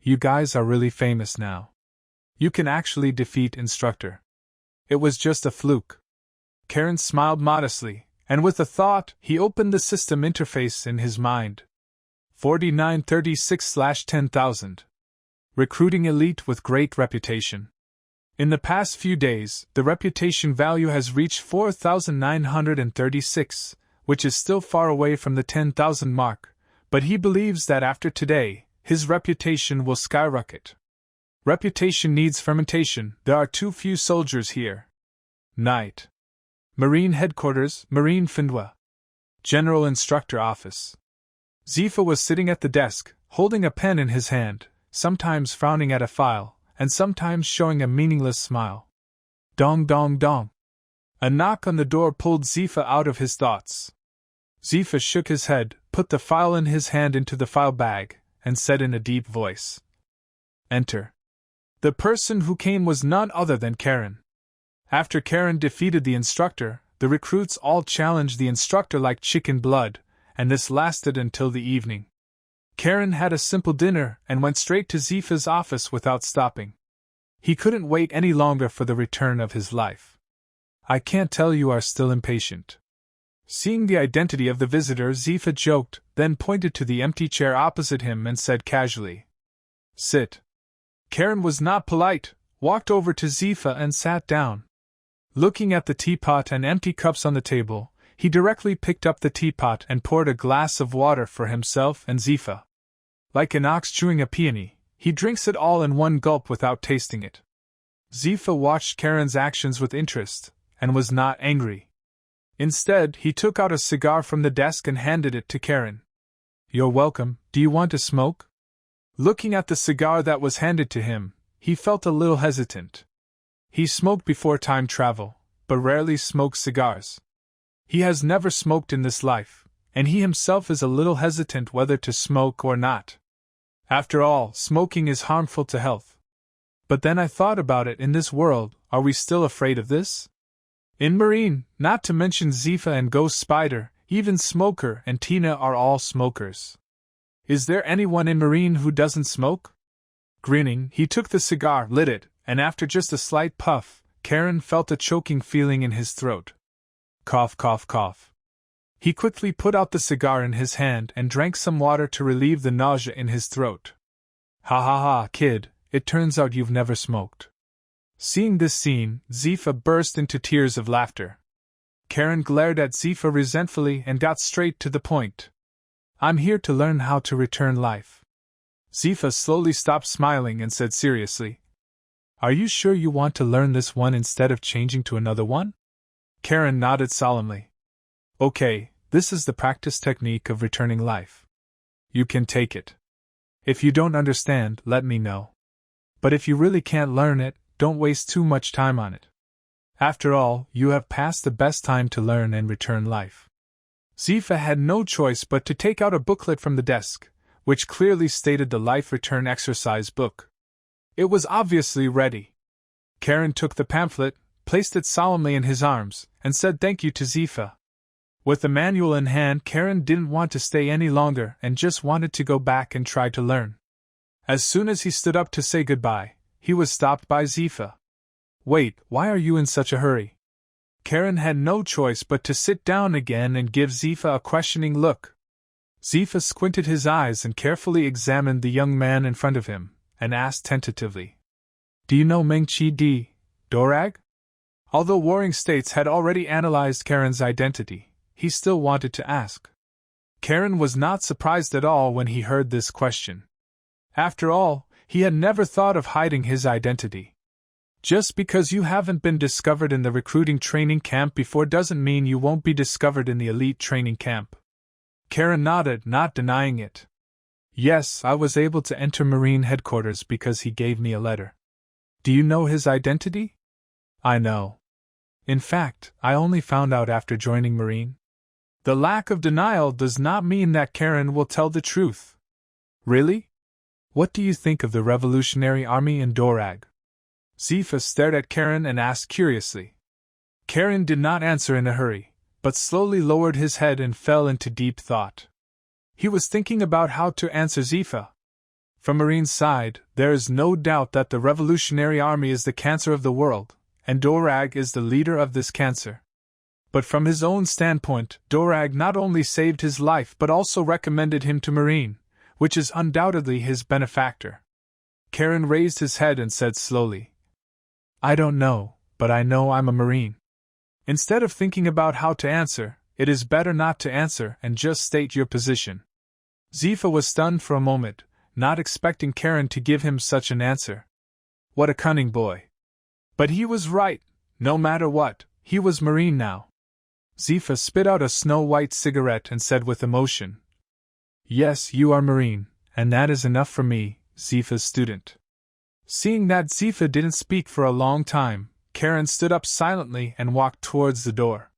You guys are really famous now. You can actually defeat instructor. It was just a fluke. Karen smiled modestly, and with a thought, he opened the system interface in his mind. 4936/10,000. Recruiting elite with great reputation. In the past few days, the reputation value has reached 4,936, which is still far away from the 10,000 mark, but he believes that after today, his reputation will skyrocket. Reputation needs fermentation, there are too few soldiers here. Night. Marine Headquarters, Marine Findwa. General Instructor Office. Zifa was sitting at the desk, holding a pen in his hand, sometimes frowning at a file, and sometimes showing a meaningless smile. Dong dong dong. A knock on the door pulled Zifa out of his thoughts. Zifa shook his head, put the file in his hand into the file bag, and said in a deep voice, "Enter." The person who came was none other than Karen. After Karen defeated the instructor, the recruits all challenged the instructor like chicken blood, and this lasted until the evening. Karen had a simple dinner and went straight to Zifa's office without stopping. He couldn't wait any longer for the return of his life. "I can't tell you are still impatient." Seeing the identity of the visitor, Zifa joked, then pointed to the empty chair opposite him and said casually, "Sit." Karen was not polite, walked over to Zifa and sat down. Looking at the teapot and empty cups on the table, he directly picked up the teapot and poured a glass of water for himself and Zifa. Like an ox chewing a peony, he drinks it all in one gulp without tasting it. Zifa watched Karen's actions with interest, and was not angry. Instead, he took out a cigar from the desk and handed it to Karen. "You're welcome, do you want to smoke?" Looking at the cigar that was handed to him, he felt a little hesitant. He smoked before time travel, but rarely smoked cigars. He has never smoked in this life, and he himself is a little hesitant whether to smoke or not. After all, smoking is harmful to health. But then I thought about it, in this world, are we still afraid of this? In Marine, not to mention Zifa and Ghost Spider, even Smoker and Tina are all smokers. Is there anyone in Marine who doesn't smoke? Grinning, he took the cigar, lit it, and after just a slight puff, Karen felt a choking feeling in his throat. Cough, cough, cough. He quickly put out the cigar in his hand and drank some water to relieve the nausea in his throat. "Ha ha ha, kid, it turns out you've never smoked." Seeing this scene, Zifa burst into tears of laughter. Karen glared at Zifa resentfully and got straight to the point. "I'm here to learn how to return life." Zifa slowly stopped smiling and said seriously, "Are you sure you want to learn this one instead of changing to another one?" Karen nodded solemnly. "Okay, this is the practice technique of returning life. You can take it. If you don't understand, let me know. But if you really can't learn it, don't waste too much time on it. After all, you have passed the best time to learn and return life." Zifa had no choice but to take out a booklet from the desk, which clearly stated the Life Return Exercise book. It was obviously ready. Karen took the pamphlet, placed it solemnly in his arms, and said thank you to Zifa. With the manual in hand, Karen didn't want to stay any longer and just wanted to go back and try to learn. As soon as he stood up to say goodbye, he was stopped by Zifa. "Wait, why are you in such a hurry?" Karen had no choice but to sit down again and give Zifa a questioning look. Zifa squinted his eyes and carefully examined the young man in front of him, and asked tentatively, "Do you know Mengchi D. Dorag?" Although Warring States had already analyzed Karen's identity, he still wanted to ask. Karen was not surprised at all when he heard this question. After all, he had never thought of hiding his identity. Just because you haven't been discovered in the recruiting training camp before doesn't mean you won't be discovered in the elite training camp. Karen nodded, not denying it. "Yes, I was able to enter Marine headquarters because he gave me a letter." "Do you know his identity?" "I know. In fact, I only found out after joining Marine." The lack of denial does not mean that Karen will tell the truth. "Really? What do you think of the Revolutionary Army in Dorag?" Zifa stared at Karen and asked curiously. Karen did not answer in a hurry, but slowly lowered his head and fell into deep thought. He was thinking about how to answer Zifa. From Marine's side, there is no doubt that the Revolutionary Army is the cancer of the world, and Dorag is the leader of this cancer. But from his own standpoint, Dorag not only saved his life but also recommended him to Marine, which is undoubtedly his benefactor. Karen raised his head and said slowly, "I don't know, but I know I'm a Marine." Instead of thinking about how to answer, it is better not to answer and just state your position. Zifa was stunned for a moment, not expecting Karen to give him such an answer. What a cunning boy. But he was right. No matter what, he was Marine now. Zifa spit out a snow-white cigarette and said with emotion, "Yes, you are Marine, and that is enough for me, Zifa's student." Seeing that Zifa didn't speak for a long time, Karen stood up silently and walked towards the door.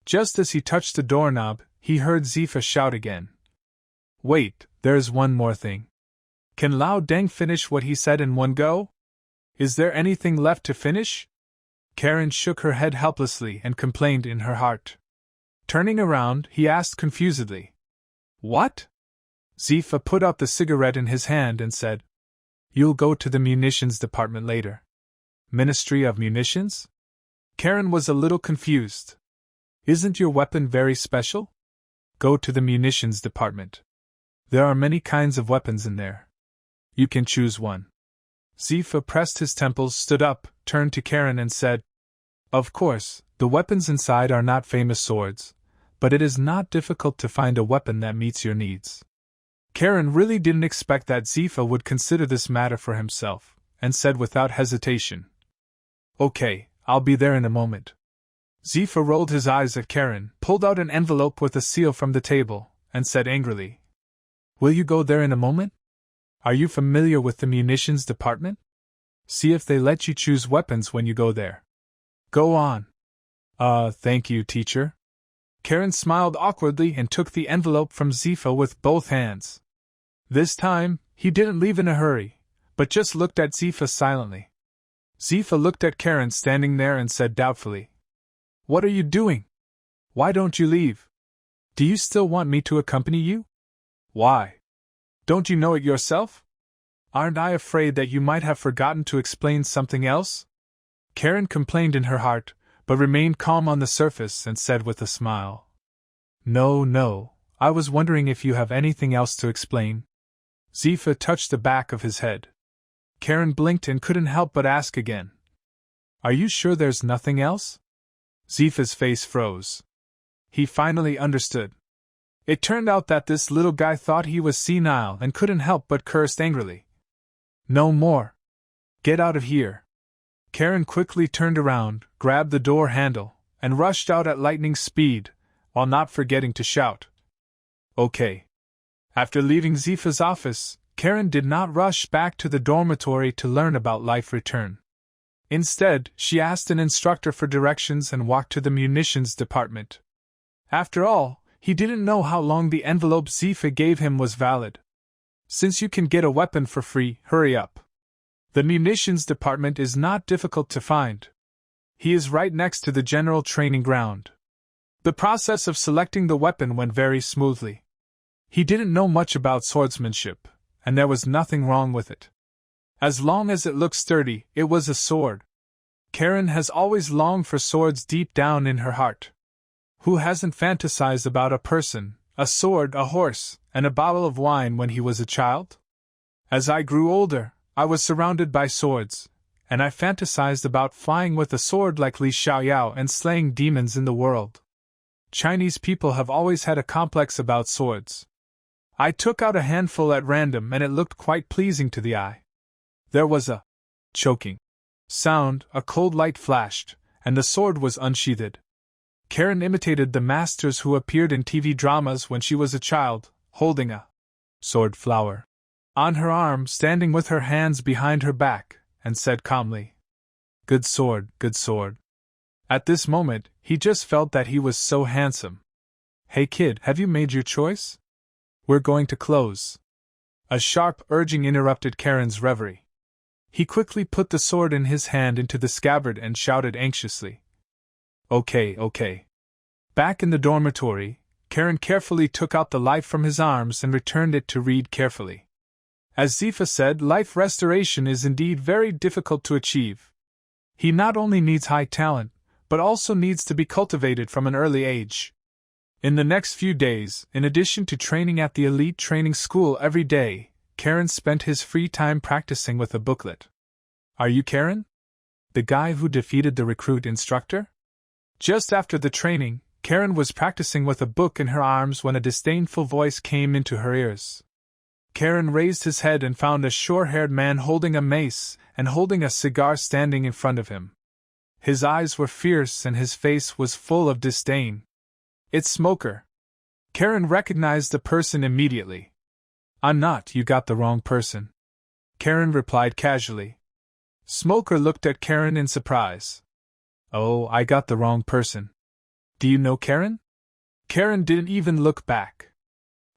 Just as he touched the doorknob, he heard Zifa shout again. "Wait, there's one more thing. Can Lao Deng finish what he said in one go? Is there anything left to finish?" Karen shook her head helplessly and complained in her heart. Turning around, he asked confusedly, "What?" Zifa put out the cigarette in his hand and said, "You'll go to the munitions department later." "Ministry of Munitions?" Karen was a little confused. "Isn't your weapon very special?" "Go to the munitions department. There are many kinds of weapons in there. You can choose one." Zifa pressed his temples, stood up, turned to Karen and said, "Of course, the weapons inside are not famous swords, but it is not difficult to find a weapon that meets your needs." Karen really didn't expect that Zifa would consider this matter for himself, and said without hesitation, "Okay, I'll be there in a moment." Zifa rolled his eyes at Karen, pulled out an envelope with a seal from the table, and said angrily, "Will you go there in a moment? Are you familiar with the munitions department? See if they let you choose weapons when you go there. Go on." Thank you, teacher." Karen smiled awkwardly and took the envelope from Zifa with both hands. This time, he didn't leave in a hurry, but just looked at Zifa silently. Zifa looked at Karen standing there and said doubtfully, "What are you doing? Why don't you leave? Do you still want me to accompany you?" "Why? Don't you know it yourself? Aren't I afraid that you might have forgotten to explain something else?" Karen complained in her heart, but remained calm on the surface and said with a smile, No, I was wondering if you have anything else to explain." Zifa touched the back of his head. Karen blinked and couldn't help but ask again, "Are you sure there's nothing else?" Zifa's face froze. He finally understood. It turned out that this little guy thought he was senile and couldn't help but cursed angrily. "No more. Get out of here." Karen quickly turned around, grabbed the door handle, and rushed out at lightning speed, while not forgetting to shout, "Okay." After leaving Zifa's office, Karen did not rush back to the dormitory to learn about Life Return. Instead, she asked an instructor for directions and walked to the munitions department. After all, he didn't know how long the envelope Zifa gave him was valid. Since you can get a weapon for free, hurry up. The munitions department is not difficult to find. He is right next to the general training ground. The process of selecting the weapon went very smoothly. He didn't know much about swordsmanship, and there was nothing wrong with it. As long as it looked sturdy, it was a sword. Karen has always longed for swords deep down in her heart. Who hasn't fantasized about a person, a sword, a horse, and a bottle of wine when he was a child? As I grew older, I was surrounded by swords, and I fantasized about flying with a sword like Li Xiaoyao and slaying demons in the world. Chinese people have always had a complex about swords. I took out a handful at random and it looked quite pleasing to the eye. There was a choking sound, a cold light flashed, and the sword was unsheathed. Karen imitated the masters who appeared in TV dramas when she was a child, holding a sword flower on her arm, standing with her hands behind her back, and said calmly, good sword, good sword." At this moment, he just felt that he was so handsome. "Hey kid, have you made your choice? We're going to close." A sharp urging interrupted Karen's reverie. He quickly put the sword in his hand into the scabbard and shouted anxiously, Okay. Back in the dormitory, Karen carefully took out the life from his arms and returned it to read carefully. As Zifa said, life restoration is indeed very difficult to achieve. He not only needs high talent, but also needs to be cultivated from an early age. In the next few days, in addition to training at the elite training school every day, Karen spent his free time practicing with a booklet. Are you Karen? The guy who defeated the recruit instructor? Just after the training, Karen was practicing with a book in her arms when a disdainful voice came into her ears. Karen raised his head and found a short-haired man holding a mace and holding a cigar standing in front of him. His eyes were fierce and his face was full of disdain. "It's Smoker." Karen recognized the person immediately. "I'm not, you got the wrong person," Karen replied casually. Smoker looked at Karen in surprise. "Oh, I got the wrong person. Do you know Karen?" Karen didn't even look back.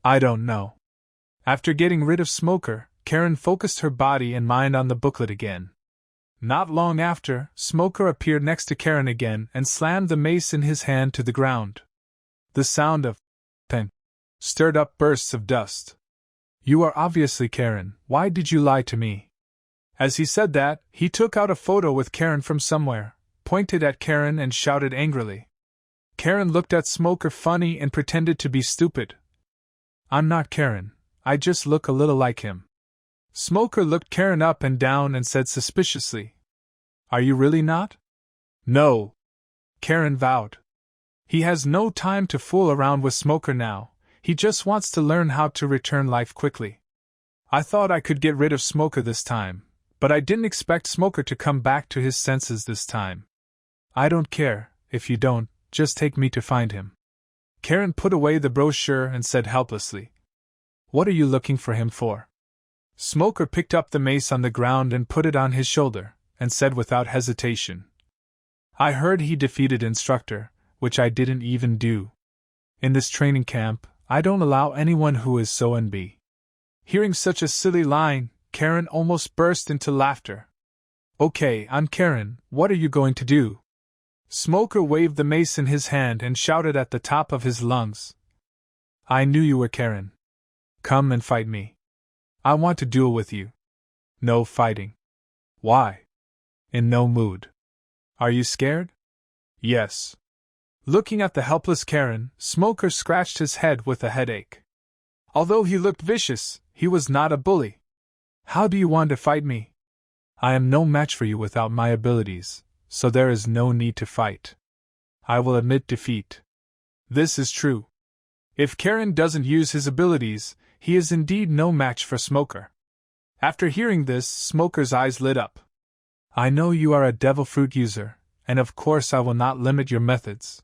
"I don't know." After getting rid of Smoker, Karen focused her body and mind on the booklet again. Not long after, Smoker appeared next to Karen again and slammed the mace in his hand to the ground. The sound of "peng" stirred up bursts of dust. "You are obviously Karen, why did you lie to me?" As he said that, he took out a photo with Karen from somewhere, pointed at Karen and shouted angrily. Karen looked at Smoker funny and pretended to be stupid. "I'm not Karen, I just look a little like him." Smoker looked Karen up and down and said suspiciously, "Are you really not?" "No," Karen vowed. He has no time to fool around with Smoker now, he just wants to learn how to return life quickly. "I thought I could get rid of Smoker this time, but I didn't expect Smoker to come back to his senses this time." "I don't care, if you don't, just take me to find him." Karen put away the brochure and said helplessly, "What are you looking for him for?" Smoker picked up the mace on the ground and put it on his shoulder, and said without hesitation, "I heard he defeated Instructor, which I didn't even do. In this training camp, I don't allow anyone who is so NB." Hearing such a silly line, Karen almost burst into laughter. "Okay, I'm Karen, what are you going to do?" Smoker waved the mace in his hand and shouted at the top of his lungs, "I knew you were Karen. Come and fight me. I want to duel with you." "No fighting." "Why?" "In no mood." "Are you scared?" "Yes." Looking at the helpless Karen, Smoker scratched his head with a headache. Although he looked vicious, he was not a bully. "How do you want to fight me?" "I am no match for you without my abilities, so there is no need to fight. I will admit defeat." This is true. If Karen doesn't use his abilities, he is indeed no match for Smoker. After hearing this, Smoker's eyes lit up. "I know you are a devil fruit user, and of course I will not limit your methods.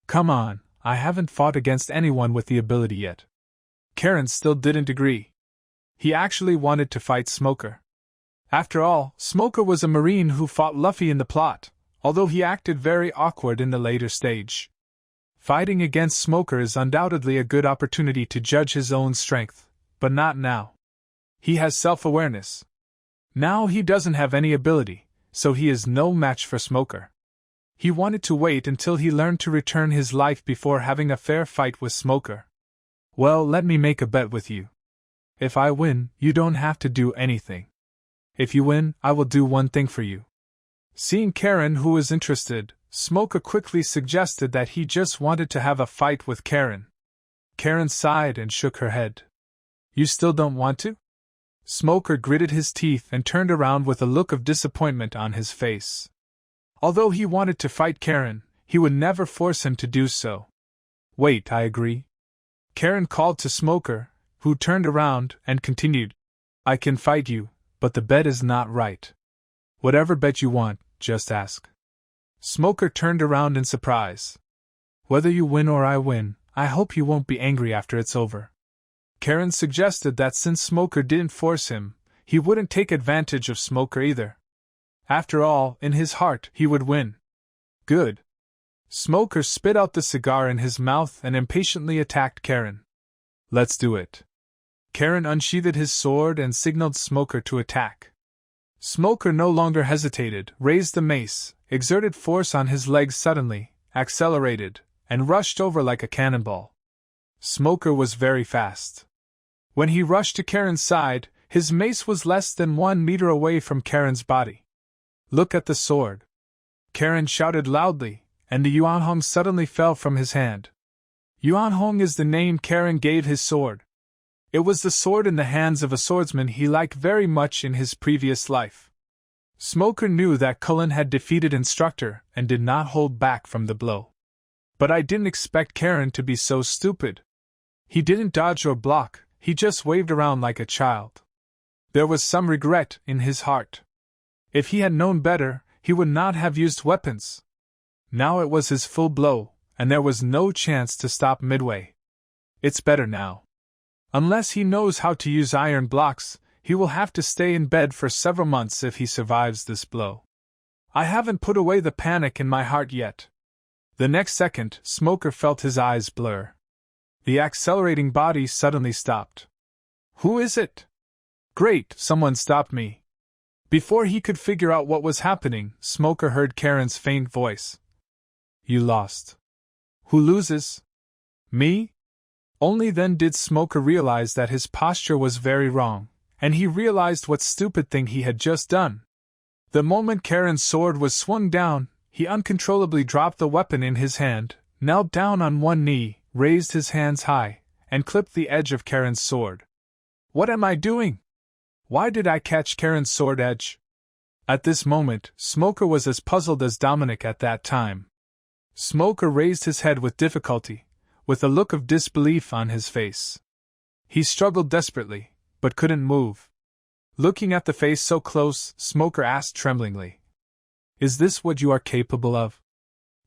Come on, I haven't fought against anyone with the ability yet." Karen still didn't agree. He actually wanted to fight Smoker. After all, Smoker was a Marine who fought Luffy in the plot, although he acted very awkward in the later stage. Fighting against Smoker is undoubtedly a good opportunity to judge his own strength, but not now. He has self-awareness. Now he doesn't have any ability, so he is no match for Smoker. He wanted to wait until he learned to return his life before having a fair fight with Smoker. "Well, let me make a bet with you. If I win, you don't have to do anything. If you win, I will do one thing for you." Seeing Karen, who was interested, Smoker quickly suggested that he just wanted to have a fight with Karen. Karen sighed and shook her head. "You still don't want to?" Smoker gritted his teeth and turned around with a look of disappointment on his face. Although he wanted to fight Karen, he would never force him to do so. "Wait, I agree." Karen called to Smoker, who turned around and continued, "I can fight you, but the bet is not right. Whatever bet you want, just ask." Smoker turned around in surprise. "Whether you win or I win, I hope you won't be angry after it's over." Karen suggested that since Smoker didn't force him, he wouldn't take advantage of Smoker either. After all, in his heart, he would win. "Good." Smoker spit out the cigar in his mouth and impatiently attacked Karen. "Let's do it." Karen unsheathed his sword and signaled Smoker to attack. Smoker no longer hesitated, raised the mace, exerted force on his legs suddenly, accelerated, and rushed over like a cannonball. Smoker was very fast. When he rushed to Karen's side, his mace was less than 1 meter away from Karen's body. "Look at the sword!" Karen shouted loudly, and the Yuanhong suddenly fell from his hand. Yuanhong is the name Karen gave his sword. It was the sword in the hands of a swordsman he liked very much in his previous life. Smoker knew that Cullen had defeated Instructor and did not hold back from the blow. But I didn't expect Karen to be so stupid. He didn't dodge or block, he just waved around like a child. There was some regret in his heart. If he had known better, he would not have used weapons. Now it was his full blow, and there was no chance to stop midway. It's better now. Unless he knows how to use iron blocks, he will have to stay in bed for several months if he survives this blow. I haven't put away the panic in my heart yet. The next second, Smoker felt his eyes blur. The accelerating body suddenly stopped. Who is it? Great, someone stopped me. Before he could figure out what was happening, Smoker heard Karen's faint voice. You lost. Who loses? Me? Only then did Smoker realize that his posture was very wrong, and he realized what stupid thing he had just done. The moment Karen's sword was swung down, he uncontrollably dropped the weapon in his hand, knelt down on one knee, raised his hands high, and clipped the edge of Karen's sword. What am I doing? Why did I catch Karen's sword edge? At this moment, Smoker was as puzzled as Dominic at that time. Smoker raised his head with difficulty, with a look of disbelief on his face. He struggled desperately, but couldn't move. Looking at the face so close, Smoker asked tremblingly, Is this what you are capable of?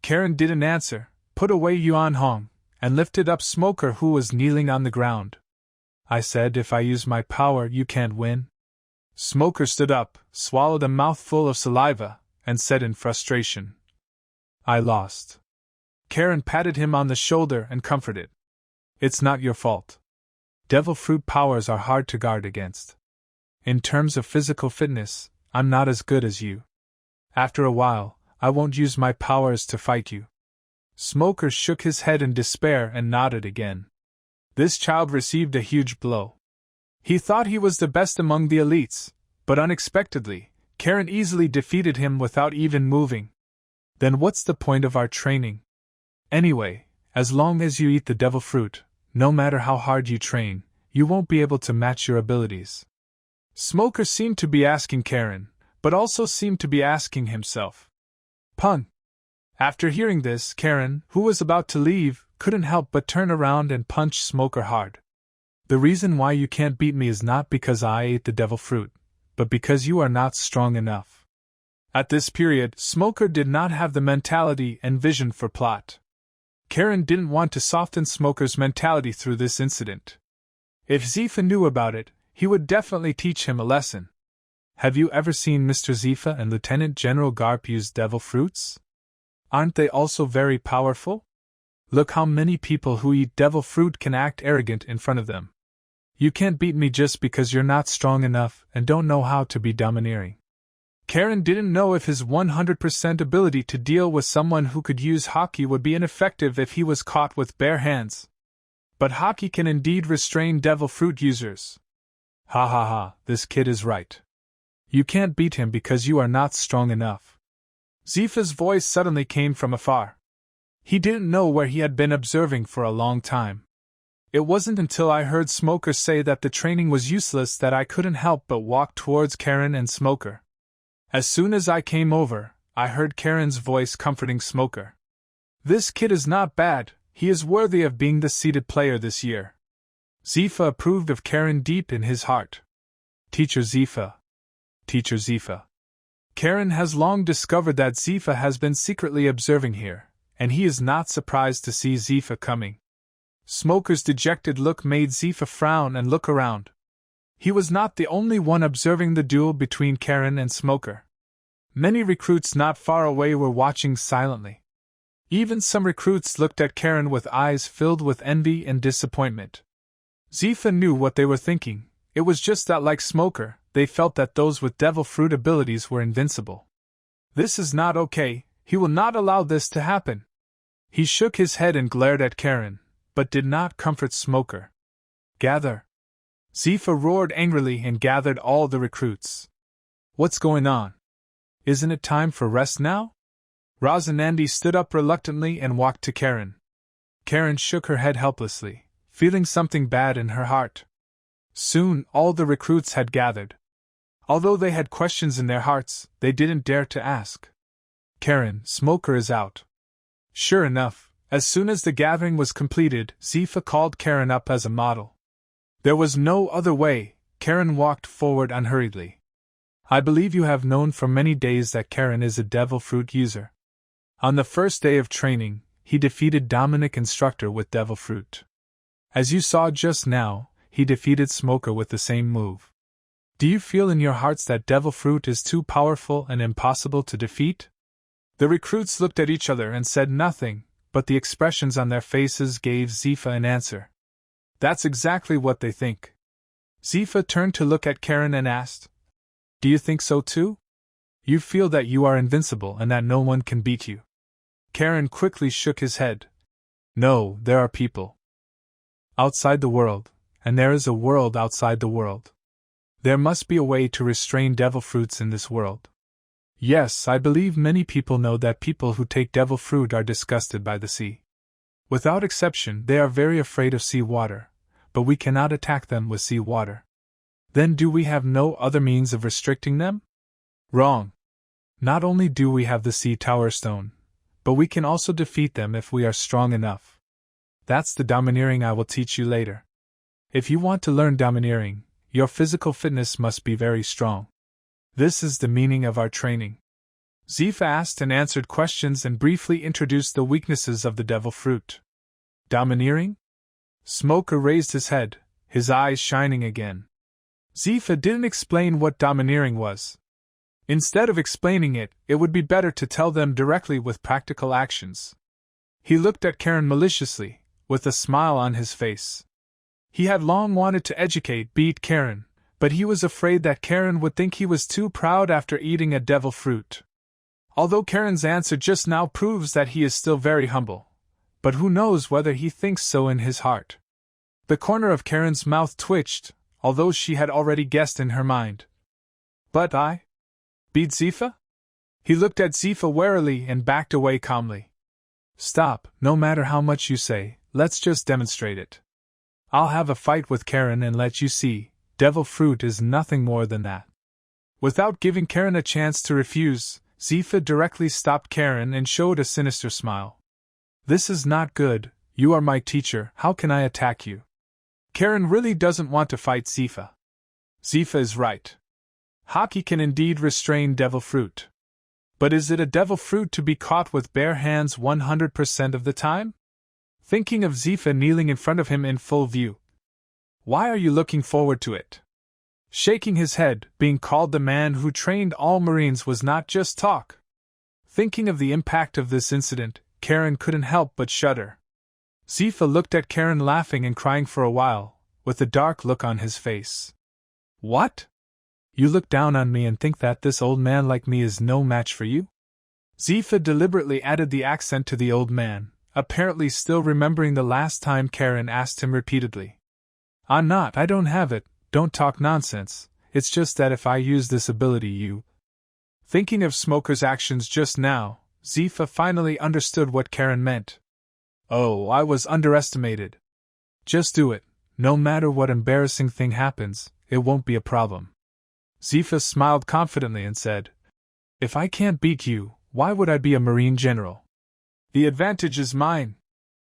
Karen didn't answer, put away Yuan Hong, and lifted up Smoker, who was kneeling on the ground. I said if I use my power you can't win. Smoker stood up, swallowed a mouthful of saliva, and said in frustration, I lost. Karen patted him on the shoulder and comforted. It's not your fault. Devil fruit powers are hard to guard against. In terms of physical fitness, I'm not as good as you. After a while, I won't use my powers to fight you. Smoker shook his head in despair and nodded again. This child received a huge blow. He thought he was the best among the elites, but unexpectedly, Karen easily defeated him without even moving. Then what's the point of our training? Anyway, as long as you eat the devil fruit, no matter how hard you train, you won't be able to match your abilities. Smoker seemed to be asking Karen, but also seemed to be asking himself. Pun. After hearing this, Karen, who was about to leave, couldn't help but turn around and punch Smoker hard. The reason why you can't beat me is not because I ate the devil fruit, but because you are not strong enough. At this period, Smoker did not have the mentality and vision for plot. Karen didn't want to soften Smoker's mentality through this incident. If Zifa knew about it, he would definitely teach him a lesson. Have you ever seen Mr. Zifa and Lieutenant General Garp use devil fruits? Aren't they also very powerful? Look how many people who eat devil fruit can act arrogant in front of them. You can't beat me just because you're not strong enough and don't know how to be domineering. Karen didn't know if his 100% ability to deal with someone who could use Haki would be ineffective if he was caught with bare hands. But Haki can indeed restrain devil fruit users. Ha ha ha, this kid is right. You can't beat him because you are not strong enough. Zifa's voice suddenly came from afar. He didn't know where he had been observing for a long time. It wasn't until I heard Smoker say that the training was useless that I couldn't help but walk towards Karen and Smoker. As soon as I came over, I heard Karen's voice comforting Smoker. This kid is not bad, he is worthy of being the seeded player this year. Zifa approved of Karen deep in his heart. Teacher Zifa. Teacher Zifa. Karen has long discovered that Zifa has been secretly observing here, and he is not surprised to see Zifa coming. Smoker's dejected look made Zifa frown and look around. He was not the only one observing the duel between Karen and Smoker. Many recruits not far away were watching silently. Even some recruits looked at Karen with eyes filled with envy and disappointment. Zifa knew what they were thinking. It was just that, like Smoker, they felt that those with devil fruit abilities were invincible. This is not okay, he will not allow this to happen. He shook his head and glared at Karen, but did not comfort Smoker. Gather. Zifa roared angrily and gathered all the recruits. What's going on? Isn't it time for rest now? Razanandi stood up reluctantly and walked to Karen. Karen shook her head helplessly, feeling something bad in her heart. Soon all the recruits had gathered. Although they had questions in their hearts, they didn't dare to ask. Karen, Smoker is out. Sure enough, as soon as the gathering was completed, Zifa called Karen up as a model. There was no other way. Karen walked forward unhurriedly. I believe you have known for many days that Karen is a devil fruit user. On the first day of training, he defeated Dominic Instructor with devil fruit. As you saw just now, he defeated Smoker with the same move. Do you feel in your hearts that devil fruit is too powerful and impossible to defeat? The recruits looked at each other and said nothing, but the expressions on their faces gave Zifa an answer. That's exactly what they think. Zifa turned to look at Karen and asked, "Do you think so too? You feel that you are invincible and that no one can beat you?" Karen quickly shook his head. "No, there are people outside the world, and there is a world outside the world. There must be a way to restrain devil fruits in this world. Yes, I believe many people know that people who take devil fruit are disgusted by the sea. Without exception, they are very afraid of sea water, but we cannot attack them with sea water. Then do we have no other means of restricting them? Wrong. Not only do we have the sea tower stone, but we can also defeat them if we are strong enough. That's the domineering I will teach you later. If you want to learn domineering, your physical fitness must be very strong. This is the meaning of our training." Zifa asked and answered questions and briefly introduced the weaknesses of the devil fruit. Domineering? Smoker raised his head, his eyes shining again. Zifa didn't explain what domineering was. Instead of explaining it, it would be better to tell them directly with practical actions. He looked at Karen maliciously, with a smile on his face. He had long wanted to beat Karen, but he was afraid that Karen would think he was too proud after eating a devil fruit. Although Karen's answer just now proves that he is still very humble, but who knows whether he thinks so in his heart. The corner of Karen's mouth twitched, although she had already guessed in her mind. "But I beat Zifa?" He looked at Zifa warily and backed away calmly. "Stop, no matter how much you say, let's just demonstrate it. I'll have a fight with Karen and let you see, devil fruit is nothing more than that." Without giving Karen a chance to refuse, Zifa directly stopped Karen and showed a sinister smile. "This is not good, you are my teacher, how can I attack you?" Karen really doesn't want to fight Zifa. Zifa is right. Haki can indeed restrain devil fruit. But is it a devil fruit to be caught with bare hands 100% of the time? Thinking of Zifa kneeling in front of him in full view. Why are you looking forward to it? Shaking his head, being called the man who trained all Marines was not just talk. Thinking of the impact of this incident, Karen couldn't help but shudder. Zifa looked at Karen laughing and crying for a while, with a dark look on his face. "What? You look down on me and think that this old man like me is no match for you?" Zifa deliberately added the accent to the old man, apparently still remembering the last time Karen asked him repeatedly. I don't have it, don't talk nonsense, it's just that if I use this ability you..." Thinking of Smoker's actions just now, Zifa finally understood what Karen meant. "Oh, I was underestimated. Just do it, no matter what embarrassing thing happens, it won't be a problem." Zifa smiled confidently and said, "If I can't beat you, why would I be a Marine general? The advantage is mine."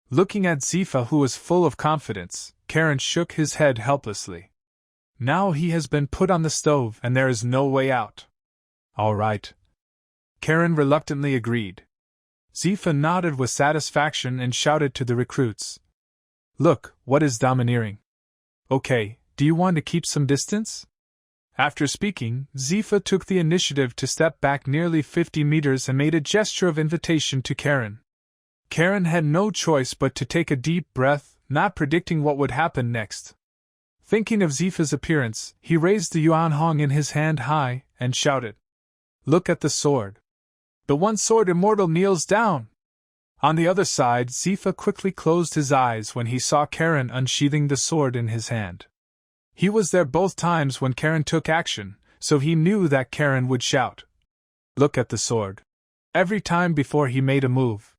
Looking at Zifa, who was full of confidence, Karen shook his head helplessly. "Now he has been put on the stove and there is no way out." "All right." Karen reluctantly agreed. Zifa nodded with satisfaction and shouted to the recruits. "Look, what is domineering? Okay, do you want to keep some distance?" After speaking, Zifa took the initiative to step back nearly 50 meters and made a gesture of invitation to Karen. Karen had no choice but to take a deep breath, not predicting what would happen next. Thinking of Zifa's appearance, he raised the Yuan Hong in his hand high and shouted, "Look at the sword. The one sword immortal kneels down." On the other side, Zifa quickly closed his eyes when he saw Karen unsheathing the sword in his hand. He was there both times when Karen took action, so he knew that Karen would shout, "Look at the sword," every time before he made a move.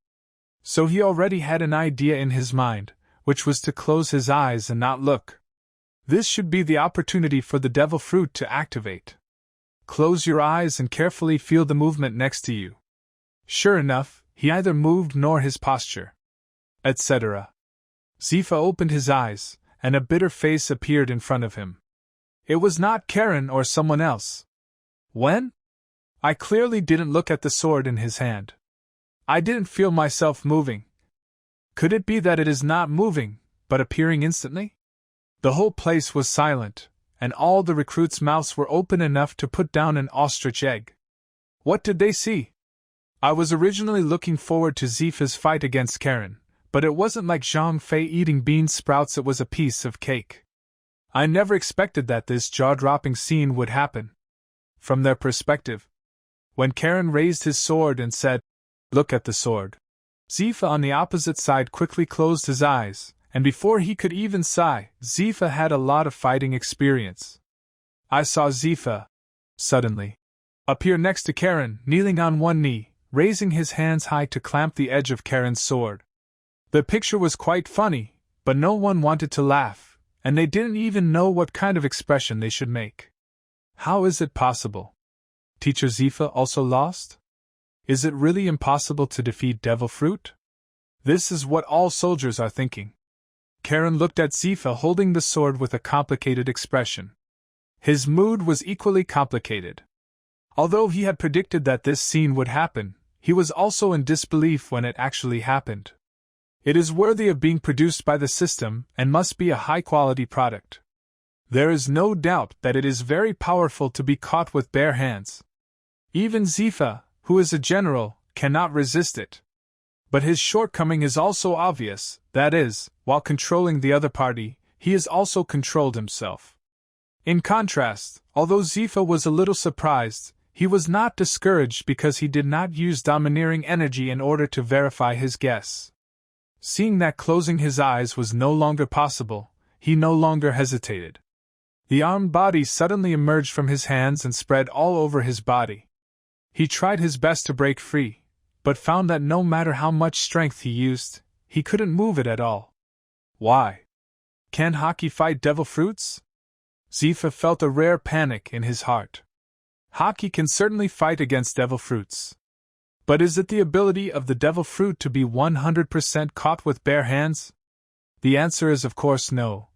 So he already had an idea in his mind, which was to close his eyes and not look. This should be the opportunity for the devil fruit to activate. Close your eyes and carefully feel the movement next to you. Sure enough, he neither moved nor his posture, etc. Zifa opened his eyes, and a bitter face appeared in front of him. It was not Karen or someone else. When? I clearly didn't look at the sword in his hand. I didn't feel myself moving. Could it be that it is not moving, but appearing instantly? The whole place was silent, and all the recruits' mouths were open enough to put down an ostrich egg. What did they see? I was originally looking forward to Zifa's fight against Karen, but it wasn't like Zhang Fei eating bean sprouts, it was a piece of cake. I never expected that this jaw-dropping scene would happen. From their perspective, when Karen raised his sword and said, "Look at the sword," Zifa on the opposite side quickly closed his eyes, and before he could even sigh, Zifa had a lot of fighting experience. I saw Zifa, suddenly, appear next to Karen, kneeling on one knee, raising his hands high to clamp the edge of Karen's sword. The picture was quite funny, but no one wanted to laugh, and they didn't even know what kind of expression they should make. How is it possible? Teacher Zifa also lost? Is it really impossible to defeat Devil Fruit? This is what all soldiers are thinking. Karen looked at Zifa holding the sword with a complicated expression. His mood was equally complicated. Although he had predicted that this scene would happen, he was also in disbelief when it actually happened. It is worthy of being produced by the system and must be a high-quality product. There is no doubt that it is very powerful to be caught with bare hands. Even Zifa, who is a general, cannot resist it. But his shortcoming is also obvious, that is, while controlling the other party, he has also controlled himself. In contrast, although Zifa was a little surprised, he was not discouraged because he did not use domineering energy in order to verify his guess. Seeing that closing his eyes was no longer possible, he no longer hesitated. The armed body suddenly emerged from his hands and spread all over his body. He tried his best to break free, but found that no matter how much strength he used, he couldn't move it at all. Why? Can Haki fight Devil Fruits? Zifa felt a rare panic in his heart. Haki can certainly fight against Devil Fruits. But is it the ability of the Devil Fruit to be 100% caught with bare hands? The answer is of course no.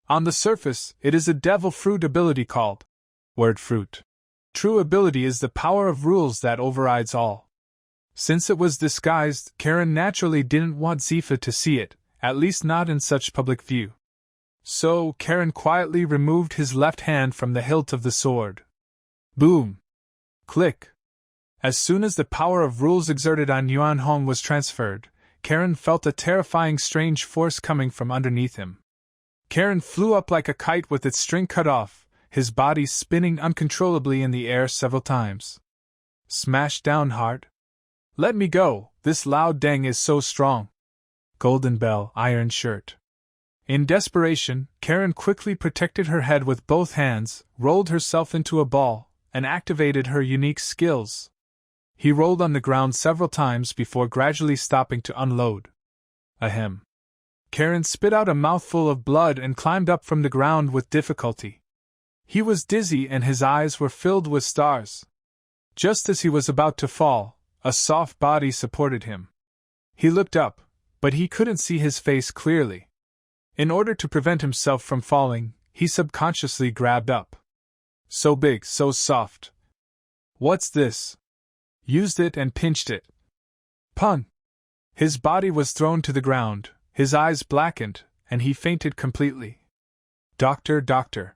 On the surface, it is a Devil Fruit ability called Word Fruit. True ability is the power of rules that overrides all. Since it was disguised, Karen naturally didn't want Zifa to see it, at least not in such public view. So, Karen quietly removed his left hand from the hilt of the sword. Boom! Click! As soon as the power of rules exerted on Yuan Hong was transferred, Karen felt a terrifying strange force coming from underneath him. Karen flew up like a kite with its string cut off, his body spinning uncontrollably in the air several times. Smash down hard. Let me go, this Lao Deng is so strong. Golden Bell, iron shirt. In desperation, Karen quickly protected her head with both hands, rolled herself into a ball, and activated her unique skills. He rolled on the ground several times before gradually stopping to unload. Ahem. Karen spit out a mouthful of blood and climbed up from the ground with difficulty. He was dizzy and his eyes were filled with stars. Just as he was about to fall, a soft body supported him. He looked up, but he couldn't see his face clearly. In order to prevent himself from falling, he subconsciously grabbed up. So big, so soft. What's this? Used it and pinched it. Pun! His body was thrown to the ground, his eyes blackened, and he fainted completely. Doctor, doctor.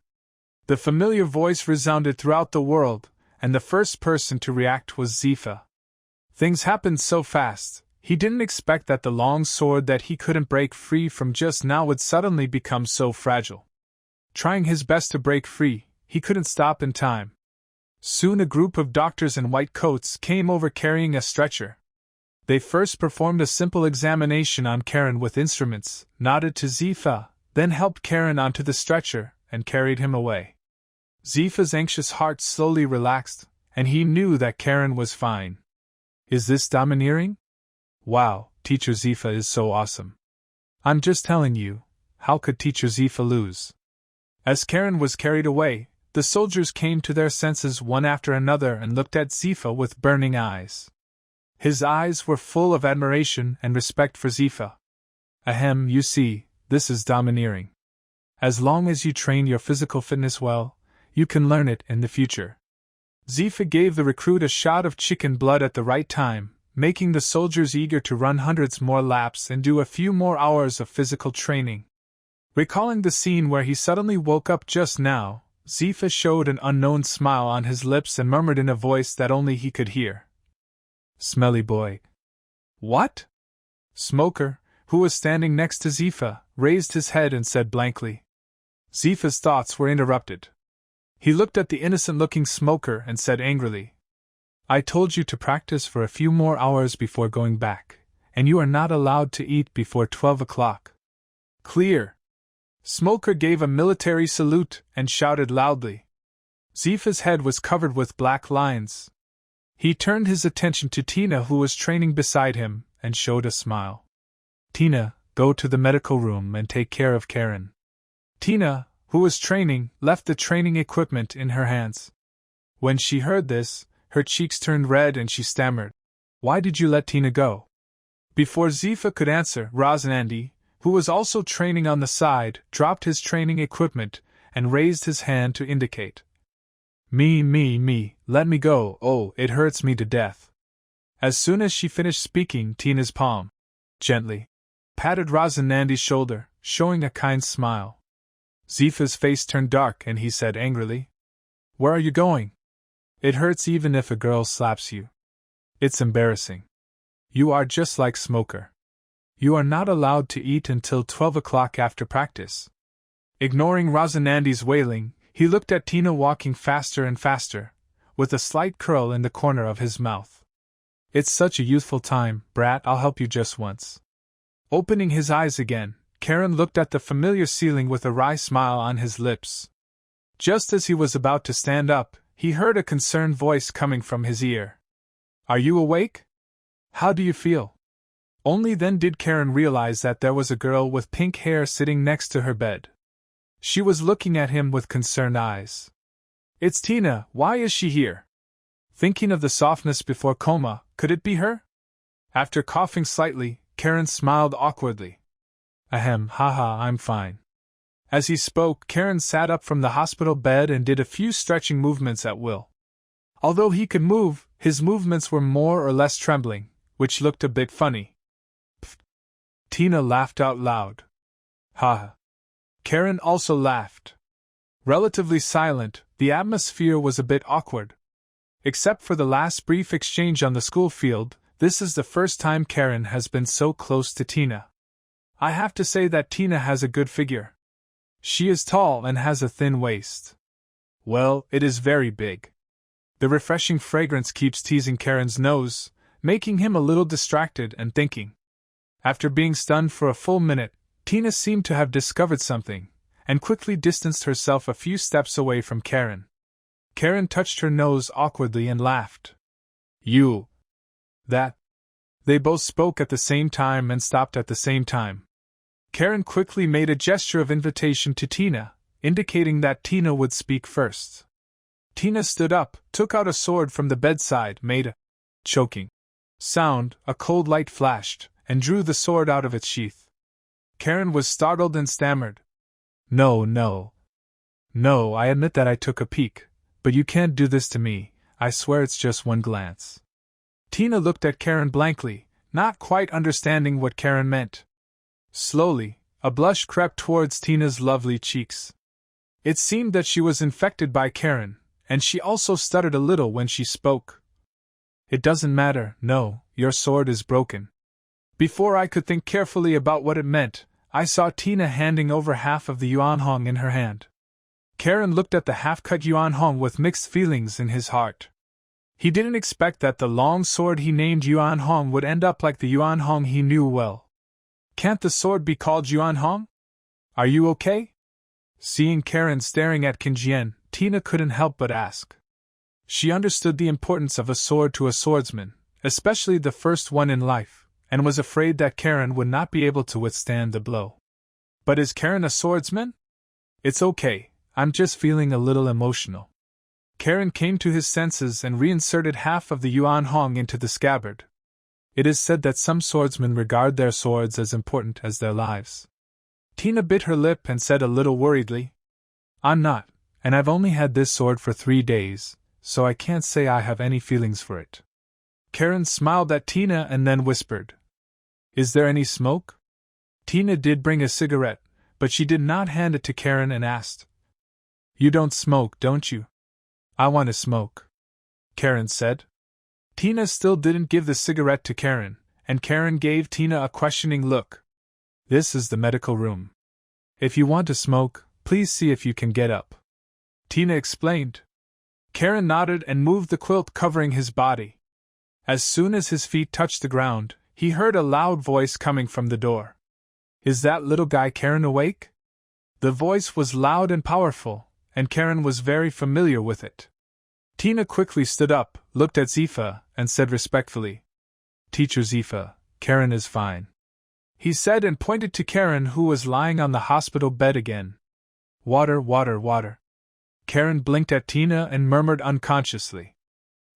The familiar voice resounded throughout the world, and the first person to react was Zifa. Things happened so fast, he didn't expect that the long sword that he couldn't break free from just now would suddenly become so fragile. Trying his best to break free, he couldn't stop in time. Soon a group of doctors in white coats came over carrying a stretcher. They first performed a simple examination on Karen with instruments, nodded to Zifa, then helped Karen onto the stretcher, and carried him away. Zifa's anxious heart slowly relaxed, and he knew that Karen was fine. Is this domineering? Wow, Teacher Zifa is so awesome. I'm just telling you, how could Teacher Zifa lose? As Karen was carried away, the soldiers came to their senses one after another and looked at Zifa with burning eyes. His eyes were full of admiration and respect for Zifa. Ahem, you see, this is domineering. As long as you train your physical fitness well, you can learn it in the future. Zifa gave the recruit a shot of chicken blood at the right time, making the soldiers eager to run hundreds more laps and do a few more hours of physical training. Recalling the scene where he suddenly woke up just now, Zifa showed an unknown smile on his lips and murmured in a voice that only he could hear. "Smelly boy." "What?" Smoker, who was standing next to Zifa, raised his head and said blankly. Zifa's thoughts were interrupted. He looked at the innocent-looking Smoker and said angrily, "I told you to practice for a few more hours before going back, and you are not allowed to eat before 12 o'clock. Clear." Smoker gave a military salute and shouted loudly. Zifa's head was covered with black lines. He turned his attention to Tina, who was training beside him, and showed a smile. "Tina, go to the medical room and take care of Karen." Tina, who was training, left the training equipment in her hands. When she heard this, her cheeks turned red and she stammered, "Why did you let Tina go?" Before Zifa could answer, Rosanandi, who was also training on the side, dropped his training equipment and raised his hand to indicate. Me, let me go, oh, it hurts me to death." As soon as she finished speaking, Tina's palm gently patted Rosanandi's shoulder, showing a kind smile. Zifa's face turned dark and he said angrily, "Where are you going? It hurts even if a girl slaps you. It's embarrassing. You are just like Smoker. You are not allowed to eat until 12 o'clock after practice." Ignoring Rosanandi's wailing, he looked at Tina walking faster and faster, with a slight curl in the corner of his mouth. "It's such a youthful time, brat, I'll help you just once." Opening his eyes again, Karen looked at the familiar ceiling with a wry smile on his lips. Just as he was about to stand up, he heard a concerned voice coming from his ear. "Are you awake? How do you feel?" Only then did Karen realize that there was a girl with pink hair sitting next to her bed. She was looking at him with concerned eyes. "It's Tina, why is she here?" Thinking of the softness before coma, could it be her? After coughing slightly, Karen smiled awkwardly. "Ahem, haha, I'm fine." As he spoke, Karen sat up from the hospital bed and did a few stretching movements at will. Although he could move, his movements were more or less trembling, which looked a bit funny. Pfft. Tina laughed out loud. Ha! Karen also laughed. Relatively silent, the atmosphere was a bit awkward. Except for the last brief exchange on the school field, this is the first time Karen has been so close to Tina. I have to say that Tina has a good figure. She is tall and has a thin waist. Well, it is very big. The refreshing fragrance keeps teasing Karen's nose, making him a little distracted and thinking. After being stunned for a full minute, Tina seemed to have discovered something, and quickly distanced herself a few steps away from Karen. Karen touched her nose awkwardly and laughed. You. That. They both spoke at the same time and stopped at the same time. Karen quickly made a gesture of invitation to Tina, indicating that Tina would speak first. Tina stood up, took out a sword from the bedside, made a choking sound, a cold light flashed, and drew the sword out of its sheath. Karen was startled and stammered. No, I admit that I took a peek, but you can't do this to me, I swear it's just one glance. Tina looked at Karen blankly, not quite understanding what Karen meant. Slowly, a blush crept towards Tina's lovely cheeks. It seemed that she was infected by Karen, and she also stuttered a little when she spoke. It doesn't matter, no, your sword is broken. Before I could think carefully about what it meant, I saw Tina handing over half of the yuanhong in her hand. Karen looked at the half-cut yuanhong with mixed feelings in his heart. He didn't expect that the long sword he named yuanhong would end up like the yuanhong he knew well. Can't the sword be called yuanhong? Are you okay? Seeing Karen staring at Qinjian, Tina couldn't help but ask. She understood the importance of a sword to a swordsman, especially the first one in life, and was afraid that Karen would not be able to withstand the blow. But is Karen a swordsman? It's okay, I'm just feeling a little emotional. Karen came to his senses and reinserted half of the yuanhong into the scabbard. It is said that some swordsmen regard their swords as important as their lives. Tina bit her lip and said a little worriedly, I'm not, and I've only had this sword for 3 days, so I can't say I have any feelings for it. Karen smiled at Tina and then whispered, Is there any smoke? Tina did bring a cigarette, but she did not hand it to Karen and asked, You don't smoke, don't you? I want to smoke, Karen said. Tina still didn't give the cigarette to Karen, and Karen gave Tina a questioning look. This is the medical room. If you want to smoke, please see if you can get up, Tina explained. Karen nodded and moved the quilt covering his body. As soon as his feet touched the ground, he heard a loud voice coming from the door. Is that little guy Karen awake? The voice was loud and powerful, and Karen was very familiar with it. Tina quickly stood up, looked at Zifa, and said respectfully, Teacher Zifa, Karen is fine. He said and pointed to Karen, who was lying on the hospital bed again. Water, water, water. Karen blinked at Tina and murmured unconsciously.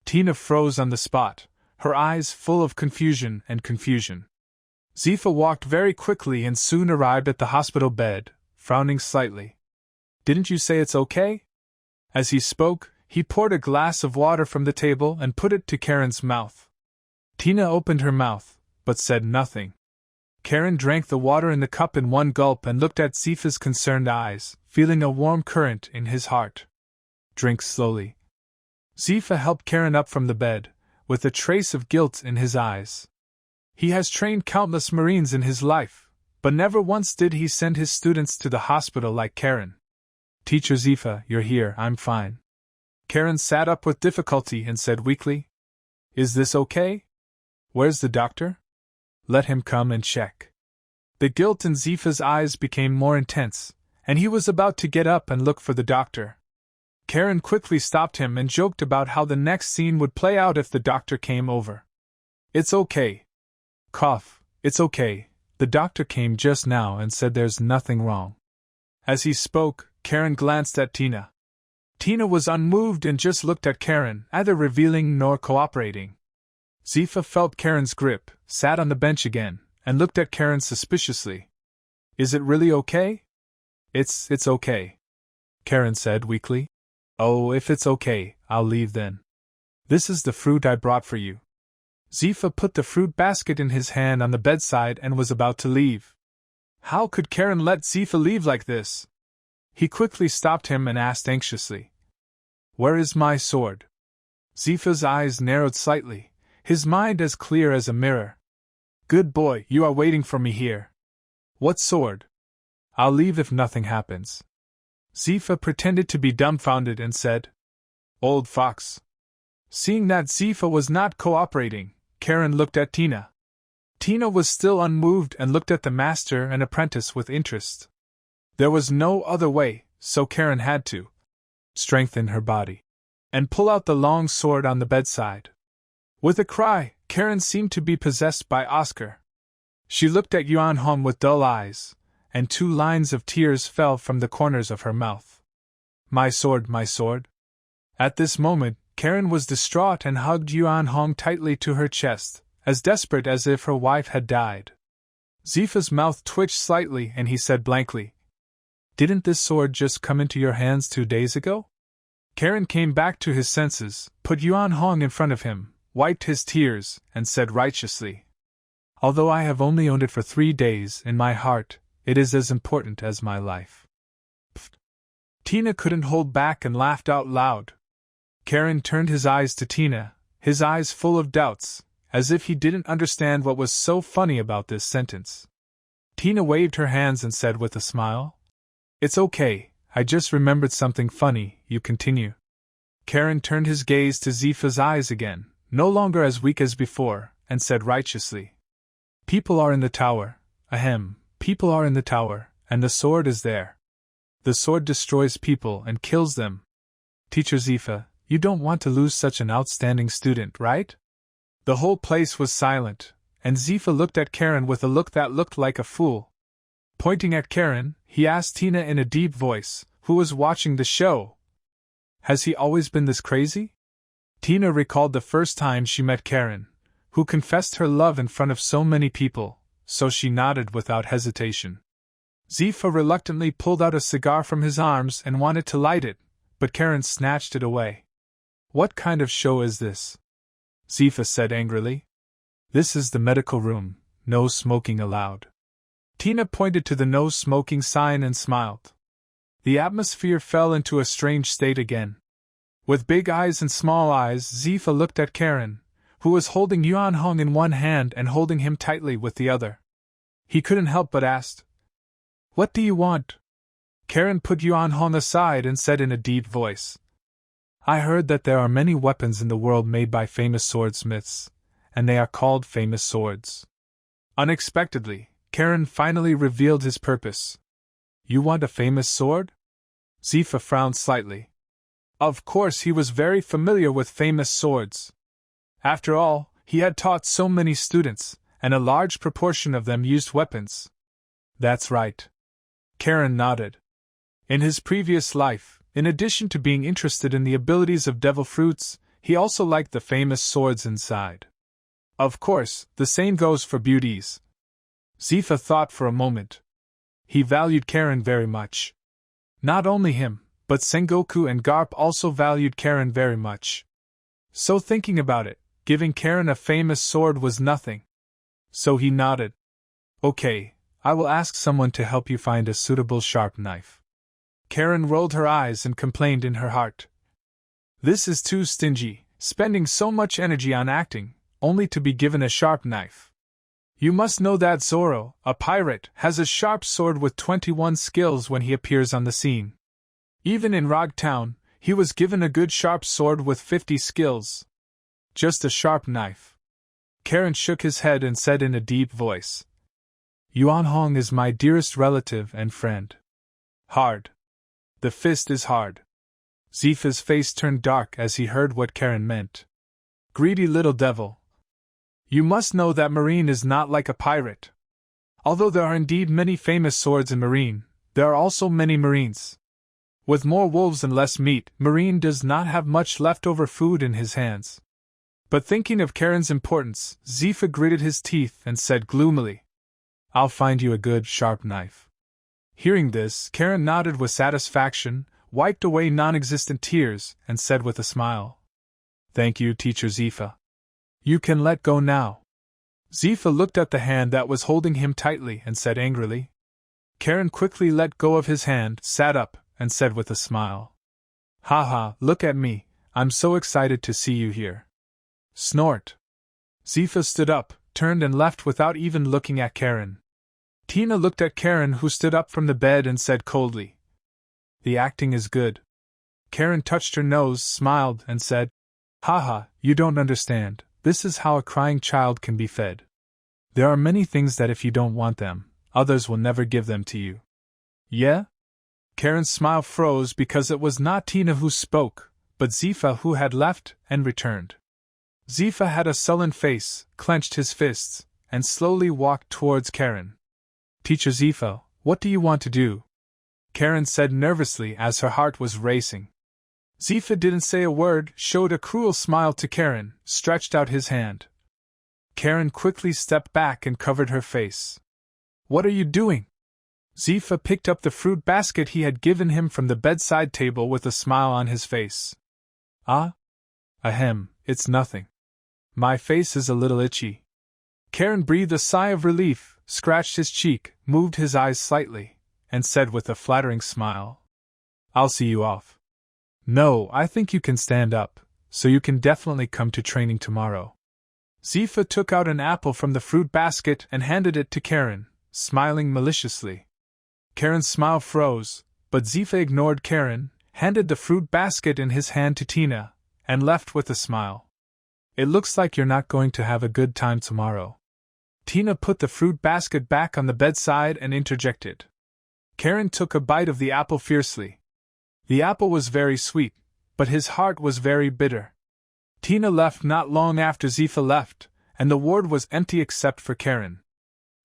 Tina froze on the spot, her eyes full of confusion. Zifa walked very quickly and soon arrived at the hospital bed, frowning slightly. Didn't you say it's okay? As he spoke, he poured a glass of water from the table and put it to Karen's mouth. Tina opened her mouth, but said nothing. Karen drank the water in the cup in one gulp and looked at Zifa's concerned eyes, feeling a warm current in his heart. Drink slowly. Zifa helped Karen up from the bed, with a trace of guilt in his eyes. He has trained countless Marines in his life, but never once did he send his students to the hospital like Karen. Teacher Zifa, you're here, I'm fine. Karen sat up with difficulty and said weakly, Is this okay? Where's the doctor? Let him come and check. The guilt in Zifa's eyes became more intense, and he was about to get up and look for the doctor. Karen quickly stopped him and joked about how the next scene would play out if the doctor came over. It's okay. Cough, it's okay. The doctor came just now and said there's nothing wrong. As he spoke, Karen glanced at Tina. Tina was unmoved and just looked at Karen, neither revealing nor cooperating. Zifa felt Karen's grip, sat on the bench again, and looked at Karen suspiciously. Is it really okay? It's okay, Karen said weakly. Oh, if it's okay, I'll leave then. This is the fruit I brought for you. Zifa put the fruit basket in his hand on the bedside and was about to leave. How could Karen let Zifa leave like this? He quickly stopped him and asked anxiously, Where is my sword? Zifa's eyes narrowed slightly, his mind as clear as a mirror. Good boy, you are waiting for me here. What sword? I'll leave if nothing happens. Zifa pretended to be dumbfounded and said, Old fox. Seeing that Zifa was not cooperating, Karen looked at Tina. Tina was still unmoved and looked at the master and apprentice with interest. There was no other way, so Karen had to strengthen her body and pull out the long sword on the bedside. With a cry, Karen seemed to be possessed by Oscar. She looked at Yuan Hong with dull eyes, and 2 lines of tears fell from the corners of her mouth. My sword, my sword. At this moment, Karen was distraught and hugged Yuan Hong tightly to her chest, as desperate as if her wife had died. Zifa's mouth twitched slightly and he said blankly, Didn't this sword just come into your hands 2 days ago? Karen came back to his senses, put Yuan Hong in front of him, wiped his tears, and said righteously, Although I have only owned it for 3 days, in my heart, it is as important as my life. Pfft. Tina couldn't hold back and laughed out loud. Karen turned his eyes to Tina, his eyes full of doubts, as if he didn't understand what was so funny about this sentence. Tina waved her hands and said with a smile, It's okay, I just remembered something funny, you continue. Karen turned his gaze to Zifa's eyes again, no longer as weak as before, and said righteously, People are in the tower, ahem, people are in the tower, and the sword is there. The sword destroys people and kills them. Teacher Zifa, you don't want to lose such an outstanding student, right? The whole place was silent, and Zifa looked at Karen with a look that looked like a fool. Pointing at Karen, he asked Tina in a deep voice, who was watching the show, Has he always been this crazy? Tina recalled the first time she met Karen, who confessed her love in front of so many people, so she nodded without hesitation. Zifa reluctantly pulled out a cigar from his arms and wanted to light it, but Karen snatched it away. What kind of show is this? Zifa said angrily. This is the medical room, no smoking allowed. Tina pointed to the no smoking sign and smiled. The atmosphere fell into a strange state again. With big eyes and small eyes, Zifa looked at Karen, who was holding Yuan Hong in one hand and holding him tightly with the other. He couldn't help but ask, "What do you want?" Karen put Yuan Hong aside and said in a deep voice, "I heard that there are many weapons in the world made by famous swordsmiths, and they are called famous swords." Unexpectedly, Karen finally revealed his purpose. "You want a famous sword?" Zifa frowned slightly. Of course, he was very familiar with famous swords. After all, he had taught so many students, and a large proportion of them used weapons. That's right. Karen nodded. In his previous life, in addition to being interested in the abilities of devil fruits, he also liked the famous swords inside. Of course, the same goes for beauties. Zifa thought for a moment. He valued Karen very much. Not only him, but Sengoku and Garp also valued Karen very much. So thinking about it, giving Karen a famous sword was nothing. So he nodded. Okay, I will ask someone to help you find a suitable sharp knife. Karen rolled her eyes and complained in her heart. This is too stingy, spending so much energy on acting, only to be given a sharp knife. You must know that Zoro, a pirate, has a sharp sword with 21 skills when he appears on the scene. Even in Rog Town, he was given a good sharp sword with 50 skills. Just a sharp knife. Karen shook his head and said in a deep voice, Yuan Hong is my dearest relative and friend. Hard. The fist is hard. Zifa's face turned dark as he heard what Karen meant. Greedy little devil. You must know that Marine is not like a pirate. Although there are indeed many famous swords in Marine, there are also many Marines. With more wolves and less meat, Marine does not have much leftover food in his hands. But thinking of Karen's importance, Zifa gritted his teeth and said gloomily, I'll find you a good, sharp knife. Hearing this, Karen nodded with satisfaction, wiped away non-existent tears, and said with a smile, Thank you, Teacher Zifa. You can let go now. Zifa looked at the hand that was holding him tightly and said angrily. Karen quickly let go of his hand, sat up, and said with a smile, Haha, look at me, I'm so excited to see you here. Snort. Zifa stood up, turned and left without even looking at Karen. Tina looked at Karen, who stood up from the bed, and said coldly, The acting is good. Karen touched her nose, smiled, and said, Haha, you don't understand, this is how a crying child can be fed. There are many things that if you don't want them, others will never give them to you. Yeah? Karen's smile froze because it was not Tina who spoke, but Zifa who had left and returned. Zifa had a sullen face, clenched his fists, and slowly walked towards Karen. Teacher Zifa, what do you want to do? Karen said nervously as her heart was racing. Zifa didn't say a word, showed a cruel smile to Karen, stretched out his hand. Karen quickly stepped back and covered her face. What are you doing? Zifa picked up the fruit basket he had given him from the bedside table with a smile on his face. Ah? Ahem, it's nothing. My face is a little itchy. Karen breathed a sigh of relief, scratched his cheek, moved his eyes slightly, and said with a flattering smile, I'll see you off. No, I think you can stand up, so you can definitely come to training tomorrow. Zifa took out an apple from the fruit basket and handed it to Karen, smiling maliciously. Karen's smile froze, but Zifa ignored Karen, handed the fruit basket in his hand to Tina, and left with a smile. It looks like you're not going to have a good time tomorrow. Tina put the fruit basket back on the bedside and interjected. Karen took a bite of the apple fiercely. The apple was very sweet, but his heart was very bitter. Tina left not long after Zifa left, and the ward was empty except for Karen.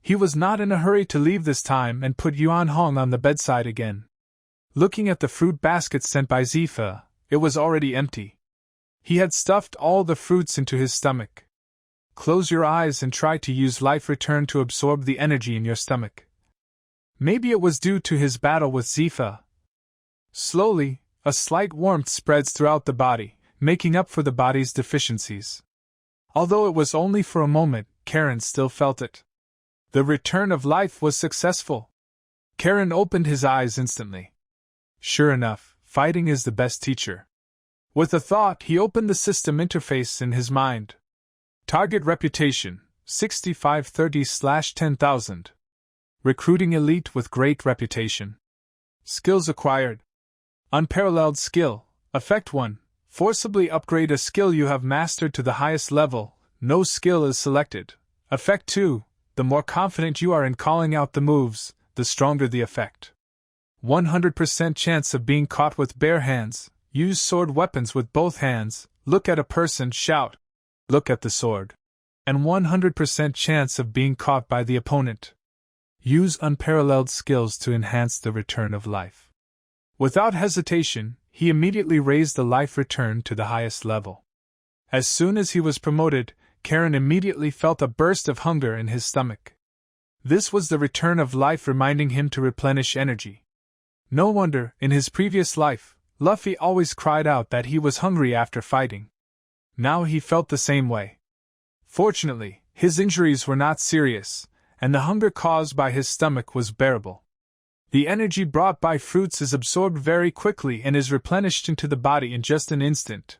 He was not in a hurry to leave this time and put Yuan Hong on the bedside again. Looking at the fruit basket sent by Zifa, it was already empty. He had stuffed all the fruits into his stomach. Close your eyes and try to use life return to absorb the energy in your stomach. Maybe it was due to his battle with Zifa. Slowly, a slight warmth spreads throughout the body, making up for the body's deficiencies. Although it was only for a moment, Karen still felt it. The return of life was successful. Karen opened his eyes instantly. Sure enough, fighting is the best teacher. With a thought, he opened the system interface in his mind. Target reputation, 6530/10,000. Recruiting elite with great reputation. Skills acquired. Unparalleled skill. Effect 1. Forcibly upgrade a skill you have mastered to the highest level. No skill is selected. Effect 2. The more confident you are in calling out the moves, the stronger the effect. 100% chance of being caught with bare hands. Use sword weapons with both hands. Look at a person, shout, "Look at the sword." And 100% chance of being caught by the opponent. Use unparalleled skills to enhance the return of life. Without hesitation, he immediately raised the life return to the highest level. As soon as he was promoted, Karen immediately felt a burst of hunger in his stomach. This was the return of life reminding him to replenish energy. No wonder, in his previous life, Luffy always cried out that he was hungry after fighting. Now he felt the same way. Fortunately, his injuries were not serious, and the hunger caused by his stomach was bearable. The energy brought by fruits is absorbed very quickly and is replenished into the body in just an instant.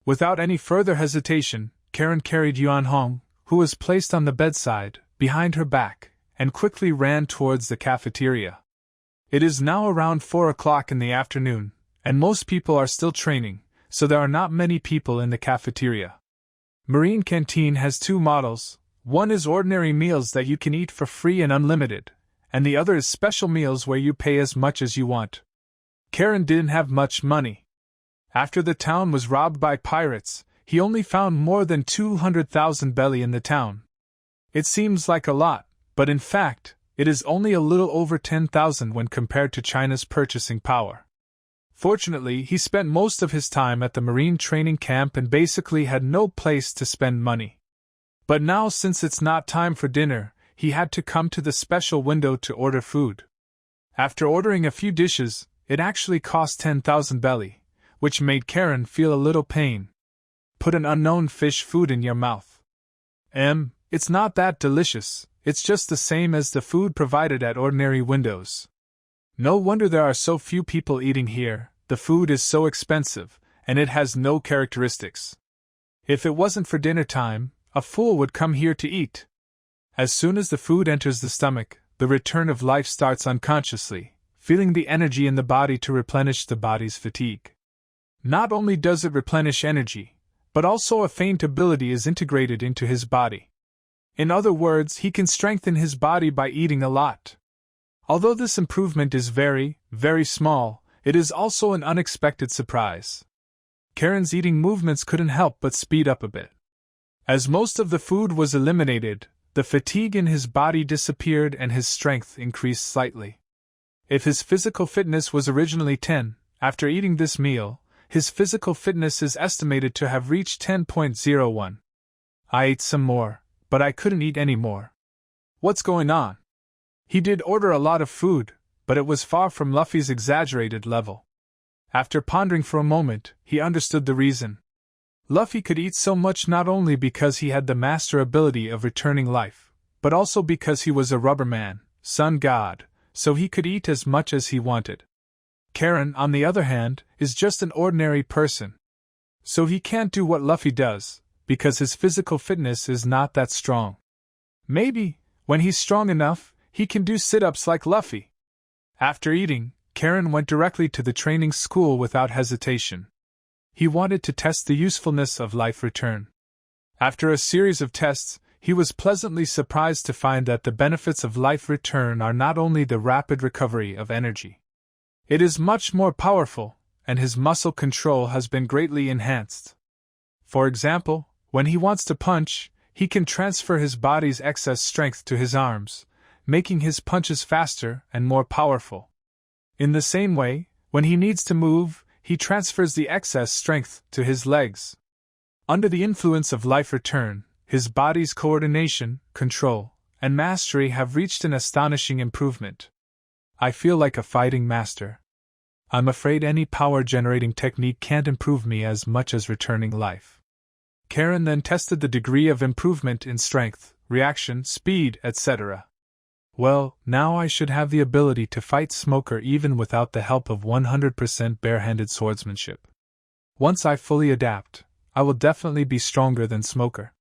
Without any further hesitation, Karen carried Yuan Hong, who was placed on the bedside, behind her back, and quickly ran towards the cafeteria. It is now around 4 o'clock in the afternoon, and most people are still training, so there are not many people in the cafeteria. Marine Canteen has two models. One is ordinary meals that you can eat for free and unlimited, and the other is special meals where you pay as much as you want. Karen didn't have much money. After the town was robbed by pirates, he only found more than 200,000 belly in the town. It seems like a lot, but in fact, it is only a little over 10,000 when compared to China's purchasing power. Fortunately, he spent most of his time at the Marine training camp and basically had no place to spend money. But now, since it's not time for dinner, he had to come to the special window to order food. After ordering a few dishes, it actually cost 10,000 belly, which made Karen feel a little pain. Put an unknown fish food in your mouth. It's not that delicious, it's just the same as the food provided at ordinary windows. No wonder there are so few people eating here, the food is so expensive, and it has no characteristics. If it wasn't for dinner time, a fool would come here to eat. As soon as the food enters the stomach, the return of life starts unconsciously, feeling the energy in the body to replenish the body's fatigue. Not only does it replenish energy, but also a faint ability is integrated into his body. In other words, he can strengthen his body by eating a lot. Although this improvement is very, very small, it is also an unexpected surprise. Karen's eating movements couldn't help but speed up a bit. As most of the food was eliminated, the fatigue in his body disappeared and his strength increased slightly. If his physical fitness was originally 10, after eating this meal, his physical fitness is estimated to have reached 10.01. I ate some more, but I couldn't eat any more. What's going on? He did order a lot of food, but it was far from Luffy's exaggerated level. After pondering for a moment, he understood the reason. Luffy could eat so much not only because he had the master ability of returning life, but also because he was a rubberman, sun god, so he could eat as much as he wanted. Karen, on the other hand, is just an ordinary person. So he can't do what Luffy does, because his physical fitness is not that strong. Maybe, when he's strong enough, he can do sit-ups like Luffy. After eating, Karen went directly to the training school without hesitation. He wanted to test the usefulness of life return. After a series of tests, he was pleasantly surprised to find that the benefits of life return are not only the rapid recovery of energy. It is much more powerful, and his muscle control has been greatly enhanced. For example, when he wants to punch, he can transfer his body's excess strength to his arms, making his punches faster and more powerful. In the same way, when he needs to move, he transfers the excess strength to his legs. Under the influence of life return, his body's coordination, control, and mastery have reached an astonishing improvement. I feel like a fighting master. I'm afraid any power-generating technique can't improve me as much as returning life. Karen then tested the degree of improvement in strength, reaction, speed, etc. Well, now I should have the ability to fight Smoker even without the help of 100% bare-handed swordsmanship. Once I fully adapt, I will definitely be stronger than Smoker.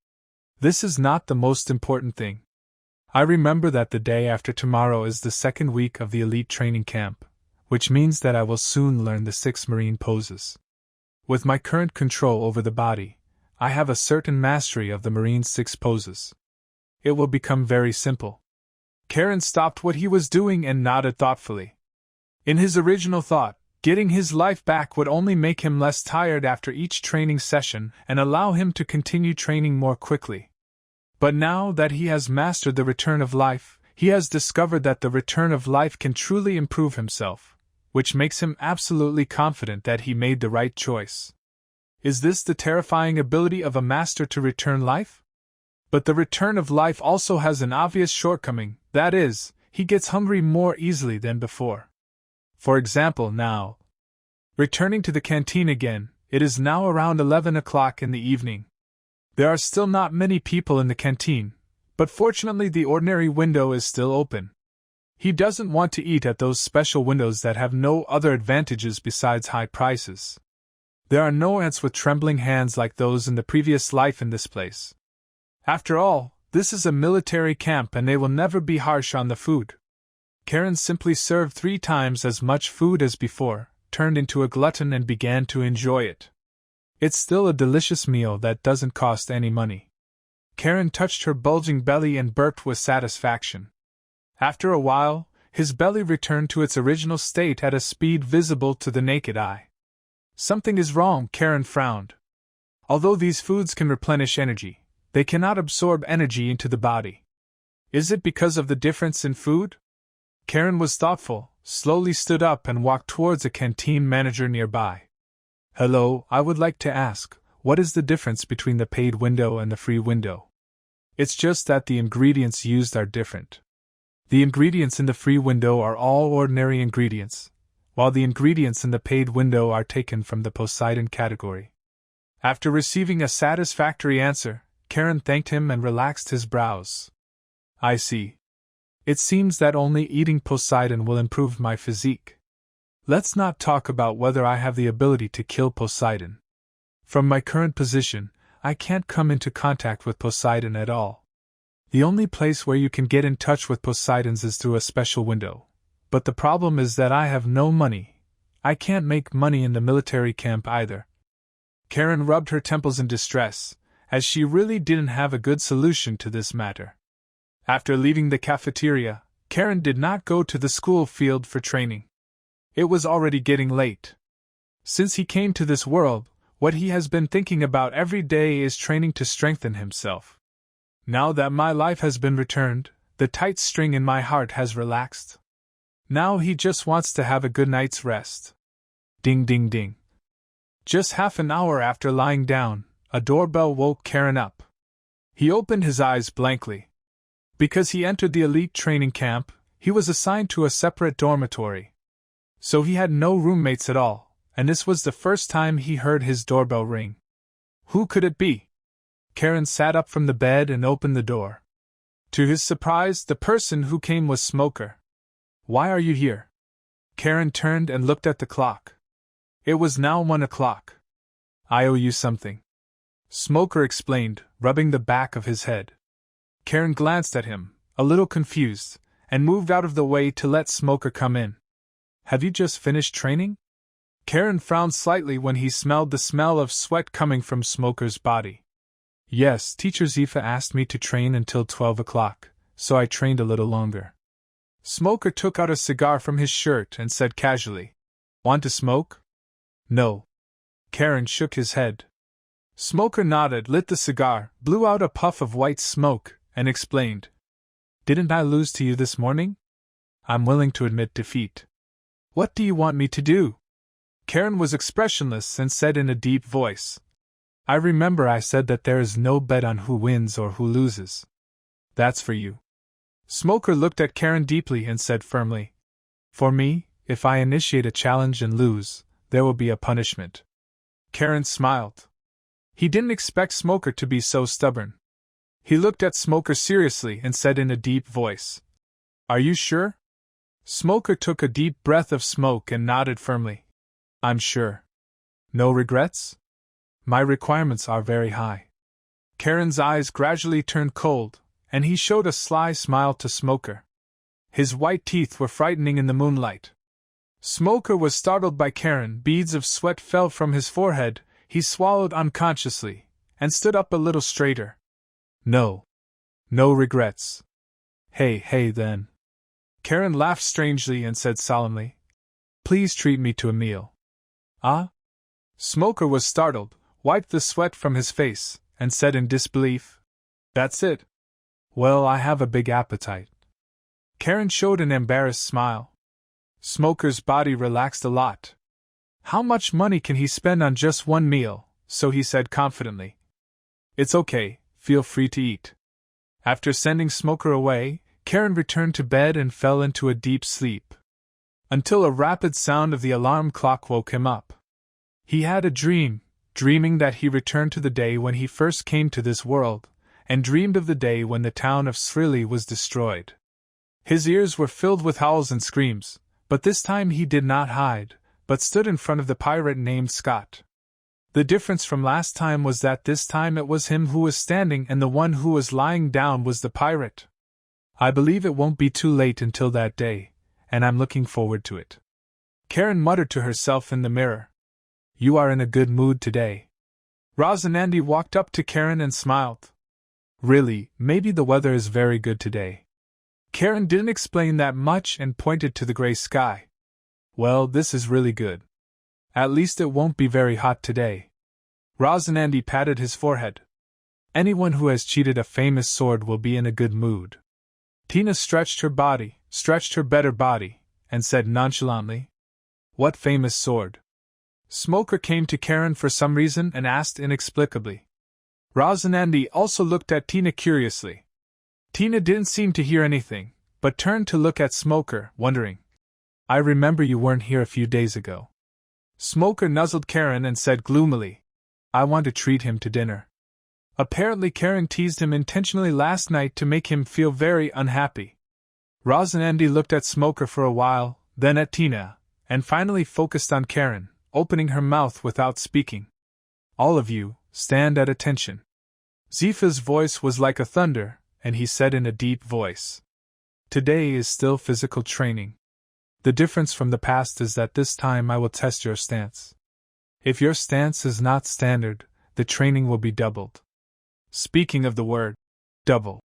This is not the most important thing. I remember that the day after tomorrow is the second week of the elite training camp, which means that I will soon learn the 6 marine poses. With my current control over the body, I have a certain mastery of the marine 6 poses. It will become very simple. Karen stopped what he was doing and nodded thoughtfully. In his original thought, getting his life back would only make him less tired after each training session and allow him to continue training more quickly. But now that he has mastered the return of life, he has discovered that the return of life can truly improve himself, which makes him absolutely confident that he made the right choice. Is this the terrifying ability of a master to return life? But the return of life also has an obvious shortcoming, that is, he gets hungry more easily than before. For example, now, returning to the canteen again, it is now around 11 o'clock in the evening. There are still not many people in the canteen, but fortunately the ordinary window is still open. He doesn't want to eat at those special windows that have no other advantages besides high prices. There are no ants with trembling hands like those in the previous life in this place. After all, this is a military camp and they will never be harsh on the food. Karen simply served 3 times as much food as before, turned into a glutton and began to enjoy it. It's still a delicious meal that doesn't cost any money. Karen touched her bulging belly and burped with satisfaction. After a while, his belly returned to its original state at a speed visible to the naked eye. Something is wrong, Karen frowned. Although these foods can replenish energy, they cannot absorb energy into the body. Is it because of the difference in food? Karen was thoughtful, slowly stood up and walked towards a canteen manager nearby. Hello, I would like to ask, what is the difference between the paid window and the free window? It's just that the ingredients used are different. The ingredients in the free window are all ordinary ingredients, while the ingredients in the paid window are taken from the Poseidon category. After receiving a satisfactory answer, Karen thanked him and relaxed his brows. I see. It seems that only eating Poseidon will improve my physique. Let's not talk about whether I have the ability to kill Poseidon. From my current position, I can't come into contact with Poseidon at all. The only place where you can get in touch with Poseidons is through a special window. But the problem is that I have no money. I can't make money in the military camp either. Karen rubbed her temples in distress, as she really didn't have a good solution to this matter. After leaving the cafeteria, Karen did not go to the school field for training. It was already getting late. Since he came to this world, what he has been thinking about every day is training to strengthen himself. Now that my life has been returned, the tight string in my heart has relaxed. Now he just wants to have a good night's rest. Ding ding ding. Just half an hour after lying down, a doorbell woke Karen up. He opened his eyes blankly. Because he entered the elite training camp, he was assigned to a separate dormitory. So he had no roommates at all, and this was the first time he heard his doorbell ring. Who could it be? Karen sat up from the bed and opened the door. To his surprise, the person who came was Smoker. Why are you here? Karen turned and looked at the clock. It was now 1 o'clock. I owe you something. Smoker explained, rubbing the back of his head. Karen glanced at him, a little confused, and moved out of the way to let Smoker come in. Have you just finished training? Karen frowned slightly when he smelled the smell of sweat coming from Smoker's body. Yes, Teacher Zifa asked me to train until 12 o'clock, so I trained a little longer. Smoker took out a cigar from his shirt and said casually, Want to smoke? No. Karen shook his head. Smoker nodded, lit the cigar, blew out a puff of white smoke, and explained, Didn't I lose to you this morning? I'm willing to admit defeat. What do you want me to do? Karen was expressionless and said in a deep voice, I remember I said that there is no bet on who wins or who loses. That's for you. Smoker looked at Karen deeply and said firmly, For me, if I initiate a challenge and lose, there will be a punishment. Karen smiled. He didn't expect Smoker to be so stubborn. He looked at Smoker seriously and said in a deep voice, "Are you sure?" Smoker took a deep breath of smoke and nodded firmly. "I'm sure." "No regrets?" "My requirements are very high." Karen's eyes gradually turned cold, and he showed a sly smile to Smoker. His white teeth were frightening in the moonlight. Smoker was startled by Karen. Beads of sweat fell from his forehead. He swallowed unconsciously, and stood up a little straighter. "No. No regrets." Hey then." Karen laughed strangely and said solemnly, "Please treat me to a meal." "Ah?" Smoker was startled, wiped the sweat from his face, and said in disbelief, "That's it." "Well, I have a big appetite." Karen showed an embarrassed smile. Smoker's body relaxed a lot. How much money can he spend on just one meal? So he said confidently, "It's okay, feel free to eat." After sending Smoker away, Karen returned to bed and fell into a deep sleep. Until a rapid sound of the alarm clock woke him up. He had a dream, dreaming that he returned to the day when he first came to this world, and dreamed of the day when the town of Srili was destroyed. His ears were filled with howls and screams, but this time he did not hide, but stood in front of the pirate named Scott. The difference from last time was that this time it was him who was standing and the one who was lying down was the pirate. "I believe it won't be too late until that day, and I'm looking forward to it." Karen muttered to herself in the mirror. "You are in a good mood today." Rosanandi walked up to Karen and smiled. "Really, maybe the weather is very good today." Karen didn't explain that much and pointed to the gray sky. "Well, this is really good. At least it won't be very hot today." Rosanandi patted his forehead. "Anyone who has cheated a famous sword will be in a good mood." Tina stretched her better body, and said nonchalantly, "What famous sword?" Smoker came to Karen for some reason and asked inexplicably. Rosanandi also looked at Tina curiously. Tina didn't seem to hear anything, but turned to look at Smoker, wondering. "I remember you weren't here a few days ago." Smoker nuzzled Karen and said gloomily, "I want to treat him to dinner." Apparently Karen teased him intentionally last night to make him feel very unhappy. Rosanandi looked at Smoker for a while, then at Tina, and finally focused on Karen, opening her mouth without speaking. "All of you, stand at attention." Zifa's voice was like a thunder, and he said in a deep voice, "Today is still physical training. The difference from the past is that this time I will test your stance. If your stance is not standard, the training will be doubled." Speaking of the word, double,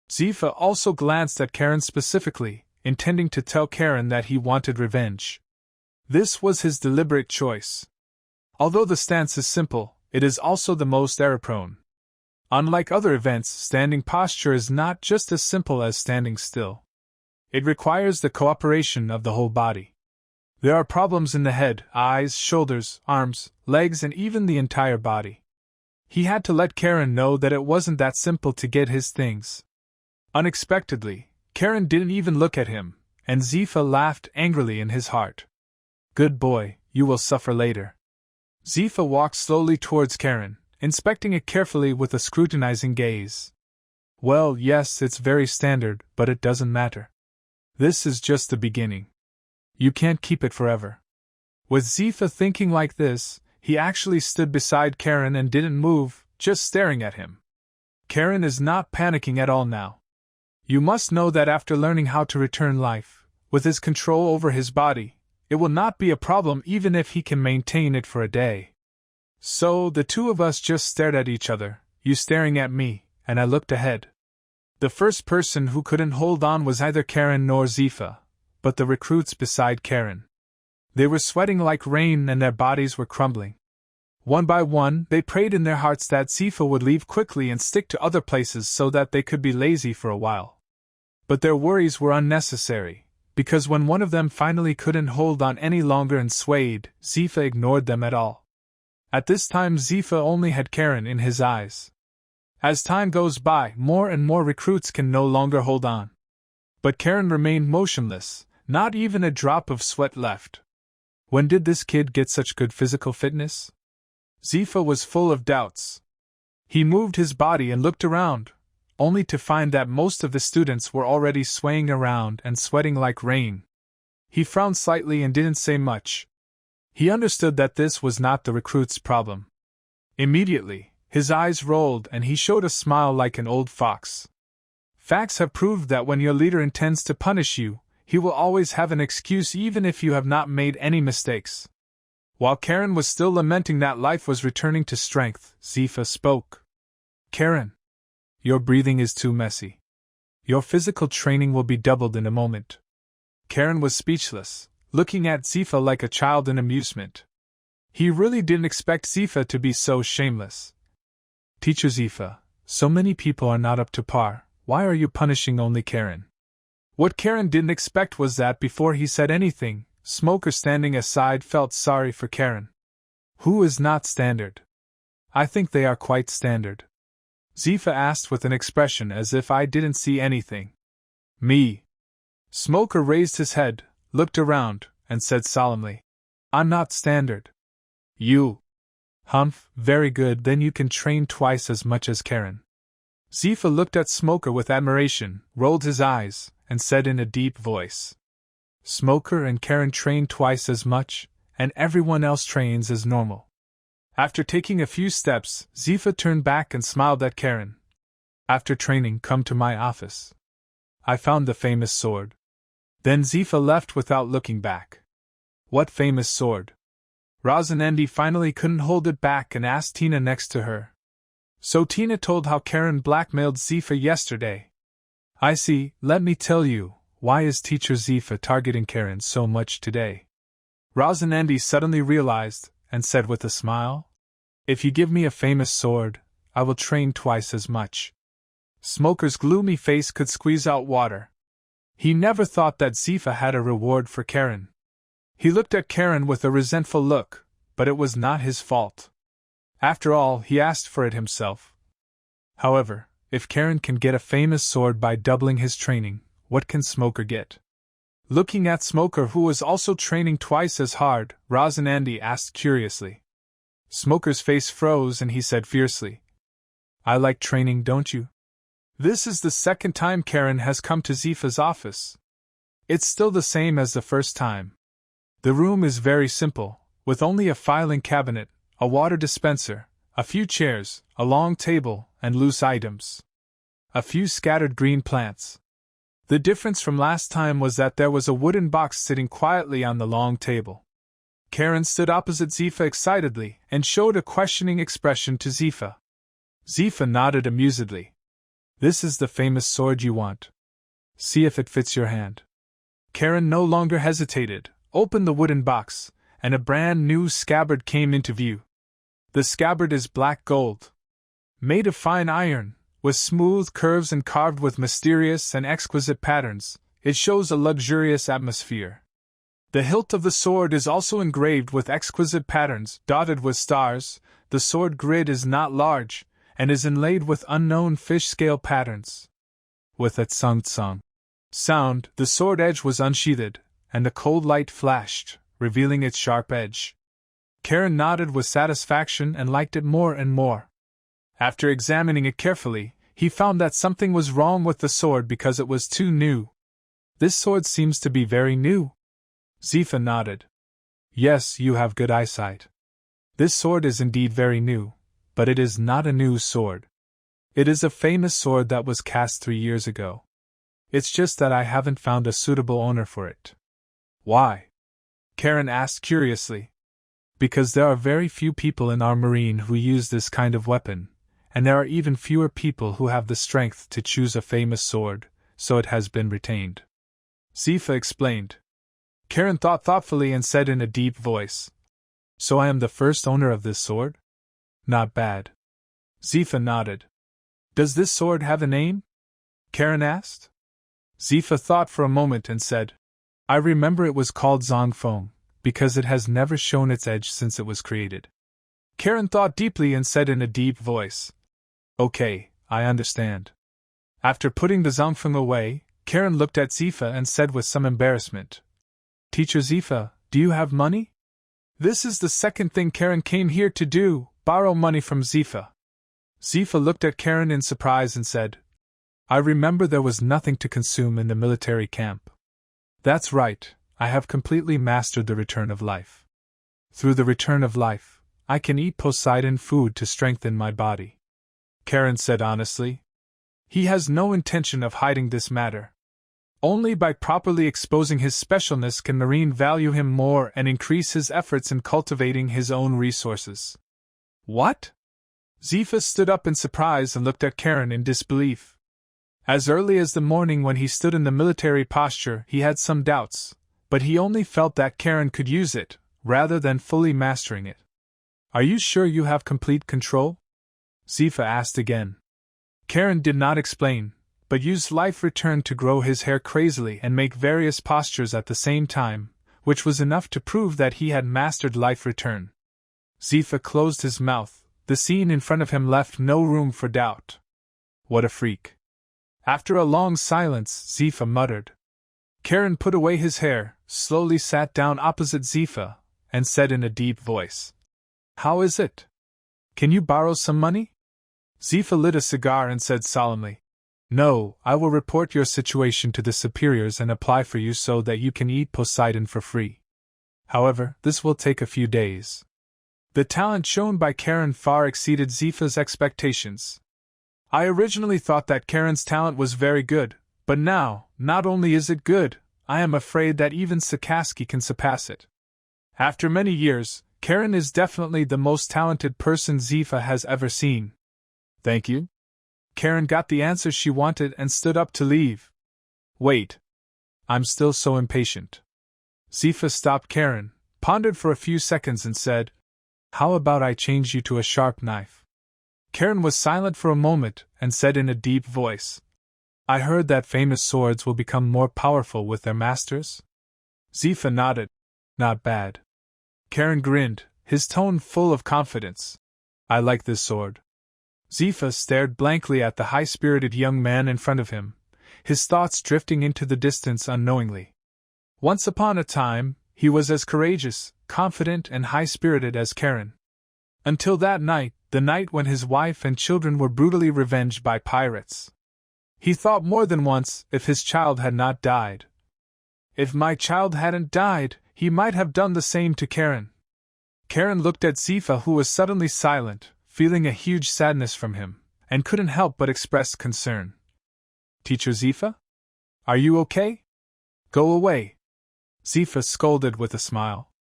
Zifa also glanced at Karen specifically, intending to tell Karen that he wanted revenge. This was his deliberate choice. Although the stance is simple, it is also the most error-prone. Unlike other events, standing posture is not just as simple as standing still. It requires the cooperation of the whole body. There are problems in the head, eyes, shoulders, arms, legs, and even the entire body. He had to let Karen know that it wasn't that simple to get his things. Unexpectedly, Karen didn't even look at him, and Zifa laughed angrily in his heart. "Good boy, you will suffer later." Zifa walked slowly towards Karen, inspecting it carefully with a scrutinizing gaze. "Well, yes, it's very standard, but it doesn't matter. This is just the beginning. You can't keep it forever." With Zifa thinking like this, he actually stood beside Karen and didn't move, just staring at him. Karen is not panicking at all now. You must know that after learning how to return life, with his control over his body, it will not be a problem even if he can maintain it for a day. So the two of us just stared at each other, you staring at me, and I looked ahead. The first person who couldn't hold on was either Karen nor Zifa, but the recruits beside Karen. They were sweating like rain and their bodies were crumbling. One by one, they prayed in their hearts that Zifa would leave quickly and stick to other places so that they could be lazy for a while. But their worries were unnecessary, because when one of them finally couldn't hold on any longer and swayed, Zifa ignored them at all. At this time Zifa only had Karen in his eyes. As time goes by, more and more recruits can no longer hold on. But Karen remained motionless, not even a drop of sweat left. When did this kid get such good physical fitness? Zifa was full of doubts. He moved his body and looked around, only to find that most of the students were already swaying around and sweating like rain. He frowned slightly and didn't say much. He understood that this was not the recruit's problem. Immediately, his eyes rolled and he showed a smile like an old fox. Facts have proved that when your leader intends to punish you, he will always have an excuse even if you have not made any mistakes. While Karen was still lamenting that life was returning to strength, Zifa spoke. Karen, your breathing is too messy. Your physical training will be doubled in a moment. Karen was speechless, looking at Zifa like a child in amusement. He really didn't expect Zifa to be so shameless. Teacher Zifa, so many people are not up to par, why are you punishing only Karen? What Karen didn't expect was that before he said anything, Smoker standing aside felt sorry for Karen. Who is not standard? I think they are quite standard. Zifa asked with an expression as if I didn't see anything. Me. Smoker raised his head, looked around, and said solemnly, I'm not standard. You. Humph, very good, then you can train twice as much as Karen. Zifa looked at Smoker with admiration, rolled his eyes, and said in a deep voice. Smoker and Karen train twice as much, and everyone else trains as normal. After taking a few steps, Zifa turned back and smiled at Karen. After training, come to my office. I found the famous sword. Then Zifa left without looking back. What famous sword? Rosanandi finally couldn't hold it back and asked Tina next to her. So Tina told how Karen blackmailed Zifa yesterday. I see, let me tell you, why is teacher Zifa targeting Karen so much today? Rosanandi suddenly realized, and said with a smile, if you give me a famous sword, I will train twice as much. Smoker's gloomy face could squeeze out water. He never thought that Zifa had a reward for Karen. He looked at Karen with a resentful look, but it was not his fault. After all, he asked for it himself. However, if Karen can get a famous sword by doubling his training, what can Smoker get? Looking at Smoker, who was also training twice as hard, Rosanandi asked curiously. Smoker's face froze and he said fiercely, I like training, don't you? This is the second time Karen has come to Zifa's office. It's still the same as the first time. The room is very simple, with only a filing cabinet, a water dispenser, a few chairs, a long table, and loose items. A few scattered green plants. The difference from last time was that there was a wooden box sitting quietly on the long table. Karen stood opposite Zifa excitedly and showed a questioning expression to Zifa. Zifa nodded amusedly. This is the famous sword you want. See if it fits your hand. Karen no longer hesitated, opened the wooden box, and a brand new scabbard came into view. The scabbard is black gold. Made of fine iron, with smooth curves and carved with mysterious and exquisite patterns, it shows a luxurious atmosphere. The hilt of the sword is also engraved with exquisite patterns, dotted with stars. The sword grid is not large, and is inlaid with unknown fish-scale patterns. With a tsung-tsung sound, the sword edge was unsheathed, and the cold light flashed, revealing its sharp edge. Karen nodded with satisfaction and liked it more and more. After examining it carefully, he found that something was wrong with the sword because it was too new. This sword seems to be very new. Zifa nodded. Yes, you have good eyesight. This sword is indeed very new, but it is not a new sword. It is a famous sword that was cast 3 years ago. It's just that I haven't found a suitable owner for it. Why? Karen asked curiously. Because there are very few people in our marine who use this kind of weapon, and there are even fewer people who have the strength to choose a famous sword, so it has been retained. Zifa explained. Karen thought thoughtfully and said in a deep voice, So I am the first owner of this sword? Not bad. Zifa nodded. Does this sword have a name? Karen asked. Zifa thought for a moment and said, I remember it was called Zongfeng, because it has never shown its edge since it was created. Karen thought deeply and said in a deep voice, Okay, I understand. After putting the Zongfeng away, Karen looked at Zifa and said with some embarrassment, Teacher Zifa, do you have money? This is the second thing Karen came here to do, borrow money from Zifa. Zifa looked at Karen in surprise and said, I remember there was nothing to consume in the military camp. That's right, I have completely mastered the return of life. Through the return of life, I can eat Poseidon food to strengthen my body. Karen said honestly. He has no intention of hiding this matter. Only by properly exposing his specialness can Marine value him more and increase his efforts in cultivating his own resources. What? Zifa stood up in surprise and looked at Karen in disbelief. As early as the morning when he stood in the military posture, he had some doubts, but he only felt that Karen could use it, rather than fully mastering it. Are you sure you have complete control? Zifa asked again. Karen did not explain, but used life return to grow his hair crazily and make various postures at the same time, which was enough to prove that he had mastered life return. Zifa closed his mouth. The scene in front of him left no room for doubt. What a freak. After a long silence, Zifa muttered. Karen put away his hair, slowly sat down opposite Zifa, and said in a deep voice, How is it? Can you borrow some money? Zifa lit a cigar and said solemnly, No, I will report your situation to the superiors and apply for you so that you can eat Poseidon for free. However, this will take a few days. The talent shown by Karen far exceeded Zifa's expectations. I originally thought that Karen's talent was very good, but now, not only is it good, I am afraid that even Sakaski can surpass it. After many years, Karen is definitely the most talented person Zifa has ever seen. Thank you. Karen got the answer she wanted and stood up to leave. Wait. I'm still so impatient. Zifa stopped Karen, pondered for a few seconds and said, How about I change you to a sharp knife? Karen was silent for a moment and said in a deep voice, I heard that famous swords will become more powerful with their masters? Zifa nodded. Not bad. Karen grinned, his tone full of confidence. I like this sword. Zifa stared blankly at the high-spirited young man in front of him, his thoughts drifting into the distance unknowingly. Once upon a time, he was as courageous, confident, and high-spirited as Karen. Until that night, the night when his wife and children were brutally revenged by pirates. He thought more than once, if his child had not died. If my child hadn't died, he might have done the same to Karen. Karen looked at Zifa, who was suddenly silent, feeling a huge sadness from him, and couldn't help but express concern. Teacher Zifa? Are you okay? Go away. Zifa scolded with a smile.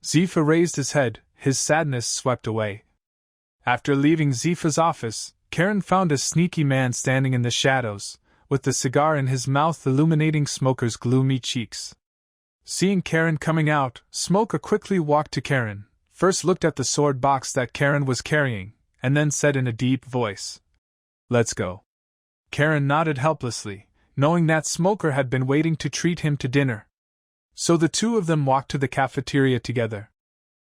Zifa raised his head, his sadness swept away. After leaving Zifa's office, Karen found a sneaky man standing in the shadows, with the cigar in his mouth illuminating Smoker's gloomy cheeks. Seeing Karen coming out, Smoker quickly walked to Karen, first looked at the sword box that Karen was carrying, and then said in a deep voice, Let's go. Karen nodded helplessly, knowing that Smoker had been waiting to treat him to dinner. So the two of them walked to the cafeteria together.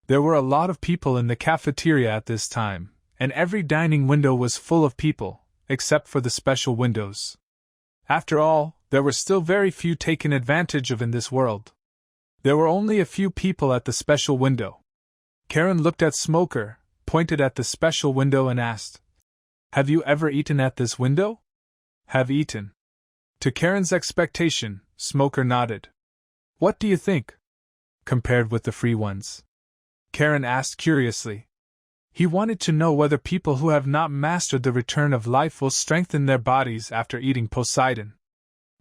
There were a lot of people in the cafeteria at this time, and every dining window was full of people, except for the special windows. After all, there were still very few taken advantage of in this world. There were only a few people at the special window. Karen looked at Smoker, pointed at the special window and asked, Have you ever eaten at this window? Have eaten. To Karen's expectation, Smoker nodded. What do you think? Compared with the free ones? Karen asked curiously. He wanted to know whether people who have not mastered the return of life will strengthen their bodies after eating Poseidon.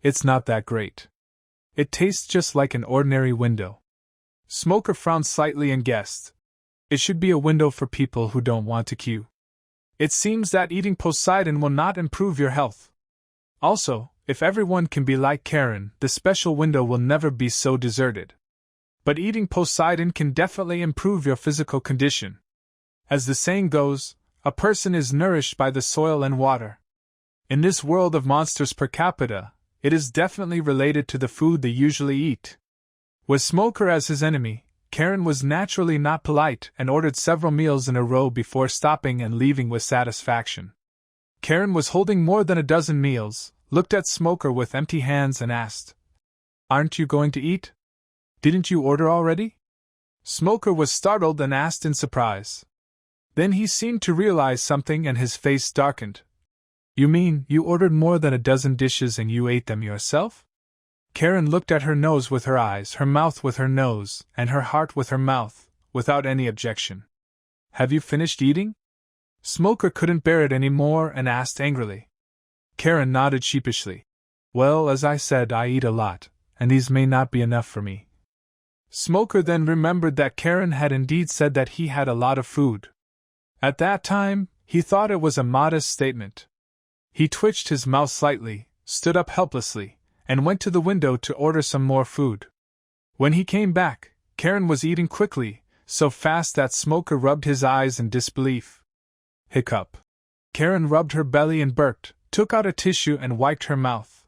It's not that great. It tastes just like an ordinary window. Smoker frowned slightly and guessed. It should be a window for people who don't want to queue. It seems that eating Poseidon will not improve your health. Also, if everyone can be like Karen, the special window will never be so deserted. But eating Poseidon can definitely improve your physical condition. As the saying goes, a person is nourished by the soil and water. In this world of monsters per capita, it is definitely related to the food they usually eat. With Smoker as his enemy, Karen was naturally not polite and ordered several meals in a row before stopping and leaving with satisfaction. Karen was holding more than a dozen meals, looked at Smoker with empty hands and asked, "Aren't you going to eat? Didn't you order already?" Smoker was startled and asked in surprise. Then he seemed to realize something and his face darkened. "You mean you ordered more than a dozen dishes and you ate them yourself?" Karen looked at her nose with her eyes, her mouth with her nose, and her heart with her mouth, without any objection. "Have you finished eating?" Smoker couldn't bear it any more and asked angrily. Karen nodded sheepishly. "Well, as I said, I eat a lot, and these may not be enough for me." Smoker then remembered that Karen had indeed said that he had a lot of food. At that time, he thought it was a modest statement. He twitched his mouth slightly, stood up helplessly, and went to the window to order some more food. When he came back, Karen was eating quickly, so fast that Smoker rubbed his eyes in disbelief. Hiccup. Karen rubbed her belly and burped, took out a tissue and wiped her mouth.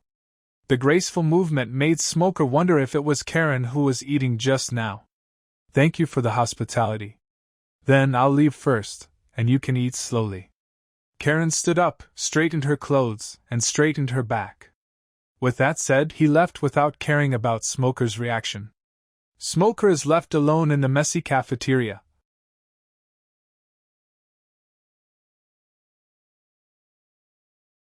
The graceful movement made Smoker wonder if it was Karen who was eating just now. "Thank you for the hospitality. Then I'll leave first, and you can eat slowly." Karen stood up, straightened her clothes, and straightened her back. With that said, he left without caring about Smoker's reaction. Smoker is left alone in the messy cafeteria.